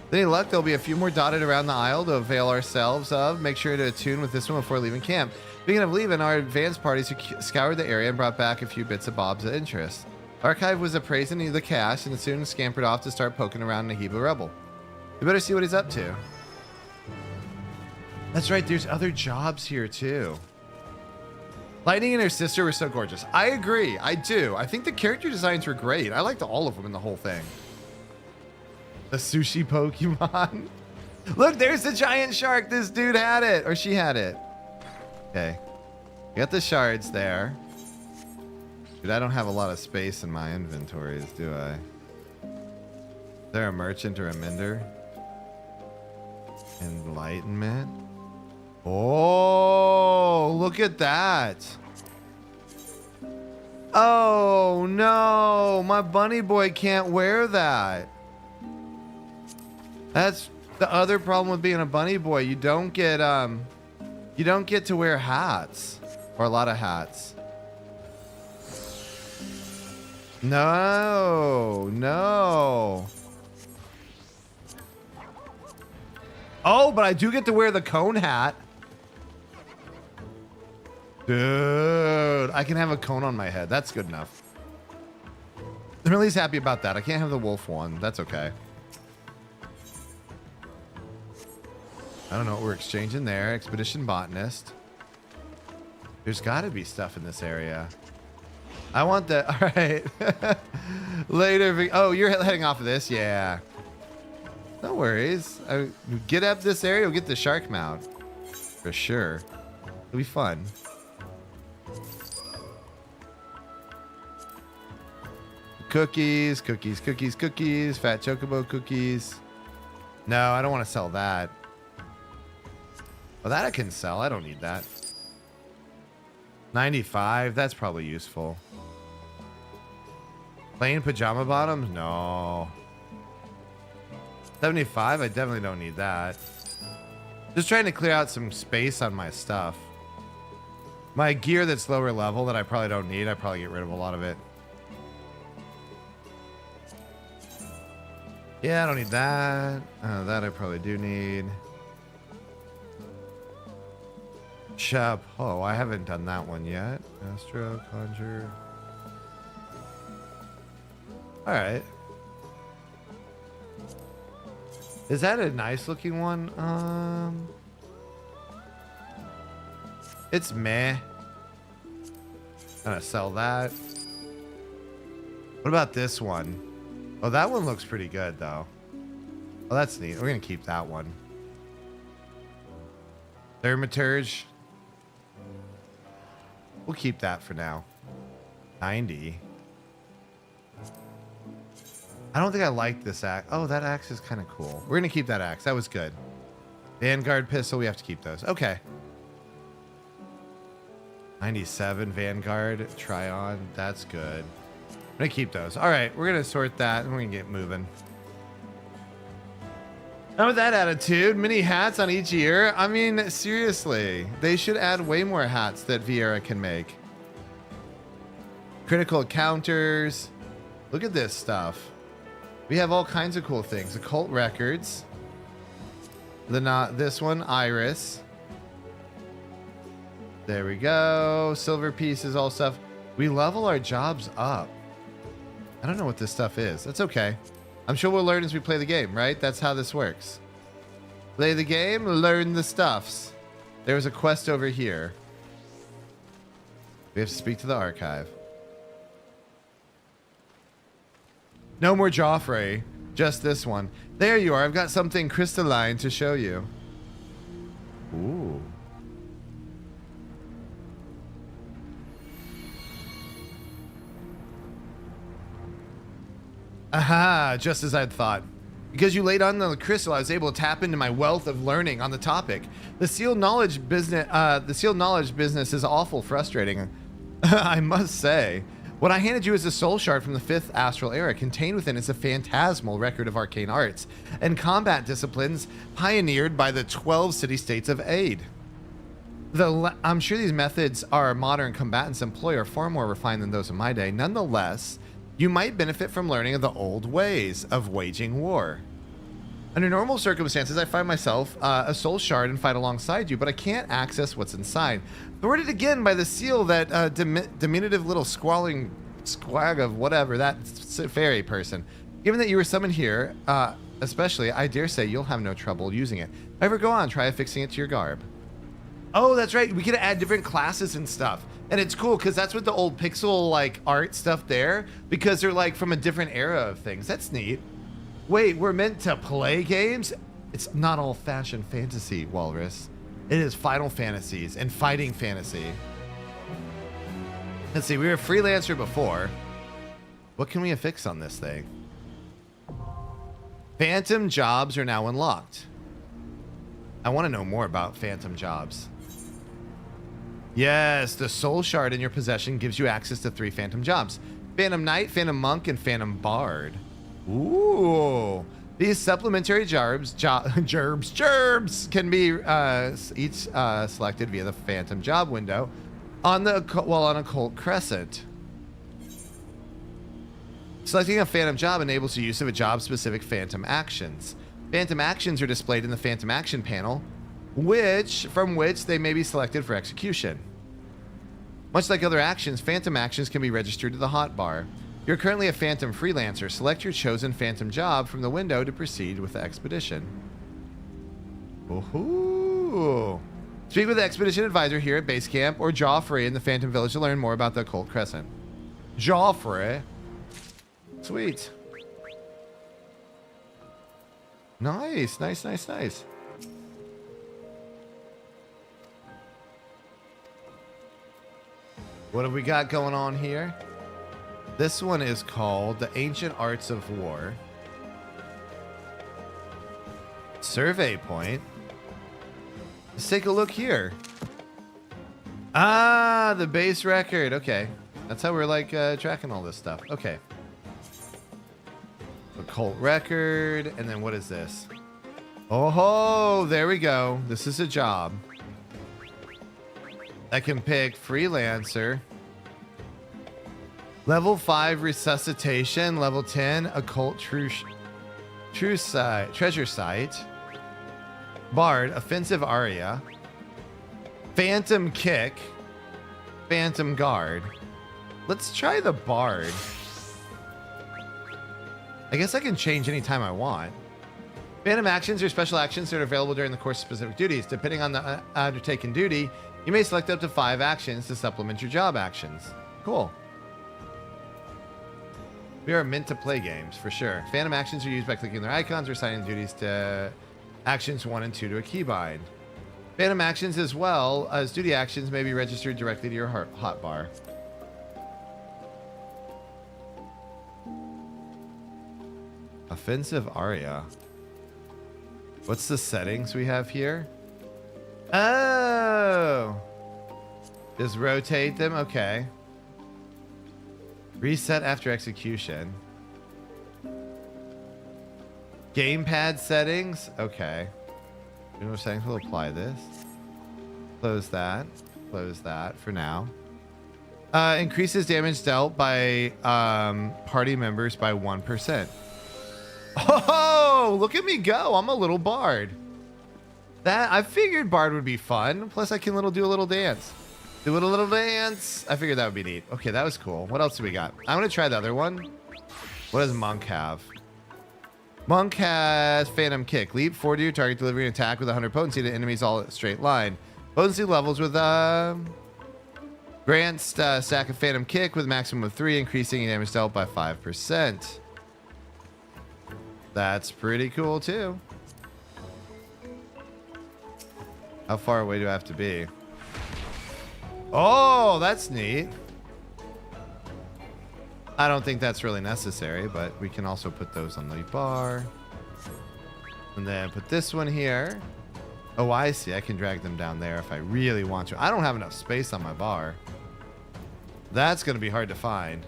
Speaker 1: With any luck, there'll be a few more dotted around the aisle to avail ourselves of. Make sure to attune with this one before leaving camp. Speaking of leaving, our advance parties scoured the area and brought back a few bits of bobs of interest. Archive was appraising the cache and soon scampered off to start poking around in a heap of rubble. We better see what he's up to. That's right, there's other jobs here too. Lightning and her sister were so gorgeous. I agree, I do. I think the character designs were great. I liked all of them in the whole thing. The sushi Pokemon. Look, there's the giant shark. This dude had it, or she had it. Okay. You got the shards there. Dude, I don't have a lot of space in my inventories, do I? Is there a merchant or a mender? Enlightenment. Oh, look at that. Oh no, my bunny boy can't wear that. That's the other problem with being a bunny boy. You don't get to wear hats, or a lot of hats. No, no. Oh, but I do get to wear the cone hat. Dude, I can have a cone on my head. That's good enough. I'm really happy about that. I can't have the wolf one. That's okay. I don't know what we're exchanging there. Expedition botanist. There's got to be stuff in this area. I want that. All right. Later. Oh, you're heading off of this? Yeah. No worries. Get up this area, you'll get the shark mount. For sure. It'll be fun. Cookies, cookies, cookies, cookies. Fat chocobo cookies. No, I don't want to sell that. Well, that I can sell. I don't need that. 95. That's probably useful. Plain pajama bottoms? No. 75. I definitely don't need that. Just trying to clear out some space on my stuff. My gear that's lower level that I probably don't need. I probably get rid of a lot of it. Yeah, I don't need that. That I probably do need. Chapeau. I haven't done that one yet. Astro, Conjure. Alright. Is that a nice looking one? It's meh. Gonna sell that. What about this one? Oh, that one looks pretty good though. Oh, that's neat. We're gonna keep that one. Thermaturge. We'll keep that for now. 90. I don't think I like this axe. Oh, that axe is kind of cool. We're gonna keep that axe. That was good. Vanguard pistol. We have to keep those. Okay. 97 Vanguard. Try on. That's good. I'm gonna keep those. All right, we're gonna sort that and we're gonna get moving. Now with that attitude, mini hats on each ear. I mean, seriously, they should add way more hats that Vieira can make. Critical counters. Look at this stuff. We have all kinds of cool things. Occult records. This one, Iris. There we go. Silver pieces, all stuff. We level our jobs up. I don't know what this stuff is. That's okay. I'm sure we'll learn as we play the game, right? That's how this works. Play the game, learn the stuffs. There's a quest over here. We have to speak to the archive. No more Joffrey. Just this one. There you are. I've got something crystalline to show you. Ooh. Aha, just as I'd thought. Because you laid on the crystal, I was able to tap into my wealth of learning on the topic. The sealed knowledge business is awful frustrating. I must say. What I handed you is a soul shard from the 5th astral era. Contained within is a phantasmal record of arcane arts and combat disciplines pioneered by the 12 city-states of Aid. I'm sure these methods our modern combatants employ are far more refined than those of my day. Nonetheless, you might benefit from learning of the old ways of waging war. Under normal circumstances, I find myself a soul shard and fight alongside you, but I can't access what's inside. Thwarted again by the seal that diminutive little squalling squag of whatever, that fairy person. Given that you were summoned here, especially, I dare say you'll have no trouble using it. However, go on, try affixing it to your garb. Oh, that's right. We can add different classes and stuff. And it's cool because that's what the old pixel like art stuff there, because they're like from a different era of things. That's neat. Wait, we're meant to play games? It's not old-fashioned fantasy, Walrus. It is Final Fantasies and fighting fantasy. Let's see, we were a freelancer before. What can we affix on this thing? Phantom jobs are now unlocked. I want to know more about phantom jobs. Yes, the soul shard in your possession gives you access to 3 phantom jobs. Phantom Knight, Phantom Monk, and Phantom Bard. Ooh. These supplementary gerbs can be each selected via the Phantom Job window on Occult Crescent. Selecting a Phantom Job enables the use of a job-specific Phantom actions. Phantom actions are displayed in the Phantom Action panel, from which they may be selected for execution. Much like other actions, Phantom actions can be registered to the hotbar. You're currently a Phantom freelancer. Select your chosen Phantom job from the window to proceed with the expedition. Woohoo! Speak with the expedition advisor here at base camp or Joffrey in the Phantom Village to learn more about the Occult Crescent. Joffrey? Sweet. Nice, nice, nice, nice. What have we got going on here? This one is called The Ancient Arts of War. Survey point. Let's take a look here. Ah, the base record. Okay. That's how we're like tracking all this stuff. Okay. Occult record. And then what is this? Oh, ho, there we go. This is a job. I can pick freelancer. Level 5 resuscitation. Level 10 occult treasure site. Bard offensive aria. Phantom kick. Phantom guard. Let's try the bard. I guess I can change anytime I want. Phantom actions are special actions that are available during the course of specific duties. Depending on the undertaken duty, you may select up to 5 actions to supplement your job actions. Cool. We are meant to play games, for sure. Phantom actions are used by clicking their icons or assigning duties to actions 1 and 2 to a keybind. Phantom actions as well as duty actions may be registered directly to your hotbar. Offensive aria. What's the settings we have here? Oh! Just rotate them? Okay. Reset after execution. Gamepad settings? Okay. General settings will apply this. Close that. Close that for now. Increases damage dealt by party members by 1%. Oh, look at me go. I'm a little bard. I figured bard would be fun. Plus I can do a little dance. Do a little dance. I figured that would be neat. Okay, that was cool. What else do we got? I'm going to try the other one. What does Monk have? Monk has Phantom Kick. Leap forward to your target, delivering an attack with 100 potency to enemies all at a straight line. Potency levels with grants stack of Phantom Kick with maximum of 3, increasing damage dealt by 5%. That's pretty cool too. How far away do I have to be? Oh, that's neat. I don't think that's really necessary, but we can also put those on the bar. And then put this one here. Oh, I see. I can drag them down there if I really want to. I don't have enough space on my bar. That's going to be hard to find.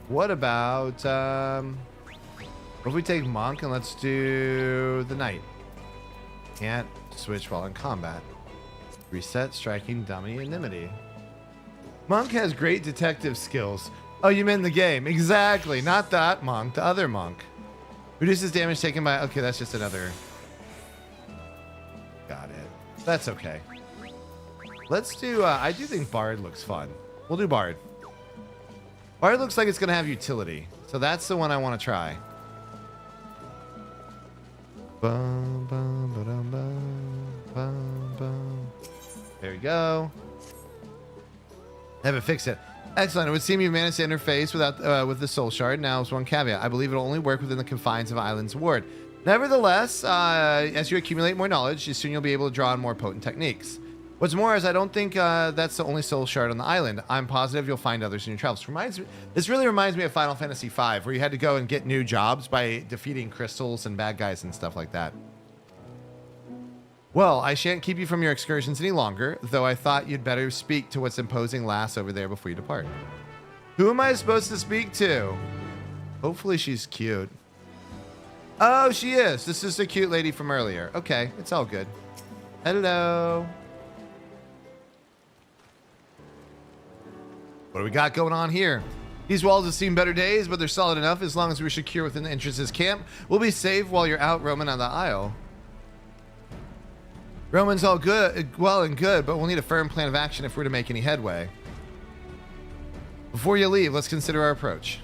Speaker 1: What about... what if we take Monk and let's do the Knight? Can't switch while in combat. Reset striking dummy enmity. Monk has great detective skills. Oh, you meant the game. Exactly. Not that Monk. The other Monk. Reduces damage taken by... Okay, that's just another... Got it. That's okay. Let's do... I do think Bard looks fun. We'll do Bard. Bard looks like it's going to have utility. So that's the one I want to try. Bum, bum, ba-dum, bum, bum, bum. There we go. FFXIV. Excellent. It would seem you managed to interface without with the soul shard. Now, there's one caveat. I believe it'll only work within the confines of Island's ward. Nevertheless, as you accumulate more knowledge, soon you'll be able to draw on more potent techniques. What's more is I don't think that's the only soul shard on the island. I'm positive you'll find others in your travels. This really reminds me of Final Fantasy V, where you had to go and get new jobs by defeating crystals and bad guys and stuff like that. Well, I shan't keep you from your excursions any longer, though I thought you'd better speak to what's imposing lass over there before you depart. Who am I supposed to speak to? Hopefully she's cute. Oh, she is. This is the cute lady from earlier. Okay, it's all good. Hello. What do we got going on here? These walls have seen better days, but they're solid enough. As long as we're secure within the entrance's camp, we'll be safe while you're out roaming on the Isle. Roman's all good, well and good, but we'll need a firm plan of action if we're to make any headway. Before you leave, let's consider our approach.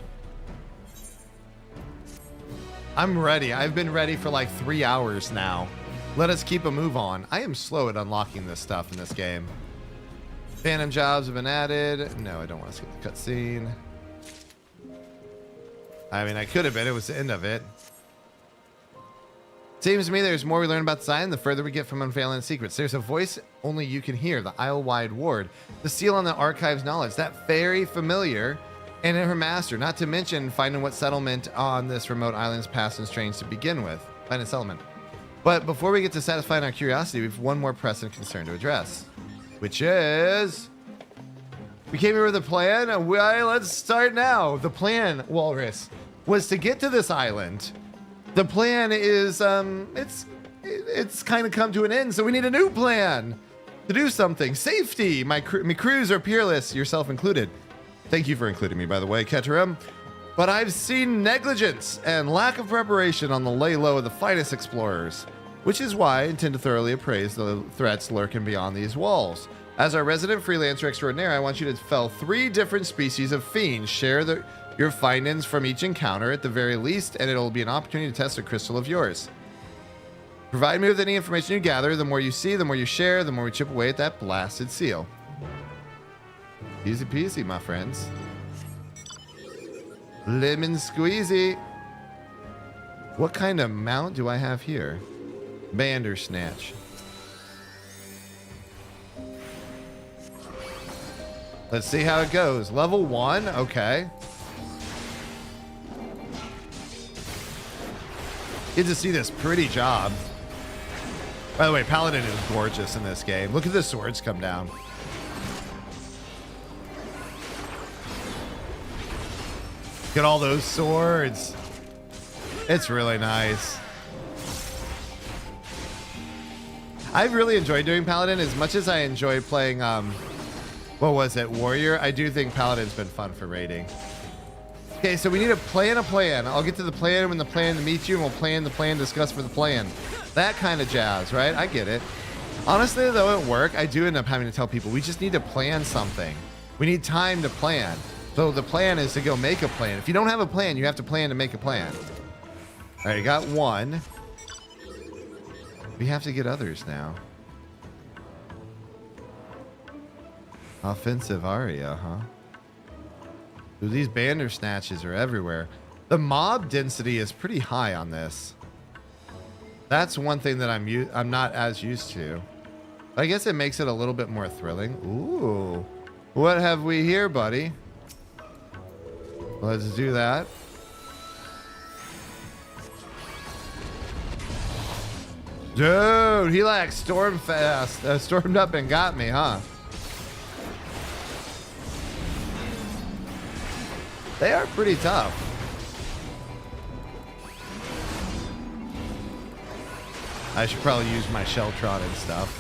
Speaker 1: I'm ready. I've been ready for like 3 hours now. Let us keep a move on. I am slow at unlocking this stuff in this game. Phantom jobs have been added. No, I don't want to skip the cutscene. I mean, I could have been. It was the end of it. Seems to me there's more we learn about the island the further we get from unveiling secrets. There's a voice only you can hear, the Isle-wide ward. The seal on the archive's knowledge, that very familiar, and her master, not to mention finding what settlement on this remote island's past and strange to begin with. Find a settlement. But before we get to satisfying our curiosity, we have one more pressing concern to address, which is... We came here with a plan, and let's start now. The plan, Walrus, was to get to this island. The plan is, it's kind of come to an end, so we need a new plan to do something. Safety. My crews are peerless, yourself included. Thank you for including me, by the way, Keterum. But I've seen negligence and lack of preparation on the lay low of the finest explorers, which is why I intend to thoroughly appraise the threats lurking beyond these walls. As our resident freelancer extraordinaire, I want you to fell 3 different species of fiends. Share your findings from each encounter at the very least, and it'll be an opportunity to test a crystal of yours. Provide me with any information you gather. The more you see, the more you share, the more we chip away at that blasted seal. Easy peasy, my friends. Lemon squeezy. What kind of mount do I have here? Bandersnatch. Let's see how it goes. Level 1, okay. Get to see this pretty job. By the way, Paladin is gorgeous in this game. Look at the swords come down. Look at all those swords. It's really nice. I've really enjoyed doing Paladin as much as I enjoy playing, what was it, Warrior? I do think Paladin's been fun for raiding. Okay, so we need to plan a plan. I'll get to the plan when the plan meets you, and we'll plan the plan, discuss for the plan. That kind of jazz, right? I get it. Honestly, though, at work, I do end up having to tell people, we just need to plan something. We need time to plan. So the plan is to go make a plan. If you don't have a plan, you have to plan to make a plan. All right, you got 1. We have to get others now. Offensive aria, huh? Ooh, these bandersnatches are everywhere. The mob density is pretty high on this. That's one thing that I'm not as used to. I guess it makes it a little bit more thrilling. Ooh. What have we here, buddy? Let's do that. Dude, he like stormed up and got me, huh? They are pretty tough. I should probably use my Sheltron and stuff.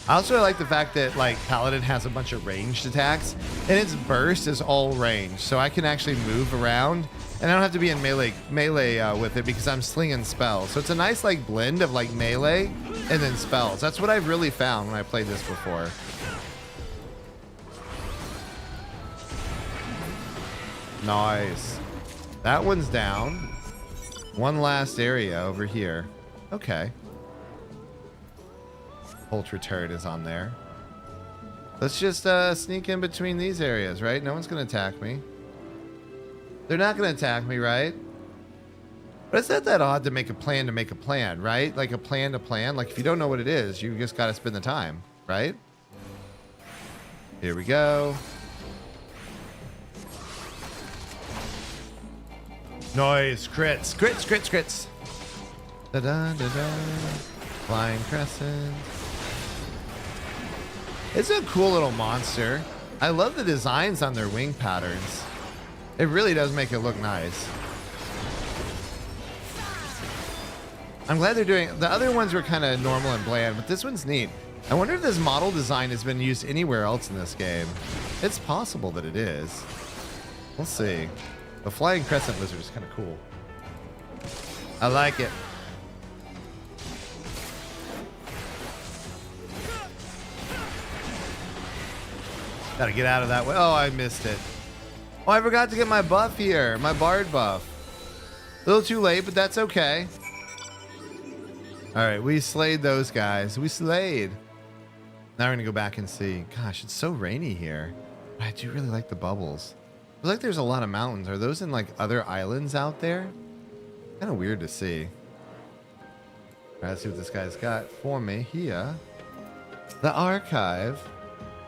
Speaker 1: I also like the fact that like Paladin has a bunch of ranged attacks and its burst is all range. So I can actually move around and I don't have to be in melee with it because I'm slinging spells. So it's a nice like blend of like melee and then spells. That's what I've really found when I played this before. Nice. That one's down. One last area over here. Okay. Ultra turret is on there. Let's just sneak in between these areas, right? No one's going to attack me. They're not going to attack me, right? But it's not that odd to make a plan, right? Like a plan to plan. Like if you don't know what it is, you just got to spend the time, right? Here we go. Nice. Crits. Crits, crits, crits. Da-da-da-da. Flying Crescent. It's a cool little monster. I love the designs on their wing patterns. It really does make it look nice. I'm glad they're doing... The other ones were kind of normal and bland, but this one's neat. I wonder if this model design has been used anywhere else in this game. It's possible that it is. We'll see. The Flying Crescent Lizard is kind of cool. I like it. Gotta get out of that way. Oh, I missed it. Oh, I forgot to get my buff here. My bard buff. A little too late, but that's okay. All right, we slayed those guys. We slayed. Now we're gonna go back and see. Gosh, it's so rainy here. But I do really like the bubbles. I feel like there's a lot of mountains. Are those in like other islands out there? Kind of weird to see. All right, let's see what this guy's got for me here. The archive.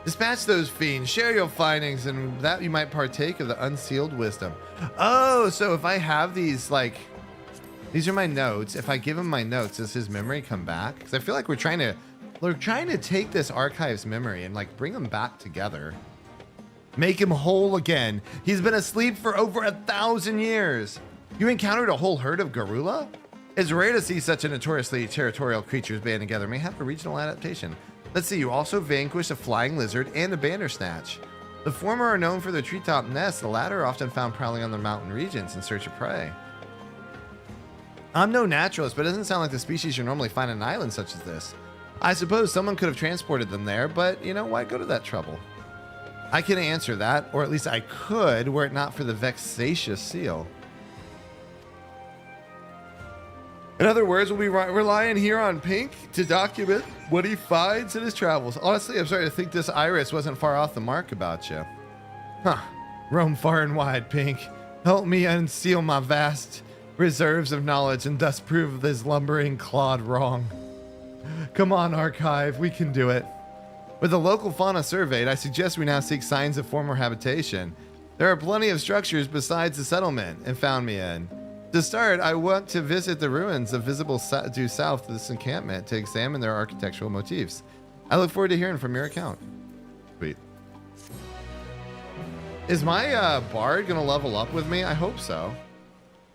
Speaker 1: Dispatch those fiends, share your findings, and that you might partake of the unsealed wisdom. Oh, so if I have these, like, these are my notes. If I give him my notes, does his memory come back? Because I feel like we're trying to take this archive's memory and like bring them back together. Make him whole again. He's been asleep for over 1,000 years. You encountered a whole herd of gorilla? It's rare to see such a notoriously territorial creatures band together. May have a regional adaptation. Let's see, you also vanquished a flying lizard and a bandersnatch. The former are known for their treetop nests, the latter are often found prowling on the mountain regions in search of prey. I'm no naturalist, but it doesn't sound like the species you normally find on an island such as this. I suppose someone could have transported them there, but you know, why go to that trouble? I can answer that, or at least I could, were it not for the vexatious seal. In other words, we'll be relying here on Pink to document what he finds in his travels. Honestly, I'm starting to think this iris wasn't far off the mark about you. Huh. Roam far and wide, Pink. Help me unseal my vast reserves of knowledge and thus prove this lumbering clod wrong. Come on, Archive. We can do it. With the local fauna surveyed, I suggest we now seek signs of former habitation. There are plenty of structures besides the settlement and found me in. To start, I want to visit the ruins of visible due south of this encampment to examine their architectural motifs. I look forward to hearing from your account. Sweet. Is my bard going to level up with me? I hope so.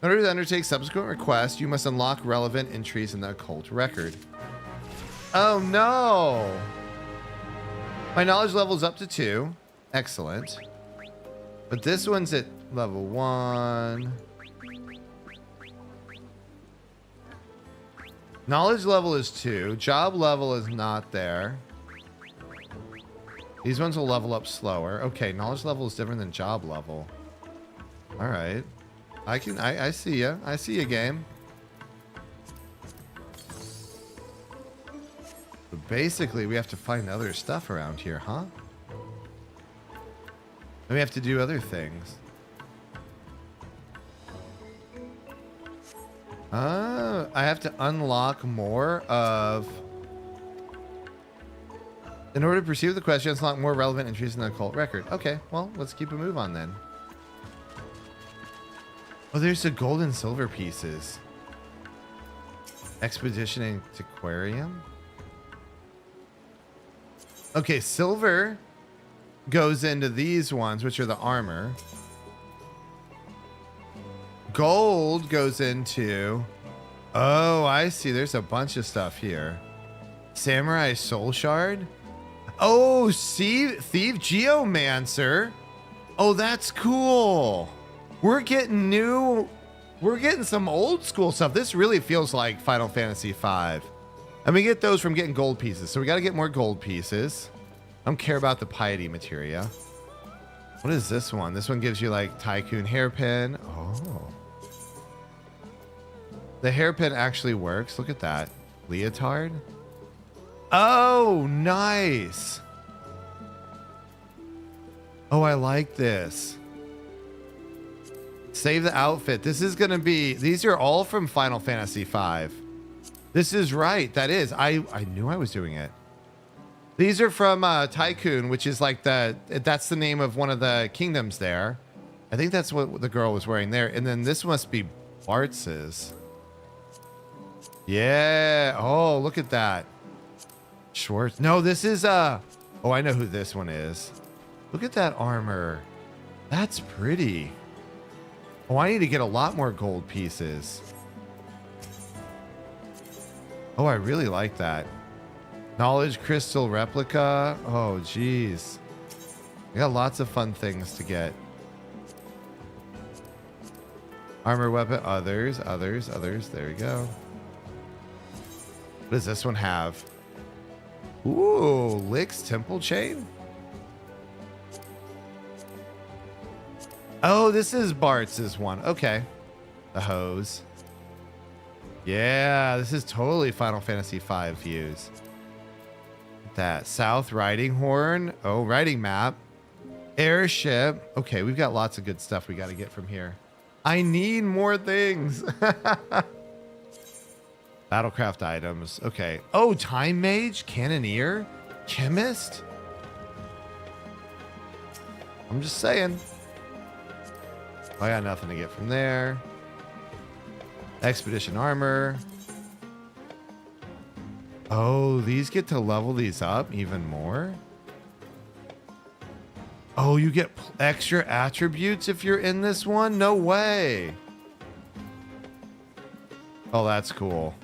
Speaker 1: In order to undertake subsequent requests, you must unlock relevant entries in the occult record. Oh no! My knowledge level is up to 2. Excellent. But this one's at level 1. Knowledge level is 2. Job level is not there. These ones will level up slower. Okay, knowledge level is different than job level. All right. I see ya. I see ya, game. But basically, we have to find other stuff around here, huh? And we have to do other things. I have to unlock more of... In order to pursue the question, unlock more relevant entries in the occult record. Okay, well, let's keep a move on then. Oh, there's the gold and silver pieces. Expedition Antiquarium. Okay, silver goes into these ones, which are the armor. Gold goes into... Oh, I see. There's a bunch of stuff here. Samurai Soul Shard. Oh, see, Thief Geomancer. Oh, that's cool. We're getting some old school stuff. This really feels like Final Fantasy V. And we get those from getting gold pieces. So we got to get more gold pieces. I don't care about the piety materia. What is this one? This one gives you like Tycoon hairpin. Oh. The hairpin actually works. Look at that. Leotard. Oh, nice. Oh, I like this. Save the outfit. This is going to be, these are all from Final Fantasy V. This is right. That is. I knew I was doing it. These are from Tycoon, which is like that's the name of one of the kingdoms there. I think that's what the girl was wearing there. And then this must be Bartz's. Yeah. Oh, look at that. Schwartz. No, this is oh, I know who this one is. Look at that armor. That's pretty. Oh, I need to get a lot more gold pieces. Oh, I really like that. Knowledge crystal replica. Oh, geez. We got lots of fun things to get. Armor weapon. Others. There we go. What does this one have? Ooh, Lick's temple chain. Oh, this is Bartz's one. Okay. The hose. Yeah, this is totally Final Fantasy V views. That South Riding Horn. Oh, riding map. Airship. Okay, we've got lots of good stuff we got to get from here. I need more things. Battlecraft items. Okay. Oh, Time Mage, Cannoneer, Chemist. I'm just saying. I got nothing to get from there. Expedition armor. Oh, these get to level these up even more. Oh, you get extra attributes if you're in this one? No way. Oh, that's cool.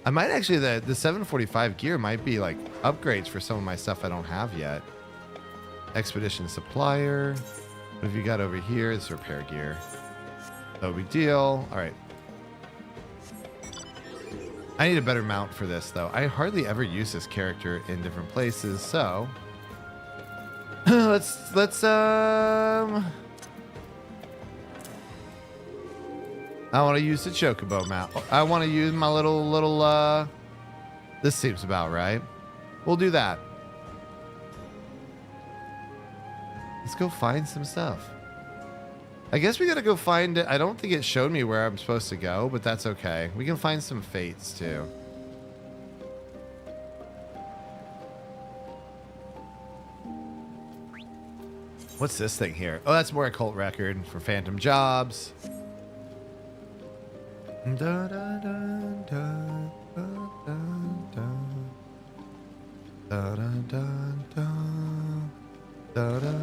Speaker 1: I might actually, the 745 gear might be like upgrades for some of my stuff I don't have yet. Expedition supplier. What have you got over here? It's repair gear. No big deal. All right. I need a better mount for this though. I hardly ever use this character in different places, so let's I want to use the chocobo mount. I want to use my little this seems about right. We'll do that. Let's go find some stuff. I guess we gotta go find it. I don't think it showed me where I'm supposed to go, but that's okay. We can find some fates too. What's this thing here? Oh, that's more occult record for phantom jobs. Da, da, da, da, da, da, da, da, da, da, da.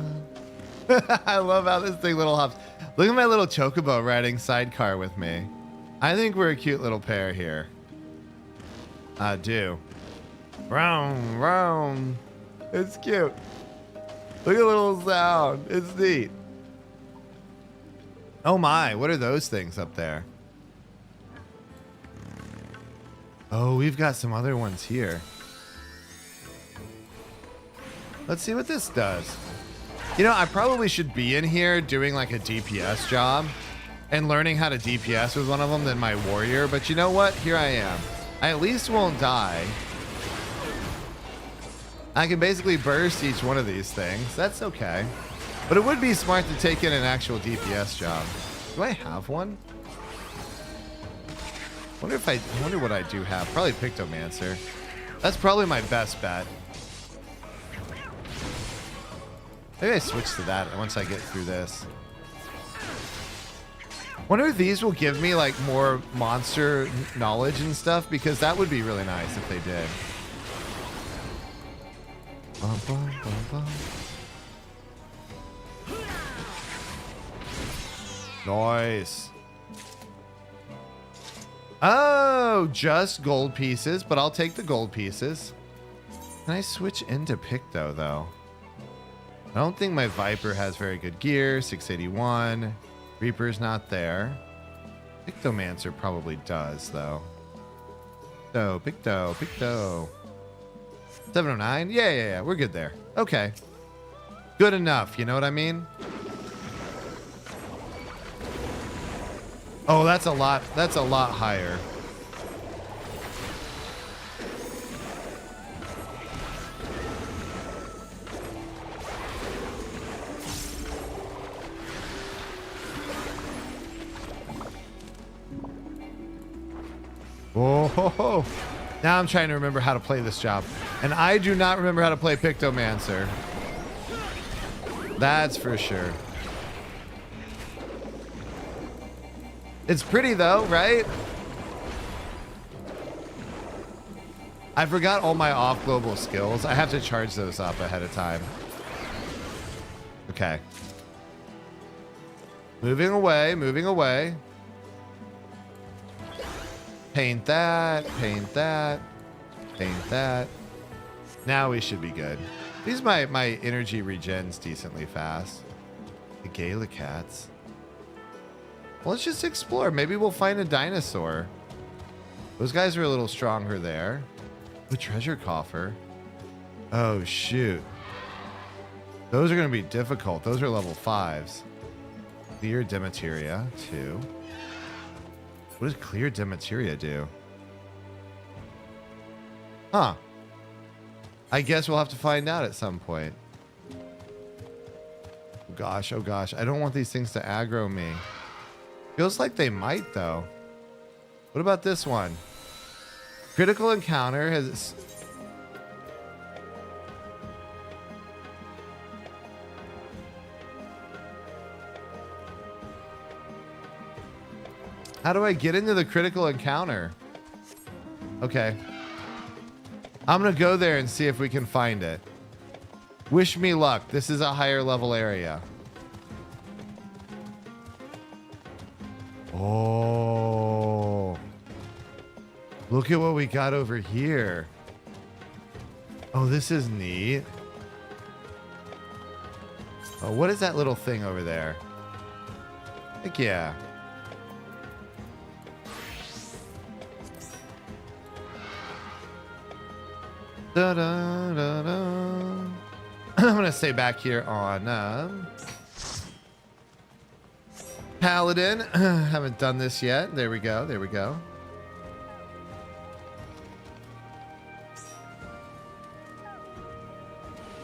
Speaker 1: I love how this thing little hops. Look at my little chocobo riding sidecar with me. I think we're a cute little pair here. I do. Round, round. It's cute. Look at the little sound. It's neat. Oh my, what are those things up there? Oh, we've got some other ones here. Let's see what this does. You know, I probably should be in here doing like a DPS job and learning how to DPS with one of them than my warrior. But you know what? Here I am. I at least won't die. I can basically burst each one of these things. That's okay. But it would be smart to take in an actual DPS job. Do I have one? I wonder what I do have. Probably Pictomancer. That's probably my best bet. Maybe I switch to that once I get through this. Wonder if these will give me like more monster knowledge and stuff, because that would be really nice if they did. Bum, bum, bum, bum. Nice. Oh, just gold pieces, but I'll take the gold pieces. Can I switch into Picto though? I don't think my Viper has very good gear. 681. Reaper's not there. Pictomancer probably does though. Picto. 709. Yeah. We're good there. Okay. Good enough. You know what I mean? Oh, that's a lot. That's a lot higher. Oh, ho, ho. Now I'm trying to remember how to play this job. And I do not remember how to play Pictomancer. That's for sure. It's pretty though, right? I forgot all my off-global skills. I have to charge those up ahead of time. Okay. Moving away. Paint that. Now we should be good. These my energy regens decently fast. The Galicats. Well, let's just explore. Maybe we'll find a dinosaur. Those guys are a little stronger there. The treasure coffer. Oh, shoot. Those are going to be difficult. Those are level 5s. Clear Demateria, 2. What does Clear Demateria do? Huh. I guess we'll have to find out at some point. Oh gosh. I don't want these things to aggro me. Feels like they might, though. What about this one? Critical encounter has... How do I get into the critical encounter? Okay. I'm going to go there and see if we can find it. Wish me luck. This is a higher level area. Oh. Look at what we got over here. Oh, this is neat. Oh, what is that little thing over there? Heck yeah. Da, da, da, da. I'm gonna stay back here on Paladin. Haven't done this yet. There we go.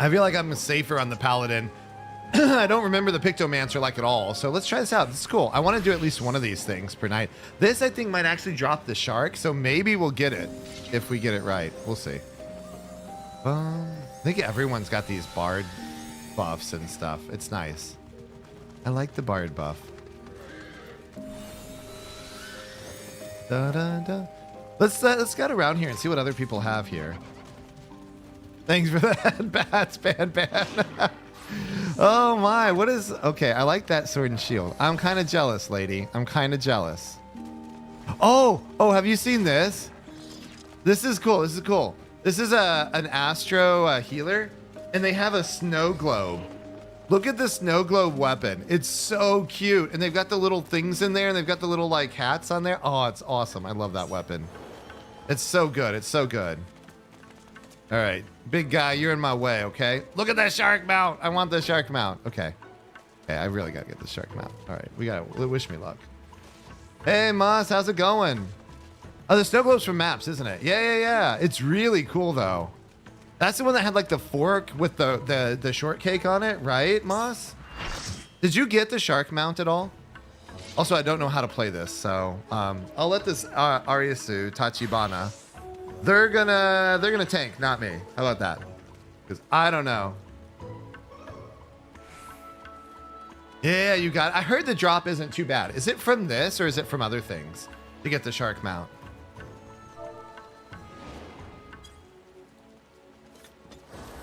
Speaker 1: I feel like I'm safer on the Paladin. I don't remember the Pictomancer like at all. So let's try this out. This is cool. I want to do at least one of these things per night. This, I think, might actually drop the shark. So maybe we'll get it if we get it right. We'll see. I think everyone's got these bard buffs and stuff. It's nice. I like the bard buff. Da, da, da. Let's get around here and see what other people have here. Thanks for that, Bats, ban. Oh my, what is... Okay, I like that sword and shield. I'm kind of jealous, lady. I'm kind of jealous. Oh, have you seen this? This is cool. This is an Astro healer, and they have a snow globe. Look at the snow globe weapon. It's so cute, and they've got the little things in there, and they've got the little like hats on there. Oh, it's awesome. I love that weapon. It's so good. All right, big guy, you're in my way, okay? Look at that shark mount. I want the shark mount. Okay, I really got to get the shark mount. All right, we got to wish me luck. Hey, Moss, how's it going? Oh, the snow globe's from maps, isn't it? Yeah. It's really cool, though. That's the one that had, like, the fork with the shortcake on it, right, Moss? Did you get the shark mount at all? Also, I don't know how to play this, so I'll let this Ariasu Tachibana... They're gonna tank, not me. How about that? Because I don't know. Yeah, you got it. I heard the drop isn't too bad. Is it from this or is it from other things to get the shark mount?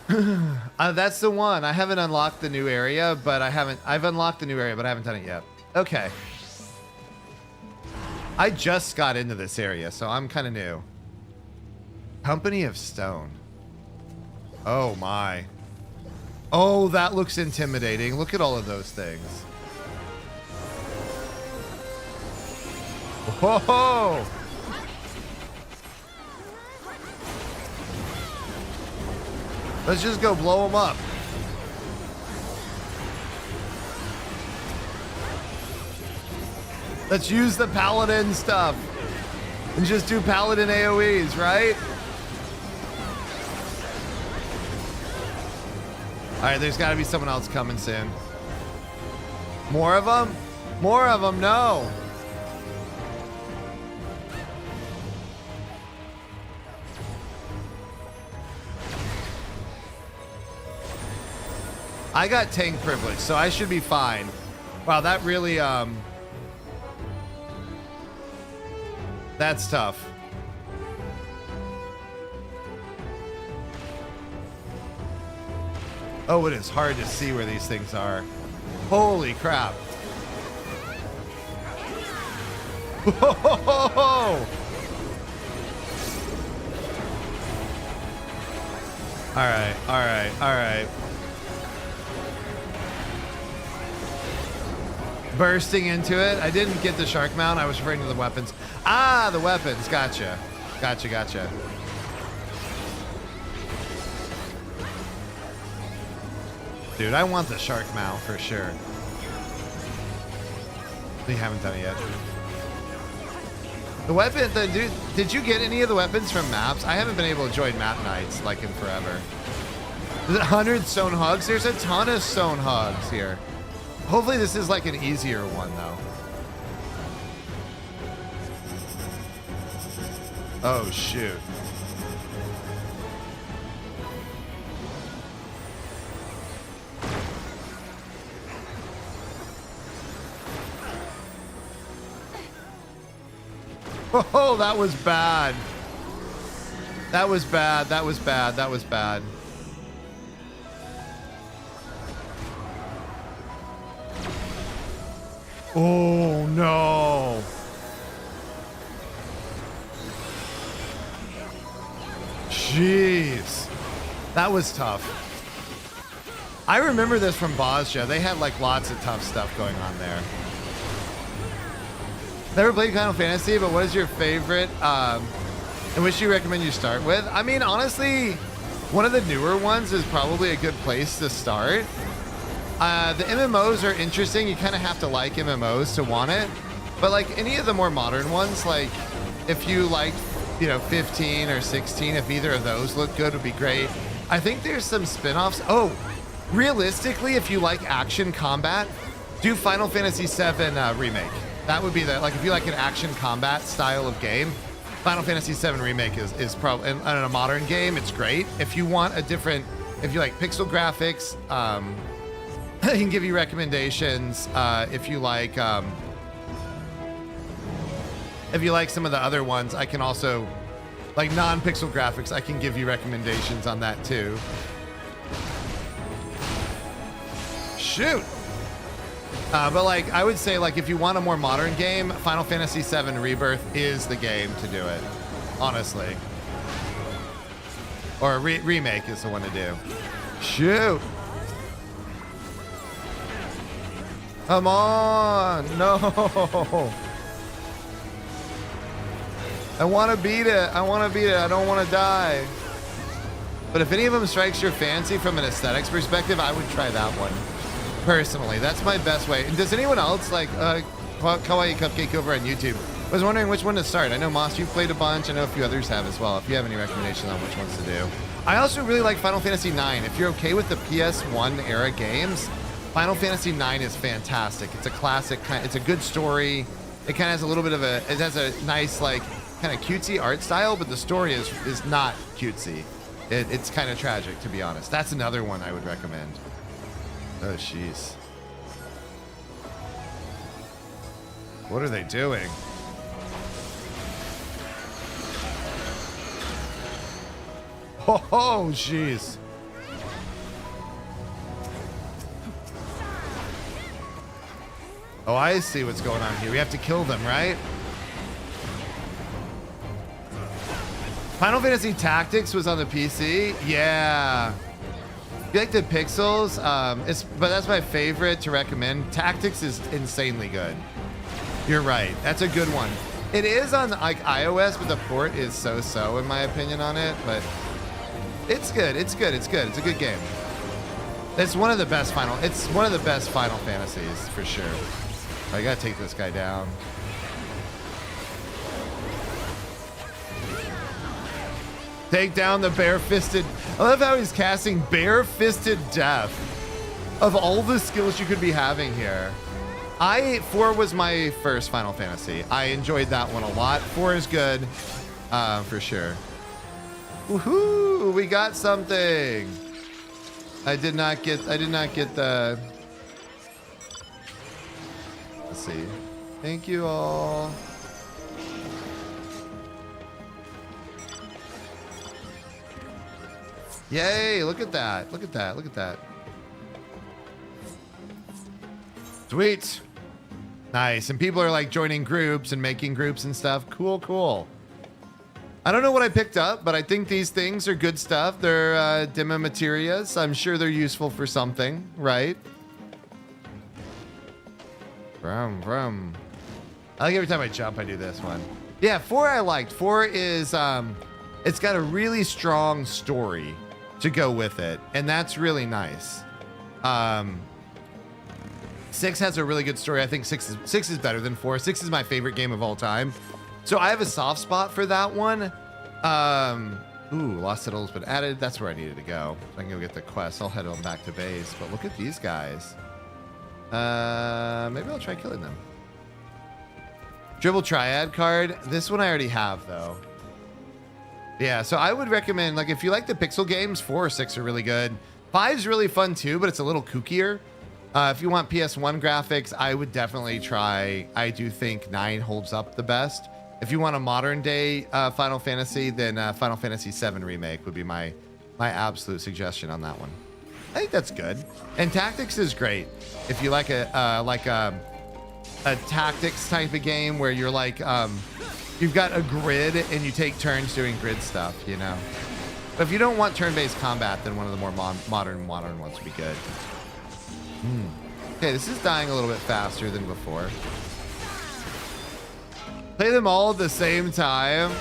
Speaker 1: That's the one. I haven't unlocked the new area, but I've unlocked the new area, but I haven't done it yet. Okay. I just got into this area, so I'm kind of new. Company of Stone. Oh my. Oh, that looks intimidating. Look at all of those things. Whoa! Let's just go blow them up. Let's use the paladin stuff and just do paladin AoEs, right? All right, there's got to be someone else coming soon. More of them? More of them, no. I got tank privilege, so I should be fine. Wow, that really, that's tough. Oh, it is hard to see where these things are. Holy crap. Whoa! All right, all right, all right. Bursting into it. I didn't get the shark mount. I was referring to the weapons. Ah, the weapons. Gotcha. Gotcha, gotcha. Dude, I want the shark mount for sure. We haven't done it yet. The weapon, dude, did you get any of the weapons from maps? I haven't been able to join map nights like in forever. Is it 100 stone hugs? There's a ton of stone hugs here. Hopefully this is like an easier one though. Oh shoot. Oh, that was bad. That was bad. That was bad. That was bad. Oh no. Jeez. That was tough. I remember this from Bosnia. They had like lots of tough stuff going on there. Never played Final Fantasy, but what is your favorite and which you recommend you start with? I mean, honestly, one of the newer ones is probably a good place to start. The MMOs are interesting. You kind of have to like MMOs to want it. But like any of the more modern ones, like if you liked, you know, 15 or 16, if either of those look good, would be great. I think there's some spin-offs. Oh, realistically, if you like action combat, do Final Fantasy VII Remake. That would be the, like, if you like an action combat style of game, Final Fantasy VII Remake is probably, in a modern game, it's great. If you want a different, if you like pixel graphics, I can give you recommendations. If you like some of the other ones, I can also, like non-pixel graphics, I can give you recommendations on that too. Shoot. But like, I would say like, if you want a more modern game, Final Fantasy VII Rebirth is the game to do it, honestly. Or a remake is the one to do. Shoot. Come on, no. I want to beat it. I want to beat it. I don't want to die. But if any of them strikes your fancy from an aesthetics perspective, I would try that one. Personally, that's my best way. And does anyone else like Kawaii Cupcake over on YouTube? I was wondering which one to start. I know Moss, you've played a bunch. I know a few others have as well. If you have any recommendations on which ones to do. I also really like Final Fantasy IX. If you're okay with the PS1 era games, Final Fantasy IX is fantastic. It's a classic. It's a good story. It kind of has a little bit of a. It has a nice like kind of cutesy art style, but the story is not cutesy. It's kind of tragic, to be honest. That's another one I would recommend. Oh, jeez. What are they doing? Oh, jeez. Oh, I see what's going on here. We have to kill them, right? Final Fantasy Tactics was on the PC. Yeah. You like the pixels? But that's my favorite to recommend. Tactics is insanely good. You're right. That's a good one. It is on like iOS, but the port is so in my opinion on it. But it's good. It's good. It's good. It's a good game. It's one of the best Final Fantasies for sure. I gotta take this guy down. Take down the bare-fisted. I love how he's casting bare-fisted death. Of all the skills you could be having here. 4 was my first Final Fantasy. I enjoyed that one a lot. 4 is good, for sure. Woohoo! We got something. I did not get the. Let's see. Thank you all. Yay, look at that. Look at that. Look at that. Sweet. Nice. And people are like joining groups and making groups and stuff. Cool, cool. I don't know what I picked up, but I think these things are good stuff. They're demo materias. I'm sure they're useful for something, right? Vroom, vroom. I like every time I jump, I do this one. Yeah, 4 I liked. 4 is, it's got a really strong story to go with it, and that's really nice. 6 has a really good story. I think 6 is better than 4. 6 is my favorite game of all time. So I have a soft spot for that one. Ooh, Lost Citadel's been added. That's where I needed to go. So I can go get the quest. I'll head on back to base. But look at these guys. Maybe I'll try killing them. Dribble Triad card. This one I already have, though. Yeah, so I would recommend, like, if you like the pixel games, 4 or 6 are really good. 5's really fun, too, but it's a little kookier. If you want PS1 graphics, I would definitely try. I do think 9 holds up the best. If you want a modern day Final Fantasy, then Final Fantasy VII Remake would be my absolute suggestion on that one. I think that's good. And Tactics is great. If you like a tactics type of game where you're like, you've got a grid and you take turns doing grid stuff, you know. But if you don't want turn-based combat, then one of the more modern ones would be good. Okay, this is dying a little bit faster than before. Play them all at the same time.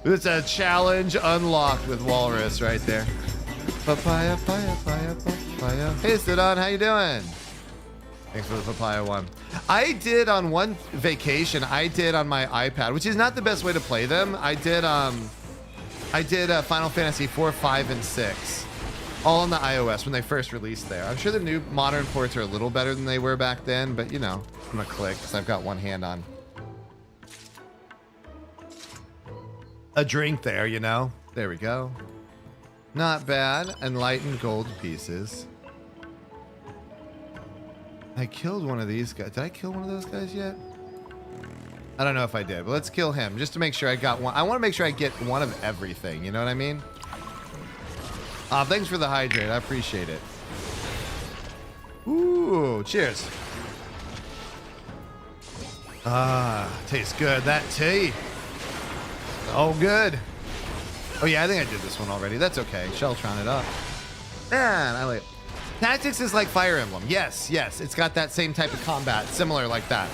Speaker 1: It's a challenge unlocked with Walrus right there. Papaya, papaya, papaya, papaya. Hey, Sidon, how you doing? Thanks for the papaya one. I did on one vacation, I did on my iPad, which is not the best way to play them. I did Final Fantasy 4, 5, and 6. All on the iOS when they first released there. I'm sure the new modern ports are a little better than they were back then, but you know, I'm gonna click because I've got one hand on a drink there, you know. There we go. Not bad. Enlightened gold pieces. I killed one of these guys. Did I kill one of those guys yet? I don't know if I did, but let's kill him just to make sure I got one. I want to make sure I get one of everything. You know what I mean? Thanks for the hydrate. I appreciate it. Ooh, cheers. Tastes good. That tea. Oh, good. Oh, yeah, I think I did this one already. That's okay. Sheltron it up. Man, I like it. Tactics is like Fire Emblem. Yes, yes. It's got that same type of combat, similar like that.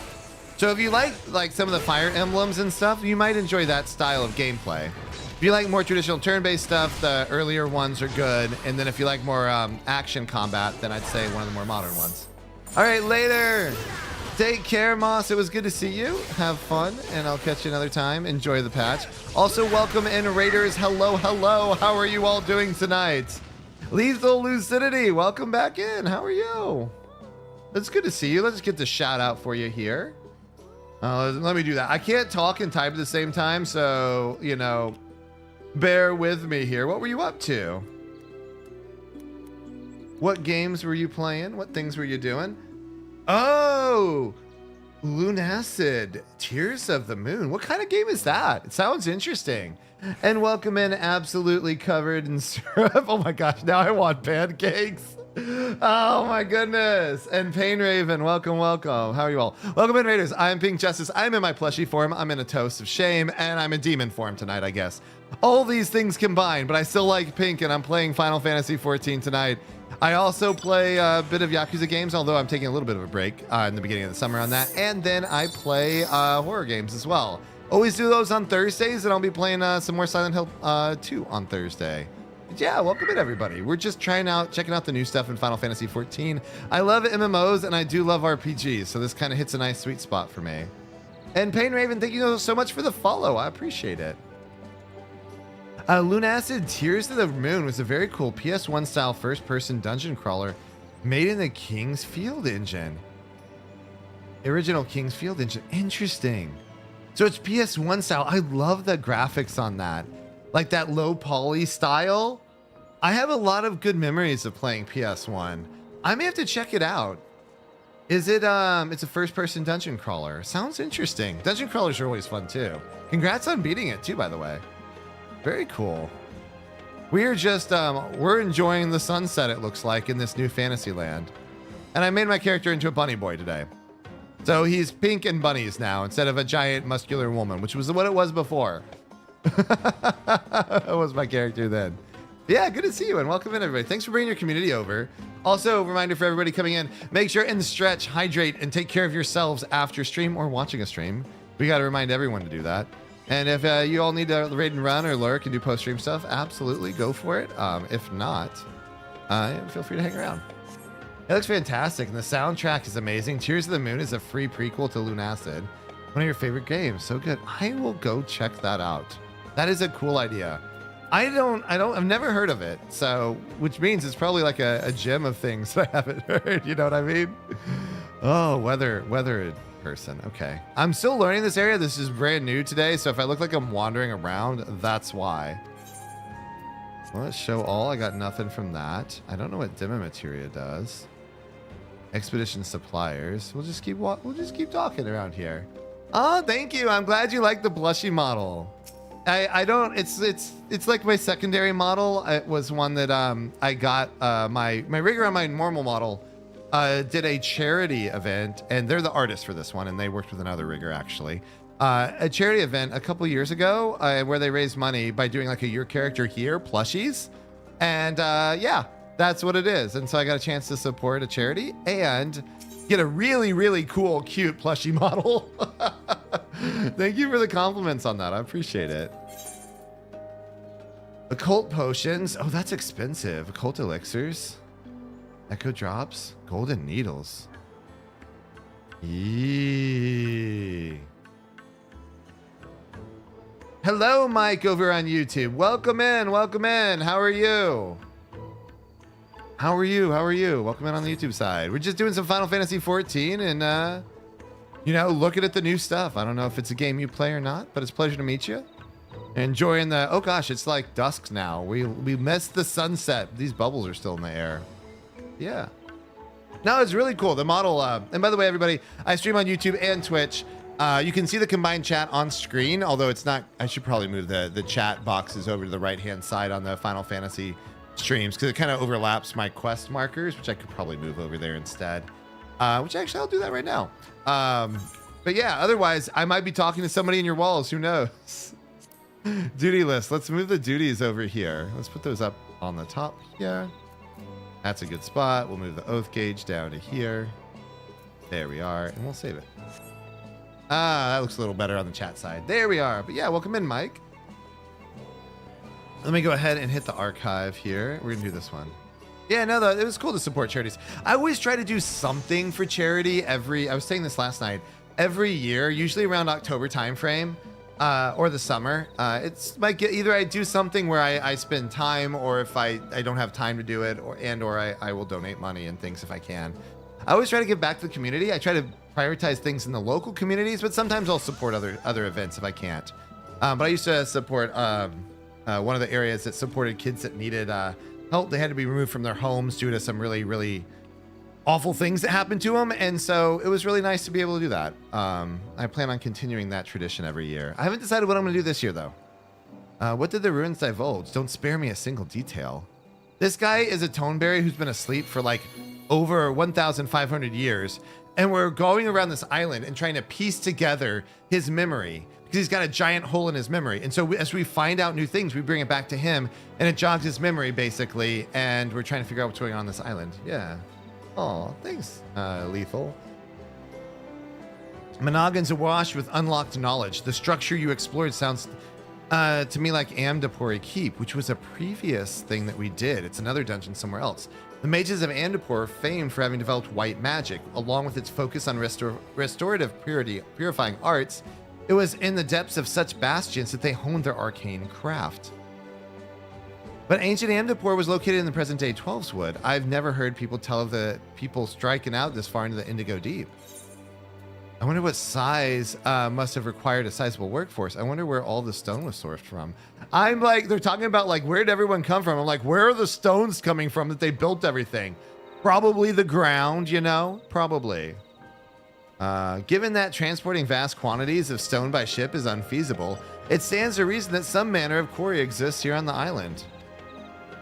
Speaker 1: So if you like some of the Fire Emblems and stuff, you might enjoy that style of gameplay. If you like more traditional turn-based stuff, the earlier ones are good. And then if you like more action combat, then I'd say one of the more modern ones. All right, later. Take care, Moss. It was good to see you. Have fun, and I'll catch you another time. Enjoy the patch. Also, welcome in, Raiders. Hello, hello. How are you all doing tonight? Lethal Lucidity, welcome back in. How are you? It's good to see you. Let's get the shout out for you here. Let me do that. I can't talk and type at the same time, so, you know, bear with me here. What were you up to? What games were you playing? What things were you doing? Oh, Lunacid, Tears of the Moon. What kind of game is that? It sounds interesting. And welcome in, absolutely covered in syrup. Oh my gosh, now I want pancakes. Oh my goodness. And Pain Raven, welcome, welcome. How are you all? Welcome in, Raiders. I'm PinkJustice. I'm in my plushie form. I'm in a toast of shame, and I'm in demon form tonight, I guess. All these things combined, but I still like pink, and I'm playing Final Fantasy XIV tonight. I also play a bit of Yakuza games, although I'm taking a little bit of a break in the beginning of the summer on that. And then I play horror games as well. Always do those on Thursdays, and I'll be playing some more Silent Hill 2 on Thursday. Yeah, welcome in, everybody. We're just checking out the new stuff in Final Fantasy XIV. I love MMOs, and I do love RPGs, so this kind of hits a nice sweet spot for me. And Pain Raven, thank you so much for the follow. I appreciate it. Lunacid Tears to the Moon was a very cool PS1 style first-person dungeon crawler made in the King's Field engine. Original King's Field engine. Interesting. So it's PS1 style. I love the graphics on that. Like that low poly style. I have a lot of good memories of playing PS1. I may have to check it out. Is it it's a first person dungeon crawler. Sounds interesting. Dungeon crawlers are always fun too. Congrats on beating it too, by the way. Very cool. We're just we're enjoying the sunset, it looks like, in this new fantasy land. And I made my character into a bunny boy today. So he's pink and bunnies now instead of a giant muscular woman, which was what it was before. That was my character then. Yeah, good to see you and welcome in, everybody. Thanks for bringing your community over. Also, a reminder for everybody coming in, make sure in the stretch, hydrate, and take care of yourselves after stream or watching a stream. We got to remind everyone to do that. And if you all need to raid and run or lurk and do post-stream stuff, absolutely go for it. If not, feel free to hang around. It looks fantastic, and the soundtrack is amazing. Tears of the Moon is a free prequel to Lunacid. One of your favorite games. So good. I will go check that out. That is a cool idea. I've never heard of it. So, which means it's probably like a gem of things that I haven't heard. You know what I mean? Oh, weather person. Okay. I'm still learning this area. This is brand new today. So if I look like I'm wandering around, that's why. Well, let's show all. I got nothing from that. I don't know what demo materia does. Expedition suppliers. We'll just keep talking around here. Oh, thank you. I'm glad you like the blushy model. I don't. It's like my secondary model. It was one that I got my rigger on my normal model did a charity event, and they're the artists for this one, and they worked with another rigger actually. A charity event a couple years ago where they raised money by doing like a your character here plushies, and yeah, that's what it is. And so I got a chance to support a charity and get a really, really cool, cute plushie model. Thank you for the compliments on that. I appreciate it. Occult potions. Oh, that's expensive. Occult elixirs. Echo drops. Golden needles. Yee. Hello, Mike, over on YouTube. Welcome in. Welcome in. How are you? How are you? How are you? Welcome in on the YouTube side. We're just doing some Final Fantasy XIV and, you know, looking at the new stuff. I don't know if it's a game you play or not, but it's a pleasure to meet you. Enjoying the, oh gosh, it's like dusk now. We missed the sunset. These bubbles are still in the air. Yeah. No, it's really cool. The model, and by the way, everybody, I stream on YouTube and Twitch. You can see the combined chat on screen, although it's not, I should probably move the chat boxes over to the right-hand side on the Final Fantasy streams because it kind of overlaps my quest markers, which I could probably move over there instead. Which actually I'll do that right now. But yeah, otherwise I might be talking to somebody in your walls. Who knows? Duty list. Let's move the duties over here. Let's put those up on the top here. That's a good spot. We'll move the oath gauge down to here. There we are, and we'll save it. That looks a little better on the chat side. There we are. But yeah, welcome in, Mike. Let me go ahead and hit the archive here. We're gonna do this one. Yeah, no, it was cool to support charities. I always try to do something for charity I was saying this last night, every year, usually around October timeframe, or the summer. It's like either I do something where I spend time, or if I don't have time to do it, or I will donate money and things if I can. I always try to give back to the community. I try to prioritize things in the local communities, but sometimes I'll support other events if I can't. But I used to support one of the areas that supported kids that needed help. They had to be removed from their homes due to some really, really awful things that happened to them. And so it was really nice to be able to do that. I plan on continuing that tradition every year. I haven't decided what I'm going to do this year, though. What did the ruins divulge? Don't spare me a single detail. This guy is a toneberry who's been asleep for like over 1,500 years. And we're going around this island and trying to piece together his memory because he's got a giant hole in his memory. And so as we find out new things, we bring it back to him and it jogs his memory basically. And we're trying to figure out what's going on this island. Yeah. Oh, thanks, Lethal. Monogons awash with unlocked knowledge. The structure you explored sounds to me like Amdapori Keep, which was a previous thing that we did. It's another dungeon somewhere else. The mages of Amdapor are famed for having developed white magic, along with its focus on restorative purifying arts. It was in the depths of such bastions that they honed their arcane craft. But ancient Amdapor was located in the present-day Twelveswood. I've never heard people tell of the people striking out this far into the Indigo Deep. I wonder what size must have required a sizable workforce. I wonder where all the stone was sourced from. I'm like, they're talking about like, where did everyone come from? I'm like, where are the stones coming from that they built everything? Probably the ground, you know? Probably. Given that transporting vast quantities of stone by ship is unfeasible, it stands to reason that some manner of quarry exists here on the island.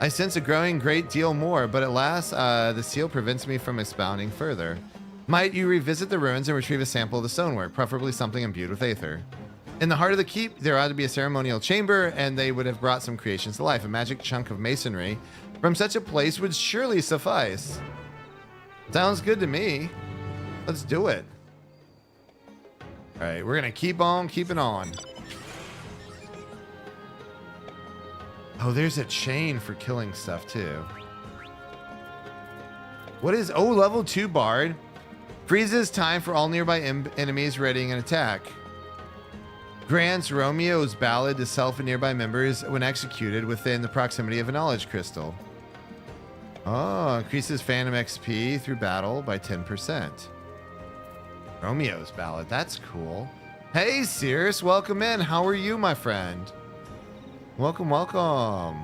Speaker 1: I sense a growing great deal more, but at last the seal prevents me from expounding further. Might you revisit the ruins and retrieve a sample of the stonework, preferably something imbued with aether? In the heart of the keep, there ought to be a ceremonial chamber, and they would have brought some creations to life. A magic chunk of masonry from such a place would surely suffice. Sounds good to me. Let's do it. All right, we're going to keep on keeping on. Oh, there's a chain for killing stuff, too. What is... Oh, level 2 bard. Freezes time for all nearby enemies readying an attack. Grants Romeo's ballad to self and nearby members when executed within the proximity of a knowledge crystal. Oh, increases Phantom XP through battle by 10%. Romeo's ballad, that's cool. Hey, Circe, welcome in. How are you, my friend? Welcome, welcome.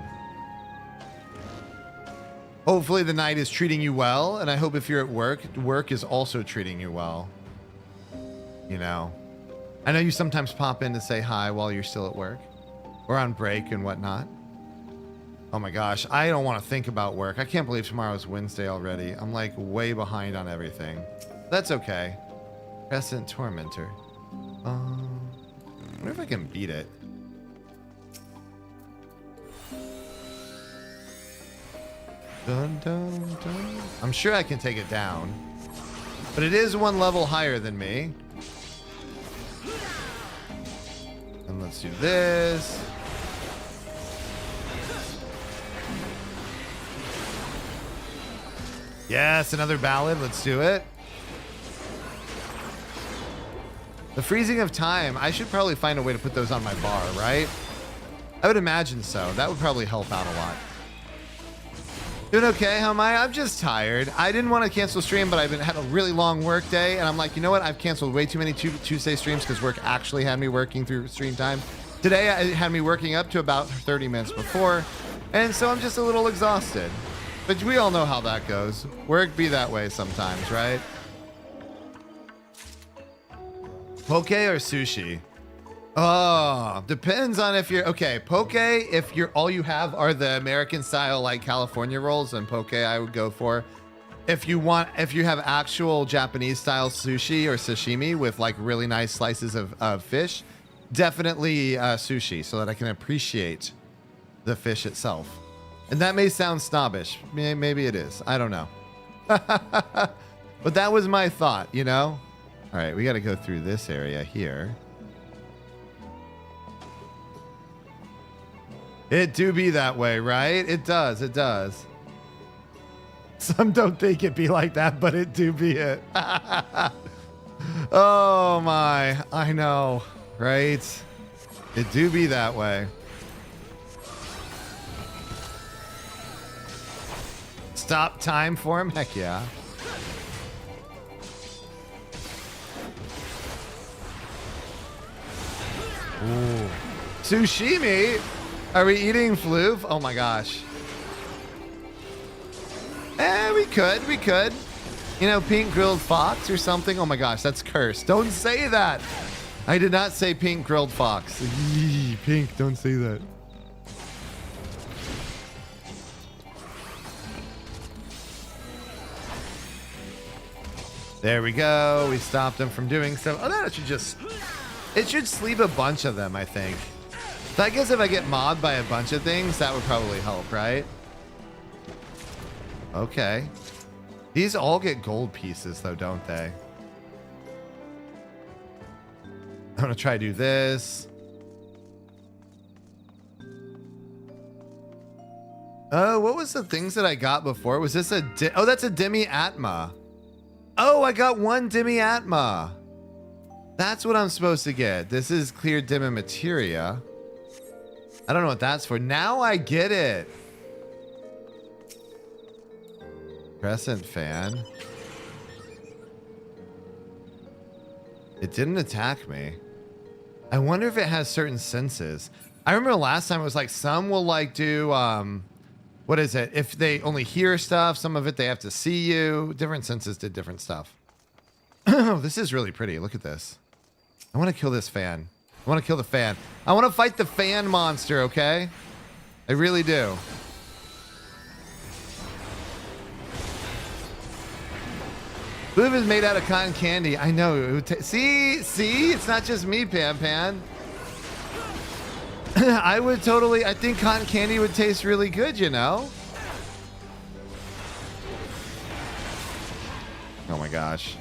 Speaker 1: Hopefully the night is treating you well, and I hope if you're at work, work is also treating you well. You know, I know you sometimes pop in to say hi while you're still at work or on break and whatnot. Oh my gosh, I don't want to think about work. I can't believe tomorrow's Wednesday already. I'm like way behind on everything. That's okay. Crescent Tormentor. I wonder if I can beat it. Dun, dun, dun. I'm sure I can take it down, but it is one level higher than me. And let's do this. Yes, another ballad. Let's do it. The freezing of time. I should probably find a way to put those on my bar, right? I would imagine so. That would probably help out a lot. Doing okay, how am I? I'm just tired. I didn't want to cancel stream, but I've had a really long work day, and I'm like, you know what? I've canceled way too many Tuesday streams because work actually had me working through stream time. Today, it had me working up to about 30 minutes before, and so I'm just a little exhausted. But we all know how that goes. Work be that way sometimes, right? Poke or sushi? Oh, depends on if you're okay. Poke, if you're all you have are the American style like California rolls, and poke I would go for. If you have actual Japanese style sushi or sashimi with like really nice slices of fish, definitely sushi, so that I can appreciate the fish itself. And that may sound snobbish. Maybe it is. I don't know. But that was my thought, you know? All right, we got to go through this area here. It do be that way, right? It does. It does. Some don't think it be like that, but it do be it. Oh my, I know, right? It do be that way. Stop time for him? Heck yeah. Ooh. Sushimi? Are we eating floof? Oh my gosh. We could. You know, pink grilled fox or something. Oh my gosh, that's cursed. Don't say that. I did not say pink grilled fox. Eee, pink, don't say that. There we go. We stopped them from doing so. Oh, that should just... It should sleeve a bunch of them, I think. So I guess if I get mobbed by a bunch of things, that would probably help, right? Okay. These all get gold pieces, though, don't they? I'm going to try to do this. Oh, what was the things that I got before? Was this a... Oh, that's a Demi Atma. Oh, I got one Demi Atma. That's what I'm supposed to get. This is clear Demi Materia. I don't know what that's for. Now I get it. Crescent fan. It didn't attack me. I wonder if it has certain senses. I remember last time it was like some will like do... what is it? If they only hear stuff, some of it they have to see you. Different senses did different stuff. Oh, this is really pretty. Look at this. I want to kill this fan. I want to kill the fan. I want to fight the fan monster, okay? I really do. Blue is made out of cotton candy. I know. See? It's not just me, Pan. I think cotton candy would taste really good, you know? Oh my gosh.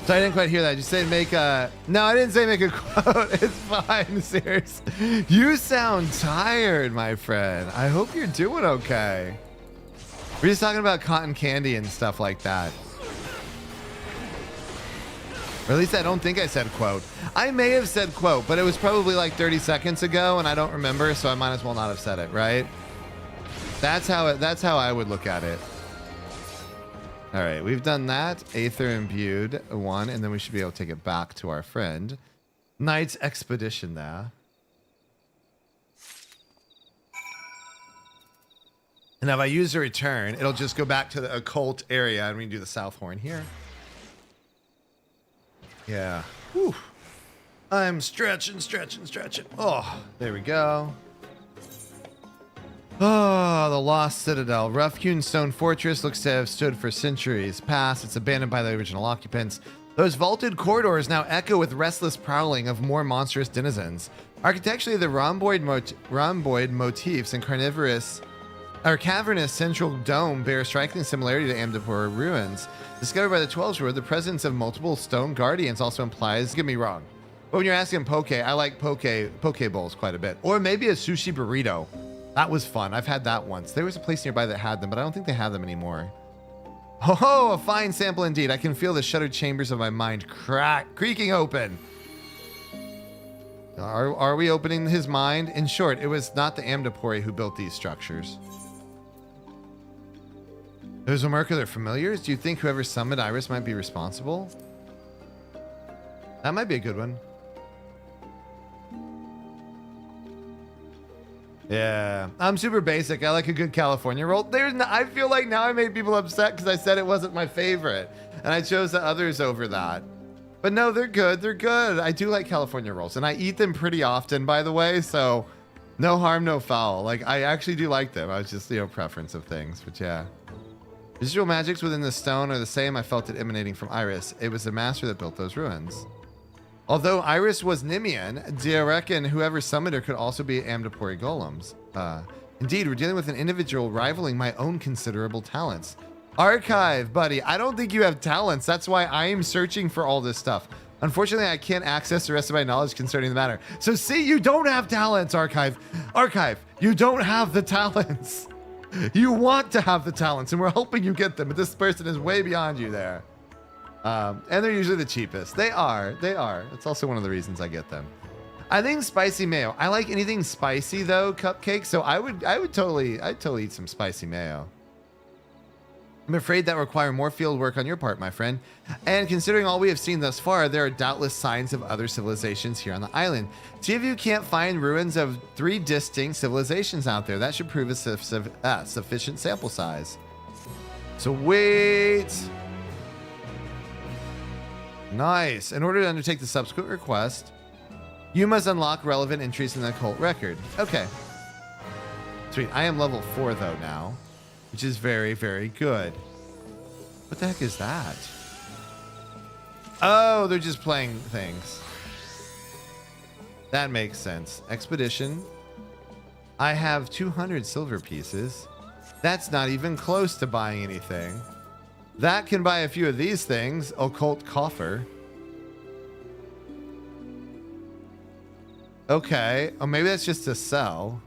Speaker 1: So I didn't quite hear that. You said make a... No, I didn't say make a quote. It's fine, serious. You sound tired, my friend. I hope you're doing okay. We're just talking about cotton candy and stuff like that. Or at least I don't think I said quote. I may have said quote, but it was probably like 30 seconds ago and I don't remember, so I might as well not have said it, right? That's how I would look at it. All right, we've done that. Aether imbued one, and then we should be able to take it back to our friend. Knight's Expedition there. And if I use a return, it'll just go back to the occult area, and we can do the South Horn here. Yeah. Whew. I'm stretching. Oh, there we go. Oh, the Lost Citadel. Rough-hewn stone fortress looks to have stood for centuries past. It's abandoned by the original occupants. Those vaulted corridors now echo with restless prowling of more monstrous denizens. Architecturally, the rhomboid motifs and cavernous central dome bear striking similarity to Amdapur ruins. Discovered by the 12's Word, the presence of multiple stone guardians also implies... Get me wrong. But when you're asking poke, I like poke bowls quite a bit. Or maybe a sushi burrito. That was fun. I've had that once. There was a place nearby that had them, but I don't think they have them anymore. Oh, a fine sample indeed. I can feel the shuttered chambers of my mind creaking open. Are we opening his mind? In short, it was not the Amdapuri who built these structures. Those Omerka, they're familiars? Do you think whoever summoned Iris might be responsible? That might be a good one. Yeah, I'm super basic. I like a good California roll. I feel like now I made people upset because I said it wasn't my favorite. And I chose the others over that. But no, they're good. They're good. I do like California rolls. And I eat them pretty often, by the way. So no harm, no foul. Like, I actually do like them. I was just, preference of things. But yeah. Visual magics within the stone are the same. I felt it emanating from Iris. It was the master that built those ruins. Although Iris was Nimian, do you reckon whoever summoned her could also be Amdapuri golems? Indeed, we're dealing with an individual rivaling my own considerable talents. Archive, buddy. I don't think you have talents. That's why I am searching for all this stuff. Unfortunately, I can't access the rest of my knowledge concerning the matter. So see, you don't have talents, Archive. Archive, you don't have the talents. You want to have the talents, and we're helping you get them, but this person is way beyond you there. And they're usually the cheapest. They are. It's also one of the reasons I get them. I think spicy mayo. I like anything spicy though, Cupcake. So I'd totally eat some spicy mayo. I'm afraid that will require more field work on your part, my friend. And considering all we have seen thus far, there are doubtless signs of other civilizations here on the island. See if you can't find ruins of 3 distinct civilizations out there. That should prove a sufficient sample size. So wait. Nice. In order to undertake the subsequent request, you must unlock relevant entries in the occult record. Okay. Sweet. I am level 4 though now, which is very, very good. What the heck is that? Oh, they're just playing things. That makes sense. Expedition. I have 200 silver pieces. That's not even close to buying anything. That can buy a few of these things. Occult coffer. Okay. Oh, maybe that's just to sell.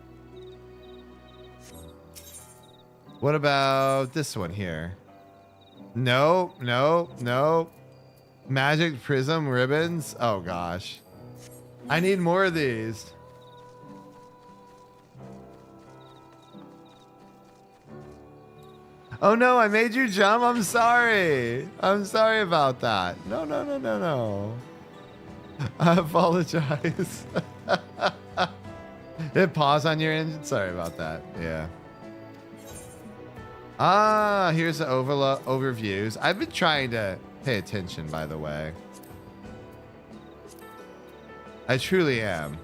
Speaker 1: What about this one here? No, no, no. Magic prism ribbons. Oh gosh. I need more of these. Oh no, I made you jump. I'm sorry. I'm sorry about that. No, no, no, no, no. I apologize. Hit pause on your engine. Sorry about that. Yeah. Ah, here's the overviews. I've been trying to pay attention, by the way. I truly am.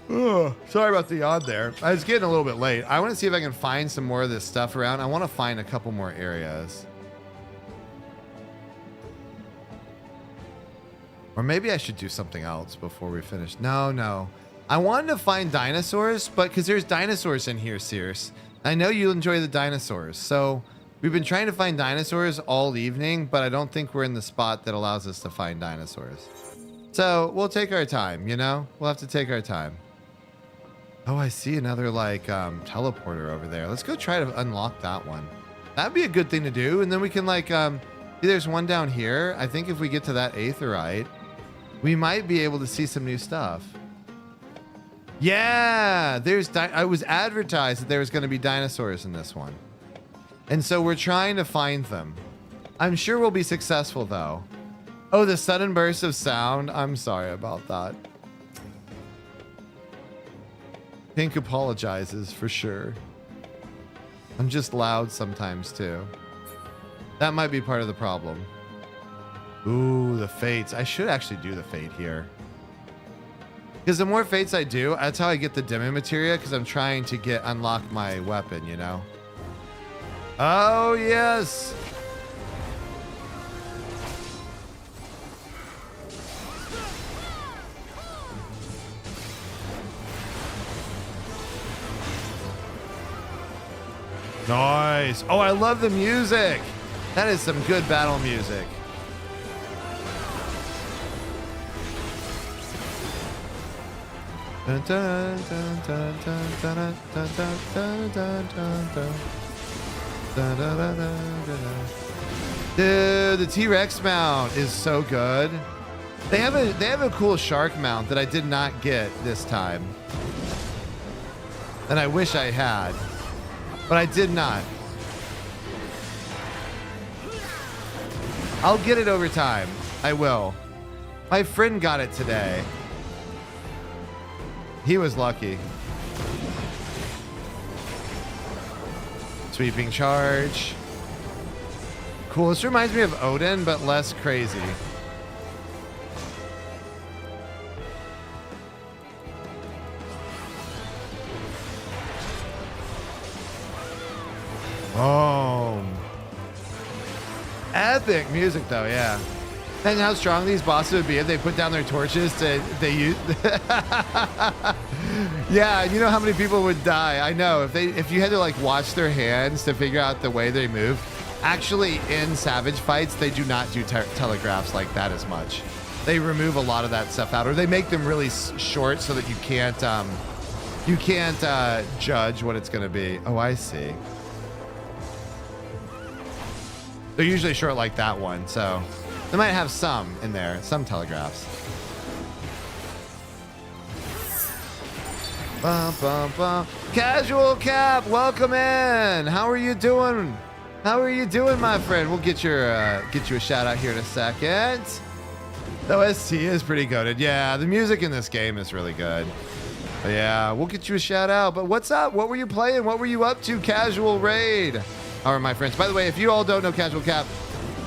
Speaker 1: Oh, sorry about the yawn there. I was getting a little bit late. I want to see if I can find some more of this stuff around. I want to find a couple more areas. Or maybe I should do something else before we finish. No, no. I wanted to find dinosaurs, but because there's dinosaurs in here, Sears. I know you enjoy the dinosaurs. So we've been trying to find dinosaurs all evening, but I don't think we're in the spot that allows us to find dinosaurs. So we'll take our time, you know? We'll have to take our time. Oh, I see another like teleporter over there. Let's go try to unlock that one. That'd be a good thing to do. And then we can like, see there's one down here. I think if we get to that aetherite, we might be able to see some new stuff. Yeah, I was advertised that there was going to be dinosaurs in this one. And so we're trying to find them. I'm sure we'll be successful though. Oh, the sudden burst of sound. I'm sorry about that. Pink apologizes for sure. I'm just loud sometimes too. That might be part of the problem. Ooh, the fates. I should actually do the fate here. Because the more fates I do, that's how I get the demo materia, because I'm trying to unlock my weapon, you know? Oh, yes! Nice. Oh, I love the music. That is some good battle music. Dun, dun, dun, dun, dun, dun, dun, dun, dun, dun, dun. Dun, dun, dun, dun, dun. Dude, the T-Rex mount is so good. They have a cool shark mount that I did not get this time. And I wish I had. But I did not. I'll get it over time. I will. My friend got it today. He was lucky. Sweeping charge. Cool. This reminds me of Odin, but less crazy. Oh. Epic music though, yeah. And how strong these bosses would be if they put down their torches they use. Yeah, you know how many people would die. I know if you had to like watch their hands to figure out the way they move. Actually, in Savage fights, they do not do telegraphs like that as much. They remove a lot of that stuff out, or they make them really short so that you can't judge what it's going to be. Oh, I see. They're usually short like that one, so they might have some in there, some telegraphs. Bum, bum, bum. Casual Cap, welcome in. How are you doing? How are you doing, my friend? We'll get you a shout out here in a second. The OST is pretty goated. Yeah, the music in this game is really good. But yeah, we'll get you a shout out. But what's up? What were you playing? What were you up to? Casual Raid. All right, my friends. By the way, if you all don't know Casual Cap,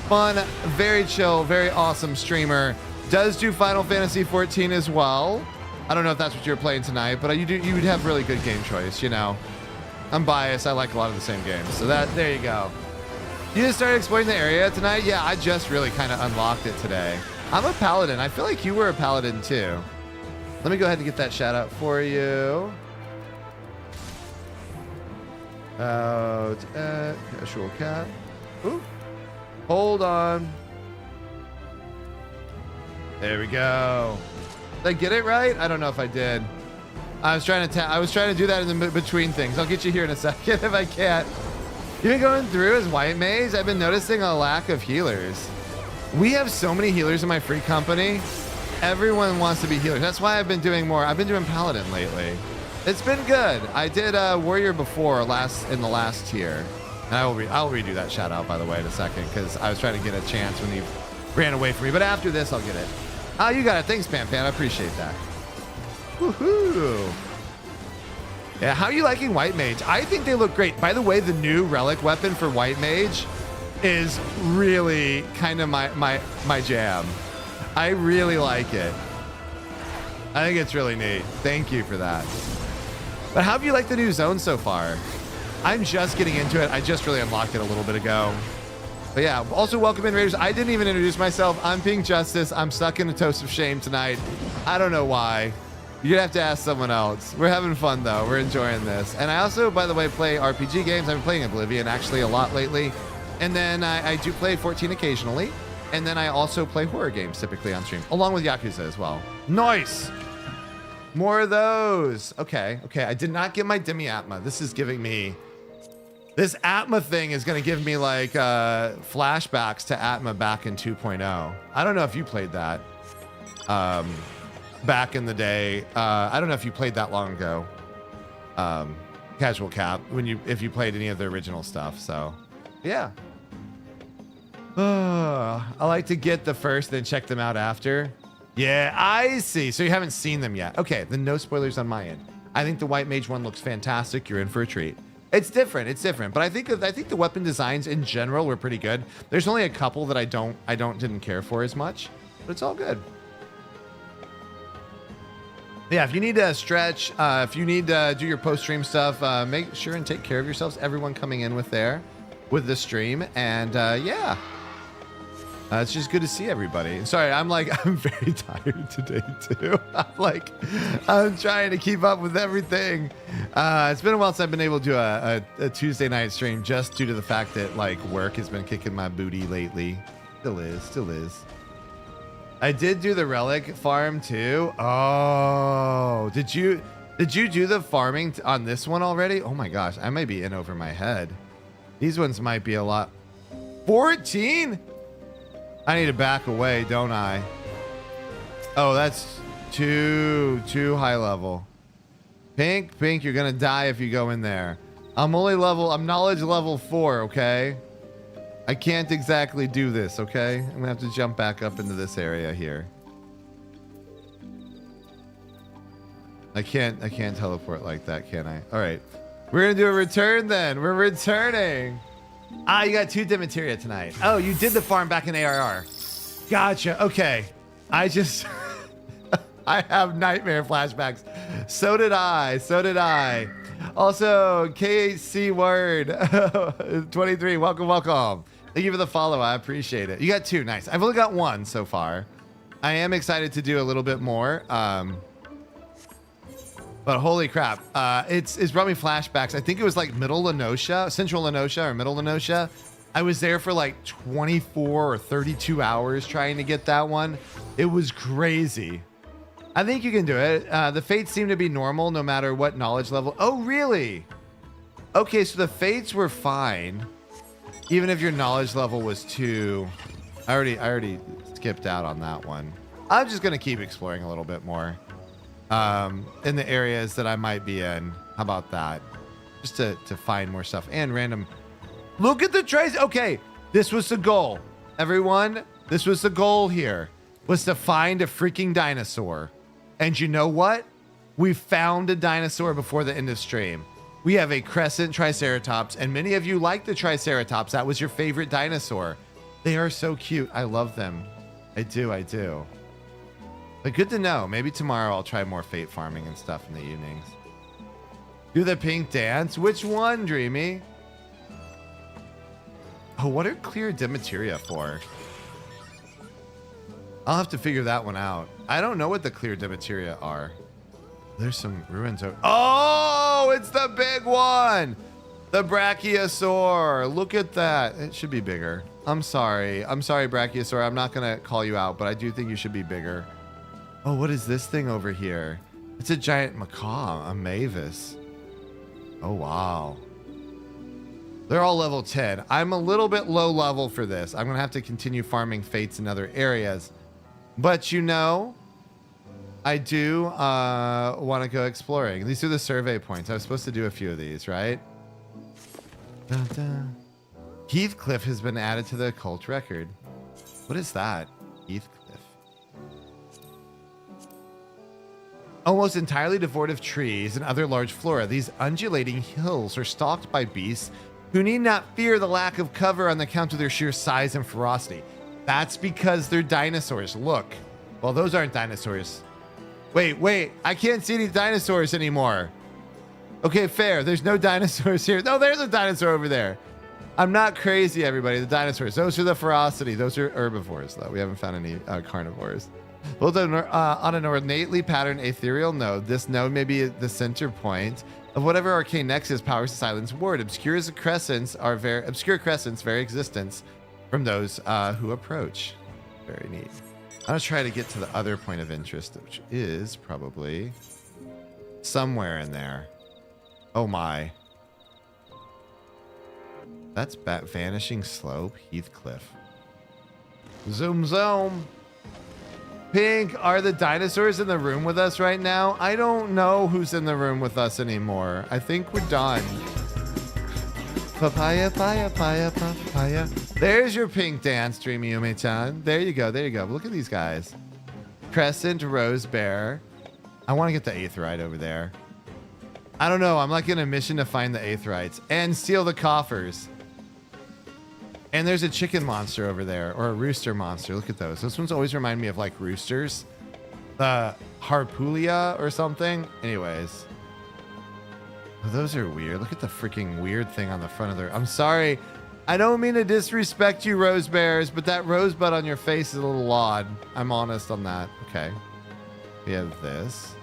Speaker 1: fun, very chill, very awesome streamer. Does do Final Fantasy XIV as well. I don't know if that's what you're playing tonight, but you would have really good game choice, you know. I'm biased. I like a lot of the same games. So there you go. You just started exploring the area tonight? Yeah, I just really kind of unlocked it today. I'm a paladin. I feel like you were a paladin too. Let me go ahead and get that shout out for you. Casual cat. Ooh. Hold on. There we go. Did I get it right? I don't know if I did. I was trying to do that in the between things. I'll get you here in a second if I can't. You've been going through as white mage. I've been noticing a lack of healers. We have so many healers in my free company. Everyone wants to be healers. That's why I've been doing more. I've been doing paladin lately. It's been good. I did warrior before in the last tier, and I'll redo that shout out by the way in a second because I was trying to get a chance when he ran away from me. But after this, I'll get it. Oh, you got it. Thanks, Pam. I appreciate that. Woohoo! Yeah, how are you liking White Mage? I think they look great. By the way, the new relic weapon for White Mage is really kind of my jam. I really like it. I think it's really neat. Thank you for that. But how have you liked the new zone so far? I'm just getting into it. I just really unlocked it a little bit ago. But yeah, also welcome in Raiders. I didn't even introduce myself. I'm PinkJustice. I'm stuck in a toast of shame tonight. I don't know why. You're gonna have to ask someone else. We're having fun though. We're enjoying this. And I also, by the way, play RPG games. I've been playing Oblivion actually a lot lately. And then I do play 14 occasionally. And then I also play horror games typically on stream, along with Yakuza as well. Nice. More of those. Okay. I did not get my Demi-Atma. This is giving me... This Atma thing is going to give me like flashbacks to Atma back in 2.0. I don't know if you played that back in the day. I don't know if you played that long ago. Casual Cap, if you played any of the original stuff. So, yeah. I like to get the first, then check them out after. Yeah, I see. So you haven't seen them yet. Okay, then no spoilers on my end. I think the White Mage one looks fantastic. You're in for a treat. It's different. But I think the weapon designs in general were pretty good. There's only a couple that I didn't care for as much, but it's all good. Yeah, if you need to stretch, if you need to do your post-stream stuff, make sure and take care of yourselves. Everyone coming in with the stream, and yeah. It's just good to see everybody. Sorry, I'm very tired today too. I'm trying to keep up with everything. It's been a while since I've been able to do a Tuesday night stream just due to the fact that work has been kicking my booty lately. Still is. I did do the relic farm too. Oh, did you do the farming on this one already? Oh my gosh, I might be in over my head. These ones might be a lot. 14? I need to back away, don't I? Oh, that's too high level. Pink, you're gonna die if you go in there. I'm knowledge level 4, okay? I can't exactly do this, okay? I'm gonna have to jump back up into this area here. I can't teleport like that, can I? All right, we're gonna do a return then. We're returning. Ah, you got 2 Demeteria tonight. Oh, you did the farm back in ARR. Gotcha. Okay. I have nightmare flashbacks. So did I. Also, KHC Word 23. Welcome. Thank you for the follow. I appreciate it. You got 2. Nice. I've only got 1 so far. I am excited to do a little bit more. But holy crap, it's brought me flashbacks. I think it was Central Lenosha or Middle Lenosha. I was there for 24 or 32 hours trying to get that one. It was crazy. I think you can do it. The fates seem to be normal no matter what knowledge level. Oh, really? Okay, so the fates were fine. Even if your knowledge level was 2. I already skipped out on that one. I'm just gonna keep exploring a little bit more. In the areas that I might be in. How about that? Just to find more stuff and random. Look at the trace. Okay, this was the goal. Everyone, this was the goal here. Was to find a freaking dinosaur. And you know what? We found a dinosaur before the end of stream. We have a crescent triceratops, and many of you like the triceratops. That was your favorite dinosaur. They are so cute. I love them. I do. But good to know. Maybe tomorrow I'll try more fate farming and stuff in the evenings. Do the pink dance? Which one, Dreamy? Oh, what are clear Dimateria for? I'll have to figure that one out. I don't know what the clear Dimateria are. There's some ruins over. Oh, it's the big one. The Brachiosaur. Look at that. It should be bigger. I'm sorry. I'm sorry, Brachiosaur. I'm not going to call you out, but I do think you should be bigger. Oh, what is this thing over here? It's a giant macaw, a Mavis. Oh, wow. They're all level 10. I'm a little bit low level for this. I'm going to have to continue farming fates in other areas. But you know, I do want to go exploring. These are the survey points. I was supposed to do a few of these, right? Dun, dun. Heathcliff has been added to the occult record. What is that? Heathcliff. Almost entirely devoid of trees and other large flora, these undulating hills are stalked by beasts who need not fear the lack of cover on account of their sheer size and ferocity. That's because they're dinosaurs. Look. Well, those aren't dinosaurs. Wait. I can't see any dinosaurs anymore. Okay, fair. There's no dinosaurs here. No, there's a dinosaur over there. I'm not crazy, everybody. The dinosaurs. Those are the ferocity. Those are herbivores, though. We haven't found any carnivores. Built on an ornately patterned ethereal node, this node may be the center point of whatever arcane nexus powers the silence ward. Obscure crescents' very existence from those who approach. Very neat. I'm gonna try to get to the other point of interest, which is probably somewhere in there. Oh my. That's Vanishing Slope, Heathcliff. Zoom zoom. Pink, are the dinosaurs in the room with us right now? I don't know who's in the room with us anymore. I think we're done. Papaya, papaya. There's your pink dance, Dreamy Yume-chan. There you go. Look at these guys. Crescent, Rose Bear. I want to get the Aetheryte over there. I don't know. I'm like in a mission to find the Aetherites and steal the coffers. And there's a chicken monster over there, or a rooster monster. Look at those. Those ones always remind me of like roosters. Harpoolia or something. Anyways. Oh, those are weird. Look at the freaking weird thing on the front of their... I'm sorry. I don't mean to disrespect you, Rose Bears, but that rosebud on your face is a little odd. I'm honest on that. Okay. We have this.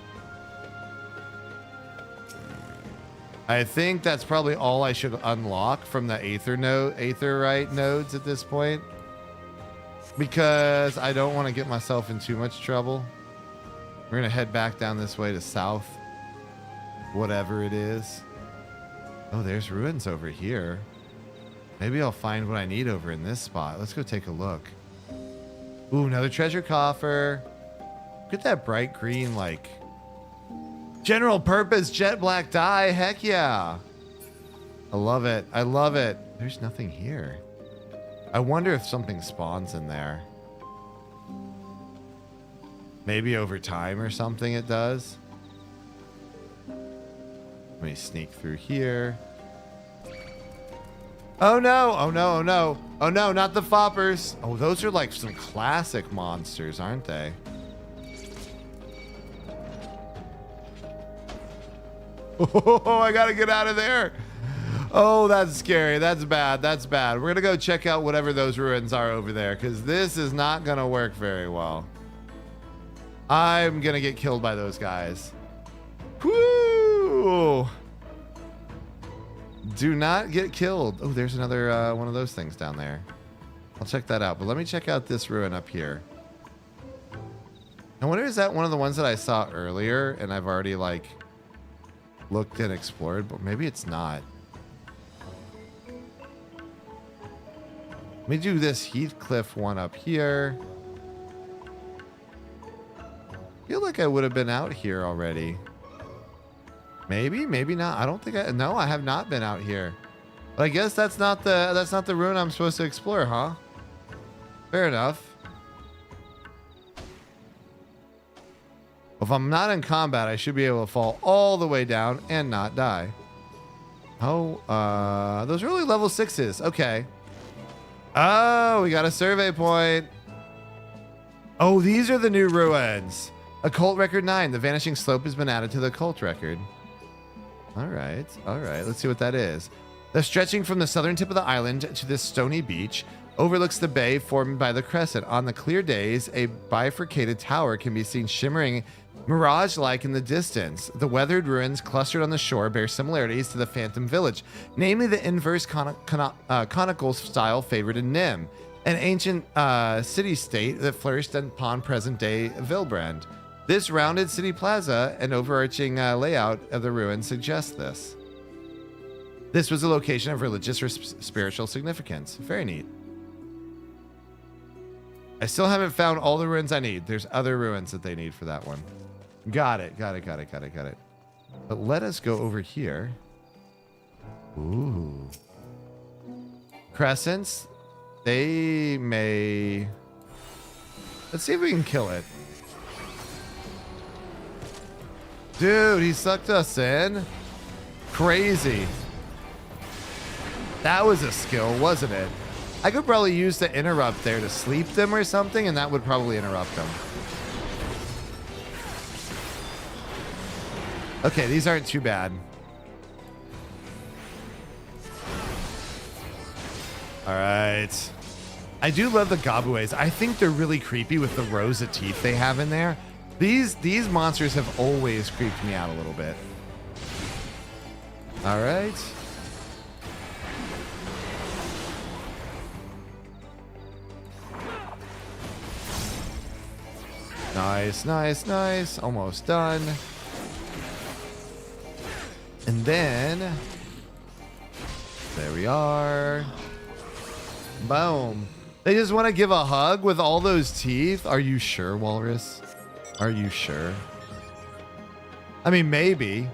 Speaker 1: I think that's probably all I should unlock from the Aetherite nodes at this point. Because I don't want to get myself in too much trouble. We're going to head back down this way to south. Whatever it is. Oh, there's ruins over here. Maybe I'll find what I need over in this spot. Let's go take a look. Ooh, another treasure coffer. Look at that bright green, like... general purpose jet black dye. Heck yeah. I love it. I love it. There's nothing here. I wonder if something spawns in there. Maybe over time or something it does. Let me sneak through here. Oh no. Oh no. Oh no. Oh no, not the foppers. Oh, those are like some classic monsters, aren't they? Oh, I gotta get out of there. Oh, that's scary. That's bad. That's bad. We're gonna go check out whatever those ruins are over there, because this is not gonna work very well. I'm gonna get killed by those guys. Whoo! Do not get killed. Oh, there's another one of those things down there. I'll check that out, but let me check out this ruin up here. I wonder, is that one of the ones that I saw earlier and I've already like looked and explored, but maybe it's not. Let me do this Heathcliff one up here. I feel like I would have been out here already. Maybe, maybe not. I don't think no, I have not been out here. But I guess that's not the ruin I'm supposed to explore, huh? Fair enough. If I'm not in combat, I should be able to fall all the way down and not die. Oh, those are only level 6s. Okay. Oh, we got a survey point. Oh, these are the new ruins. Occult Record 9. The Vanishing Slope has been added to the Occult Record. All right. Let's see what that is. The stretching from the southern tip of the island to this stony beach overlooks the bay formed by the crescent. On the clear days, a bifurcated tower can be seen shimmering mirage-like in the distance. The weathered ruins clustered on the shore bear similarities to the Phantom Village, namely the inverse conical style favored in Nim, an ancient city-state that flourished upon present-day Vilbrand. This rounded city plaza and overarching layout of the ruins suggests this. This was a location of religious or spiritual significance. Very neat. I still haven't found all the ruins I need. There's other ruins that they need for that one. Got it. But let us go over here. Ooh. Crescents. They may... Let's see if we can kill it. Dude, he sucked us in. Crazy. That was a skill, wasn't it? I could probably use the interrupt there to sleep them or something, and that would probably interrupt them. Okay, these aren't too bad. All right. I do love the Gabues. I think they're really creepy with the rows of teeth they have in there. These monsters have always creeped me out a little bit. All right. Nice. Almost done. And then there we are. Boom. They just want to give a hug with all those teeth. Are you sure, Walrus? Are you sure? I mean, maybe.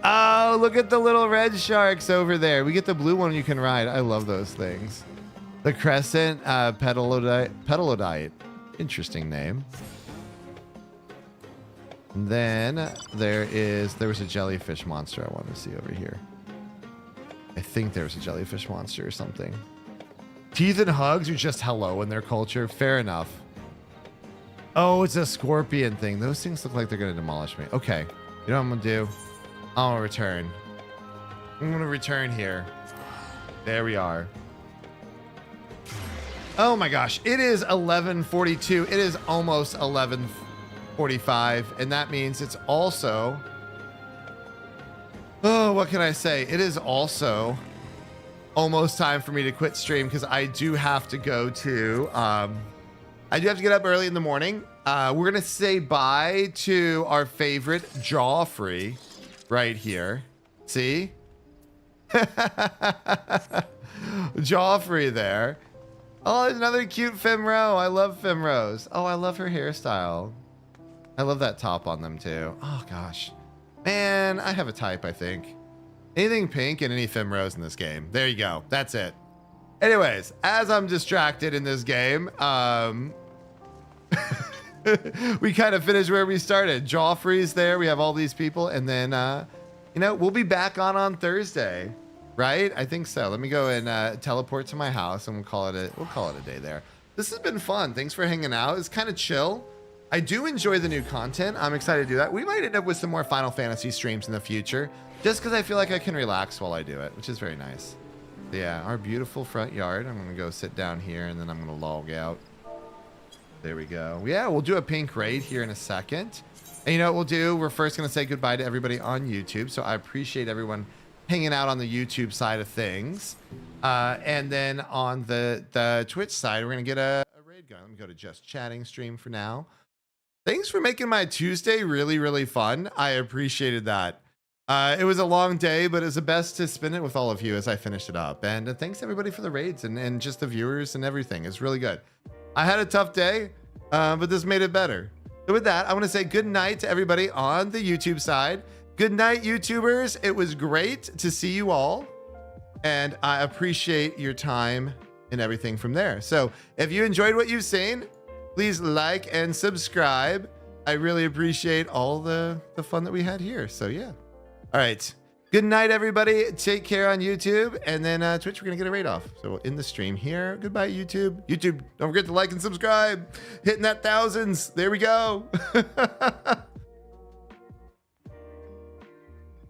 Speaker 1: Oh, look at the little red sharks over there. We get the blue one you can ride. I love those things. The Crescent Petalodite. Interesting name. And then there was a jellyfish monster I wanted to see over here. I think there was a jellyfish monster or something. Teeth and hugs are just hello in their culture. Fair enough. Oh, it's a scorpion thing. Those things look like they're going to demolish me. Okay. You know what I'm going to do? I'm going to return. I'm going to return here. There we are. Oh my gosh. It is 11:42. It is almost 11:45. And that means it's also... Oh, what can I say? It is also almost time for me to quit stream because I do have to go to... I do have to get up early in the morning. We're going to say bye to our favorite Joffrey right here. See? Joffrey there. Oh, another cute Femro. I love Femros. Oh, I love her hairstyle. I love that top on them too. Oh gosh. Man, I have a type, I think. Anything pink and any Femros in this game. There you go. That's it. Anyways, as I'm distracted in this game, we kind of finished where we started. Joffrey's there. We have all these people. And then, you know, we'll be back on Thursday, right? I think so. Let me go and teleport to my house and we'll call it a day there. This has been fun. Thanks for hanging out. It's kind of chill. I do enjoy the new content. I'm excited to do that. We might end up with some more Final Fantasy streams in the future, just because I feel like I can relax while I do it, which is very nice. Yeah, our beautiful front yard. I'm going to go sit down here and then I'm going to log out. There we go. Yeah, we'll do a pink raid here in a second. And you know what we'll do? We're first going to say goodbye to everybody on YouTube. So I appreciate everyone hanging out on the YouTube side of things. And then on the Twitch side, we're going to get a raid going. Let me go to just chatting stream for now. Thanks for making my Tuesday really, really fun. I appreciated that. It was a long day, but it's the best to spend it with all of you as I finished it up. And thanks everybody for the raids and just the viewers and everything. It's really good. I had a tough day, but this made it better. So with that, I want to say good night to everybody on the YouTube side. Good night, YouTubers. It was great to see you all. And I appreciate your time and everything from there. So if you enjoyed what you've seen, please like and subscribe. I really appreciate all the fun that we had here. So yeah. All right. Good night, everybody. Take care on YouTube. And then Twitch, we're going to get a raid off. So we'll end the stream here. Goodbye, YouTube. YouTube, don't forget to like and subscribe. Hitting that thousands. There we go.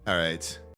Speaker 1: All right.